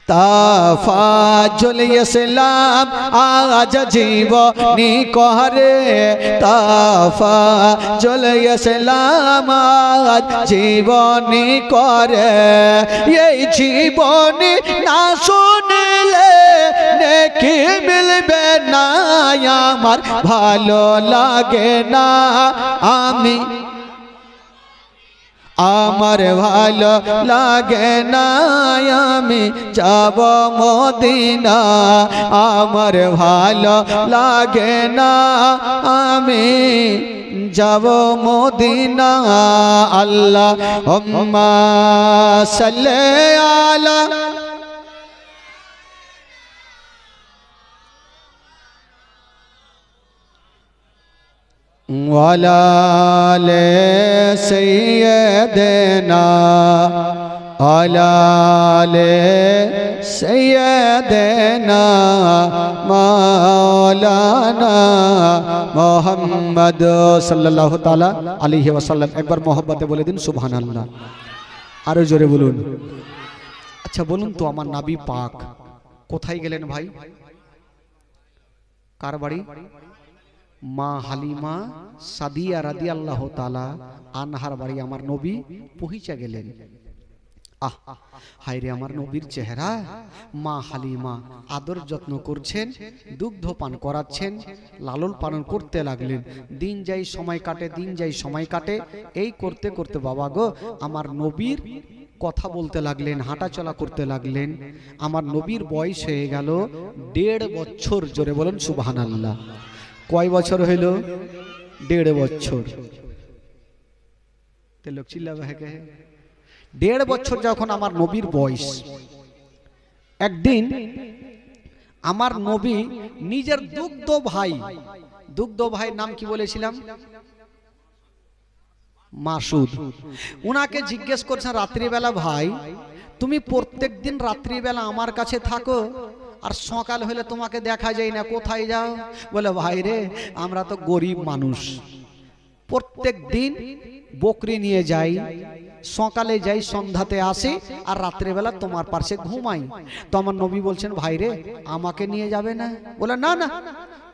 তাফাজুল ইসলাম আজ জীবনী করে। তাফাজুল ইসলাম আজ জীবনী করে। এই জীবনী না শুনলে নেকি মিলবে না। আমার ভালো লাগে না আমি আমার ভালো লাগে না আমি যাব মদিনা, আমার ভালো লাগে না আমি যাব মদিনা। আল্লাহুম্মা সাল্লি আলা ওয়ালা আলি সাইয়্যিদিনা ওয়ালা আলি সাইয়্যিদিনা মাওলানা মুহাম্মদ সাল্লাল্লাহু তাআলা আলাইহি ওয়াসাল্লাম। একবার মোহব্বতে বলে দিন সুবহানাল্লাহ। আরো জোরে বলুন। আচ্ছা বলুন তো, আমার নবী পাক কোথায় গেলেন ভাই? কার বাড়ি? মা হালিমা সাদিয়া রাদিয়াল্লাহু তাআলা আনহার বাড়ি আমার নবী পৌঁছে গেলেন। আহ হায় রে, আমার নবীর চেহারা। মা হালিমা আদর যত্ন করছেন, দুগ্ধ পান করাচ্ছেন, লালন পালন করতে লাগলেন। দিন যাই সময় কাটে, দিন যাই সময় কাটে। এই করতে করতে বাবা গো আমার নবীর কথা বলতে লাগলেন, হাঁটা চলা করতে লাগলেন। আমার নবীর বয়স হয়ে গেল 1.5 বছর। জোরে বলেন সুবহানাল্লাহ। কয় বছর হইল? 1.5 বছর। লোক চিল্লাবে হে কে? 1.5 বছর যখন আমার নবীর বয়স, একদিন আমার নবী নিজের দুগ্ধ ভাই নাম কি বলেছিলাম? মাসুদ। উনাকে জিজ্ঞেস করছেন রাত্রিবেলা, ভাই তুমি প্রত্যেকদিন রাত্রিবেলা আমার কাছে থাকো, আর সকাল হলে তোমাকে দেখা যায় না, কোথায় যাও? বলে ভাই রে, আমরা তো গরিব মানুষ, প্রত্যেক দিন বকরি নিয়ে যাই, সকালে যাই, সন্ধ্যাতে আসি, আর রাত্রেবেলা তোমার পাশে ঘুমাই। তো আমার নবী বলছেন, ভাই রে আমাকে নিয়ে যাবে না? বলে না না,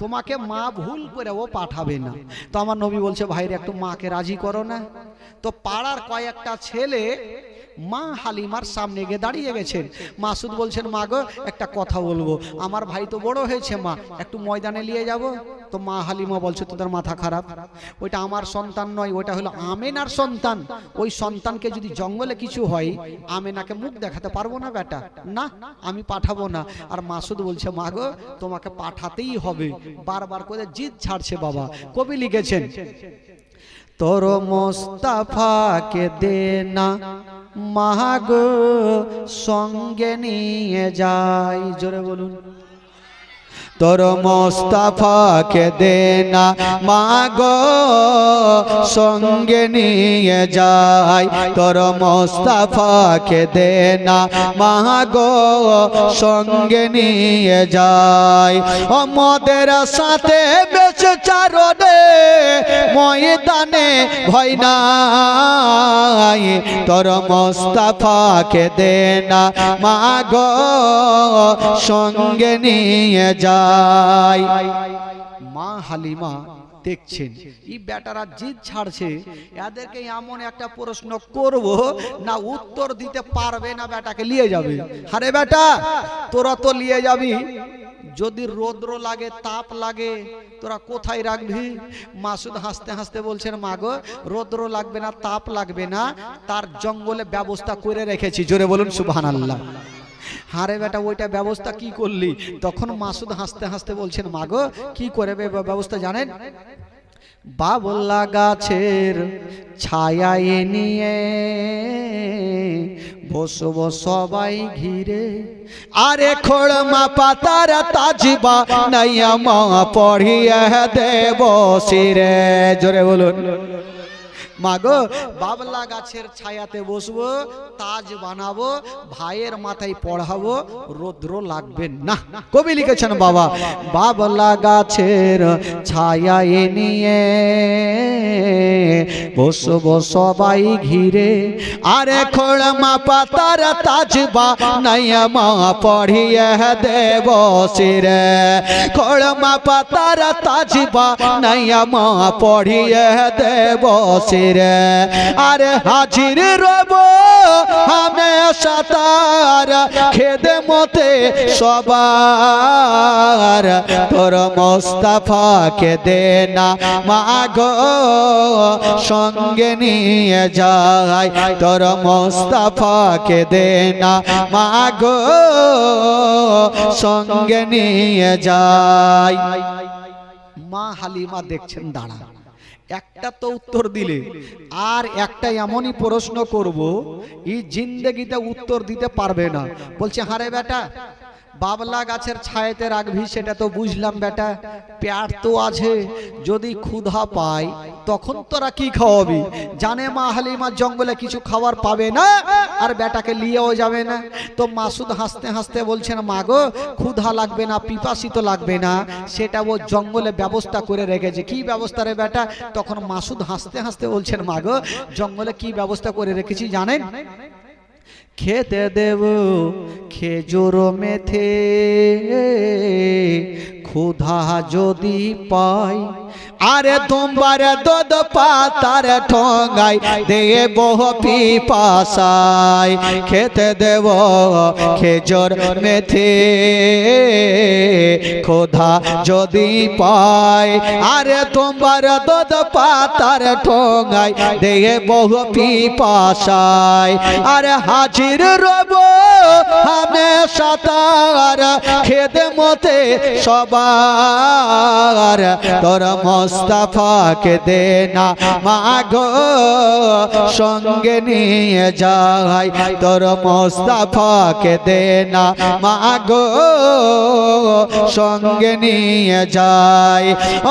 তোমাকে মা ভুল করে ও পাঠাবে না। তো আমার নবী বলছে, ভাই রে একটু মাকে রাজি করো না। তো পাড়ার কয়েকটা ছেলে মা হালিমার সামনে গিয়ে দাঁড়িয়ে গেছেন। মাসুদ বলছেন, মা গো একটা কথা বলবো, আমার ভাই তো বড় হয়েছে, মা একটু ময়দানে নিয়ে যাব। তো মা হালিমা বলছে, তোদের মাথা খারাপ, ওইটা আমার সন্তান নয়, ওইটা হলো আমেনার সন্তান। ওই সন্তানকে যদি জঙ্গলে কিছু হয়, আমেনাকে মুখ দেখাতে পারবো না বেটা, না আমি পাঠাবো না। আর মাসুদ বলছে, মা গো তোমাকে পাঠাতেই হবে। বারবার করে জিদ ছাড়ছে। বাবা কবি লিখেছেন, তোর মোস্তাফাকে দে না মাগো সঙ্গে নিয়ে যাই। জোরে বলুন। তোর মোস্তাফাকে দে না মাগো সঙ্গে নিয়ে যাই, তোর মোস্তাফাকে দে না মাগো সঙ্গে নিয়ে যাই। আমাদের সাথে বেশ চারণে ময়দানে ভয় নাই, তোর মোস্তাফাকে দে না মাগো সঙ্গে নিয়ে যাই। মা হালিমা দেখছেন এই বেটারা জিদ ছাড়ছে, এদেরকে এমন একটা প্রশ্ন করব না উত্তর দিতে পারবে না, বেটাকে নিয়ে যাবে। আরে বেটা তোরা তো নিয়ে যাবি, যদি রৌদ্র লাগে, তাপ লাগে, তোরা কোথায় রাখবি? মাসুদ হাসতে হাসতে বলছেন, মা গো রৌদ্র লাগবে না, তাপ লাগবে না, তার জঙ্গলে ব্যবস্থা করে রেখেছি। জোরে বলুন সুবহানাল্লাহ। হারে বেটা ওইটা ব্যবস্থা কি করলি? তখন মাসুদ হাসতে হাসতে বলছেন, মা গো কি করে ব্যবস্থা জানেন? বাবলা গাছের ছায়ায় নিয়ে বসবো সবাই ঘিরে, আরে খোড়মা পাতার তাজবা নাইয়া মা পড়িয়ে দেব শিরে। জোরে বলুন। মাগো বাবলা গাছের ছায়াতে বসবো, তাজ বানাবো, ভাইয়ের মাথায় পড়াবো, রৌদ্র লাগবে না। কবি লিখেছেন, বাবা বাবলা গাছের ছায়ায় নিয়ে বসবো সবাই ঘিরে, আরে খোড়মা পাতার তাজ বানাইয়া মা পড়িয়ে দেব শিরে। খোড়মা পাতার তাজ বানাইয়া মা পড়িয়ে দেব শিরে। আরে হাজির রব হামেশা তার খেদমতে সবার তোর মোস্তফাকে দে না মাগো সঙ্গে নিয়ে যাই তোর মোস্তফাকে দে না মাগো সঙ্গে নিয়ে যাই। মা হালিমা দেখছেন দাঁড়া, একটা তো উত্তর দিলে আর একটা এমনই প্রশ্ন করব এই জিন্দেগিতে উত্তর দিতে পারবে না। বলছে হারে বেটা বাবলা গাছের ছায়াতে রাখবি সেটা তো বুঝলাম বেটা, পেট তো আছে, যদি ক্ষুধা পায় তখন তোরা কি খাওয়াবি? জানে মা হালিমা জঙ্গলে কিছু খাবার পাবে না আর বেটাকে নিয়েও যাবে না। তো মাসুদ হাসতে হাসতে বলছেন মা গো ক্ষুধা লাগবে না, পিপাসিত লাগবে না, সেটা ও জঙ্গলে ব্যবস্থা করে রেখেছে। কি ব্যবস্থা রে বেটা? তখন মাসুদ হাসতে হাসতে বলছেন মা গো জঙ্গলে কি ব্যবস্থা করে রেখেছি জানেন? খেতে দেব খেজুর মেথে, ক্ষুধা যদি পাই আরে তোমার দুধ পাতার ঠোঙাই দেব পিপাসায়। খেতে দেব খেজুর মেথে, ক্ষুধা যদি পাই আরে তোমার দুধ পাতার ঠোঙাই দেব পিপাসায়। আরে হাজির রব হামেশা তার খেদমতে সবার তোর মোস্তফাকে দে না মাগো সঙ্গে নিয়ে যাই তোর মোস্তফাকে দে না মাগো সঙ্গে নিয়ে যাই।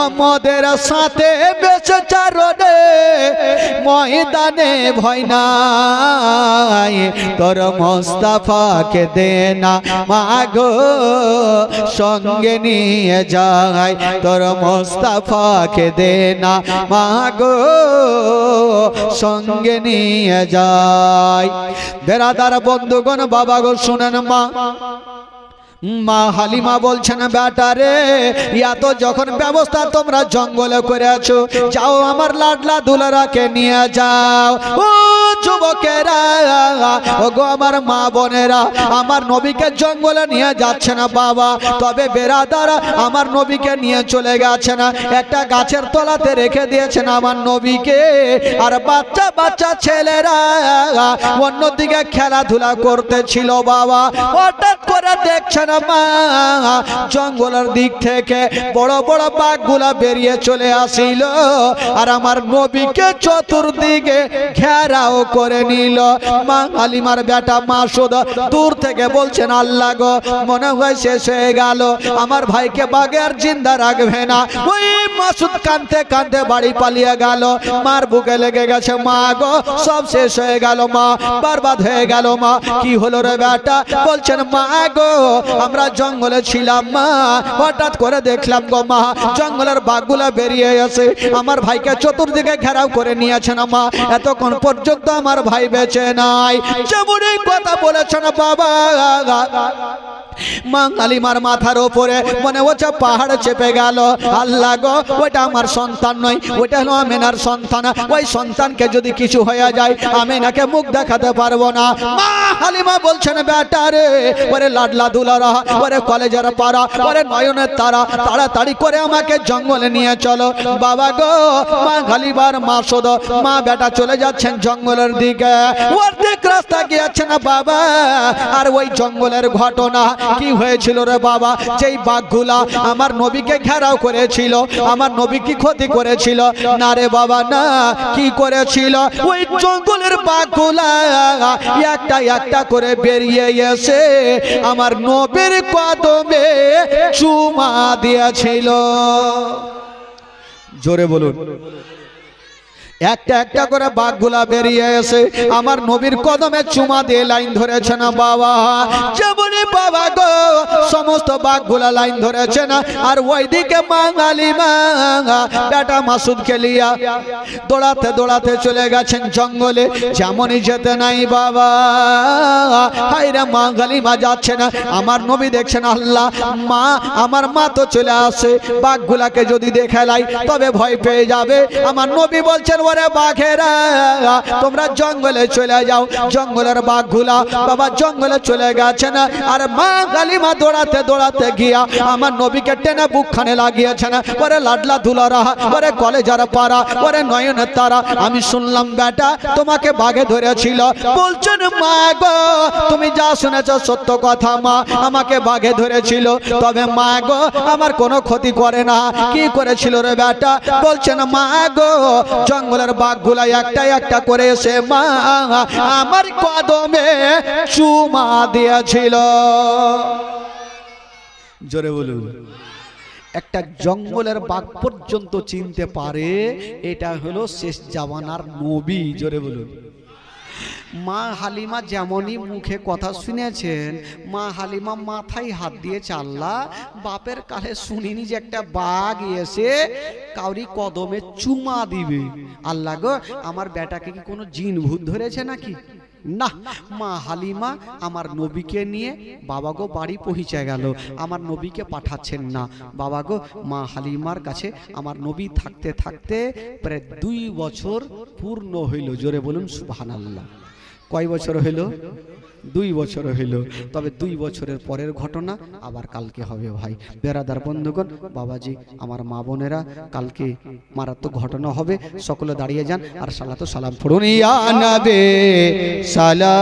আমাদের সাথে বেঁচে চারণে ময়দানে ভয় নাই তোর মোস্তফাকে দে না মাগো সঙ্গে নিয়ে যাই তোর মোস্তফাকে দে না মাগো সঙ্গে নিয়ে যাই। বেরাদার বন্ধুগণ বাবা গো শুনেন মা হালিমা বলছেন বেটা রে এত যখন ব্যবস্থা তোমরা জঙ্গলে করেছো যাও আমার লাডলা দুলারাকে নিয়ে যাও। ও যুবকেরা ও গো আমার মা বোনেরা আমার নবীকে জঙ্গলে নিয়ে যাচ্ছে না বাবা, তবে বেরাদারা আমার নবীকে নিয়ে চলে গেছে না, একটা গাছের তলাতে রেখে দিয়েছেন আমার নবীকে। আর বাচ্চা বাচ্চা ছেলেরা অন্যদিকে খেলাধুলা করতেছিল বাবা। হঠাৎ করে দেখছেন মা জঙ্গলের দিক থেকে বড় বড় বাঘগুলা বেরিয়ে চলে আসিল আর আমার নবীকে চতুর্দিকে ঘেরাও করে নিল। মা হালিমার বেটা মাসুদ দূর থেকে বলছেন আল্লাহ গো মনে হয় শেষ হয়ে গেল, আমার ভাইকে বাঘে আর জিন্দা রাখবে না। ওই মাসুদ কাঁদতে কাঁদতে বাড়ি পালিয়ে গেল, মার বুকে লেগে গেছে মা গো সব শেষ হয়ে গেল মা, বরবাদ হয়ে গেল মা। কি হলো রে বেটা? বলছেন মা গো আমরা জঙ্গলে ছিলাম মা, হঠাৎ করে দেখলাম গো মা জঙ্গলের বাঘগুলা বেরিয়ে এসে আমার ভাইকে চতুর্দিকে ঘেরাও করে নিয়েছেন মা, এতক্ষণ পর্যন্ত আমার ভাই বেঁচে নাই। যেমনই কথা বলেছেন বাবা মা হালিমার মাথার উপরে মনে হচ্ছে পাহাড় চেপে গেল। আল্লাহ গো ওইটা আমার সন্তান নয়, ওইটা হলো আমেনার সন্তান, ওই সন্তানকে যদি কিছু হয়ে যায় আমেনাকে মুখ দেখাতে পারবো না। মা হালিমা বলছেন বেটা রে ওরে লাডলা দুলারা ওরে কলেজের পাড়া ওরে নয়নের তারা তাড়াতাড়ি করে আমাকে জঙ্গলে নিয়ে চলো। বাবা গো মা হালিমার মাসুদ মা বেটা চলে যাচ্ছেন জঙ্গলের দিকে, অর্ধেক রাস্তা গিয়েছেন বাবা। আর ওই জঙ্গলের ঘটনা কি হয়েছিল রে বাবা? যেই বাঘগুলা আমার নবীকে ঘেরাও করেছিল আমার নবী কি ক্ষতি করেছিল? না রে বাবা না। কি করেছিল? ওই জঙ্গলের বাঘগুলা একটা একটা করে বেরিয়ে এসে আমার নবীর কদমে চুমা দিয়েছিল। জোরে বলুন। একটা একটা করে বাঘগুলা বেরিয়ে এসে আমার নবীর কদমে চুমা দিয়ে লাইন ধরেছে না বাবা। যেমনই বাবা গো সমস্ত বাঘগুলা লাইন ধরেছে না আর ওইদিকে মা হালিমা বেটা মাসুদকে লিয়া দৌড়াতে দৌড়াতে চলে গেছেন জঙ্গলে। যেমনই যেতে নাই বাবা হায়রে মা হালিমা যাচ্ছে না, আমার নবী দেখছেন আল্লাহ মা আমার মা তো চলে আসে, বাঘগুলাকে যদি দেখে লাই তবে ভয় পেয়ে যাবে। আমার নবী বলছেন ওরে বাঘেরা তোমরা জঙ্গলে চলে যাও। জঙ্গলের বাঘগুলা বাবা জঙ্গলে চলে গেছেন, আর মা হালিমা দৌড়াতে দৌড়াতে গিয়া আমার নবীকে টেনে বুকখানে লাগিয়েছেন। ওরে লাডলা দুলারা, ওরে কলেজার পাড়া, ওরে নয়নের তারা, আমি শুনলাম বেটা তোমাকে বাঘে ধরেছিল। বলছেন মা গো তুমি যা শুনেছ সত্য কথা মা, আমাকে বাঘে ধরেছিল, তবে মা গো আমার কোনো ক্ষতি করে না। কি করেছিল রে বেটা? বলছেন মা গো জঙ্গলের বাঘগুলা একটা একটা করে এসে মা আমার কদমে চুমা দিয়েছিল। জোরে বলুন। একটা জঙ্গলের বাঘ পর্যন্ত চিনতে পারে এটা হলো শেষ জামানার নবী। জোরে বলুন। মা হালিমা যেমনই মুখে কথা শুনেছেন, মা হালিমা মাথায় হাত দিয়ে চাল্লা বাপের কালে শুনিনি যে একটা বাঘ এসে কাউরি কদমে চুমা দিবে। আল্লাহ গো আমার বেটাকে কি কোনো জিন ভূত ধরেছে নাকি? না, মা হালিমা আমার নবীকে নিয়ে বাবা গো বাড়ি পৌঁছে গেল, আমার নবীকে পাঠাচ্ছেন না। বাবা গো মা হালিমার কাছে আমার নবী থাকতে থাকতে প্রায় 2 বছর পূর্ণ হইল। জোরে বলুন সুবহানাল্লাহ। কয় বছর হইল? 2 বছর হইল। তবে 2 বছরের পরের ঘটনা আবার কালকে হবে ভাই। বেরাদার বন্ধুগণ, বাবাজি, আমার মা বোনেরা, কালকে মারাত্মক ঘটনা হবে। সকলে দাঁড়িয়ে যান আর সালাতু সালাম পড়ুন। ইয়া নবী সালাম।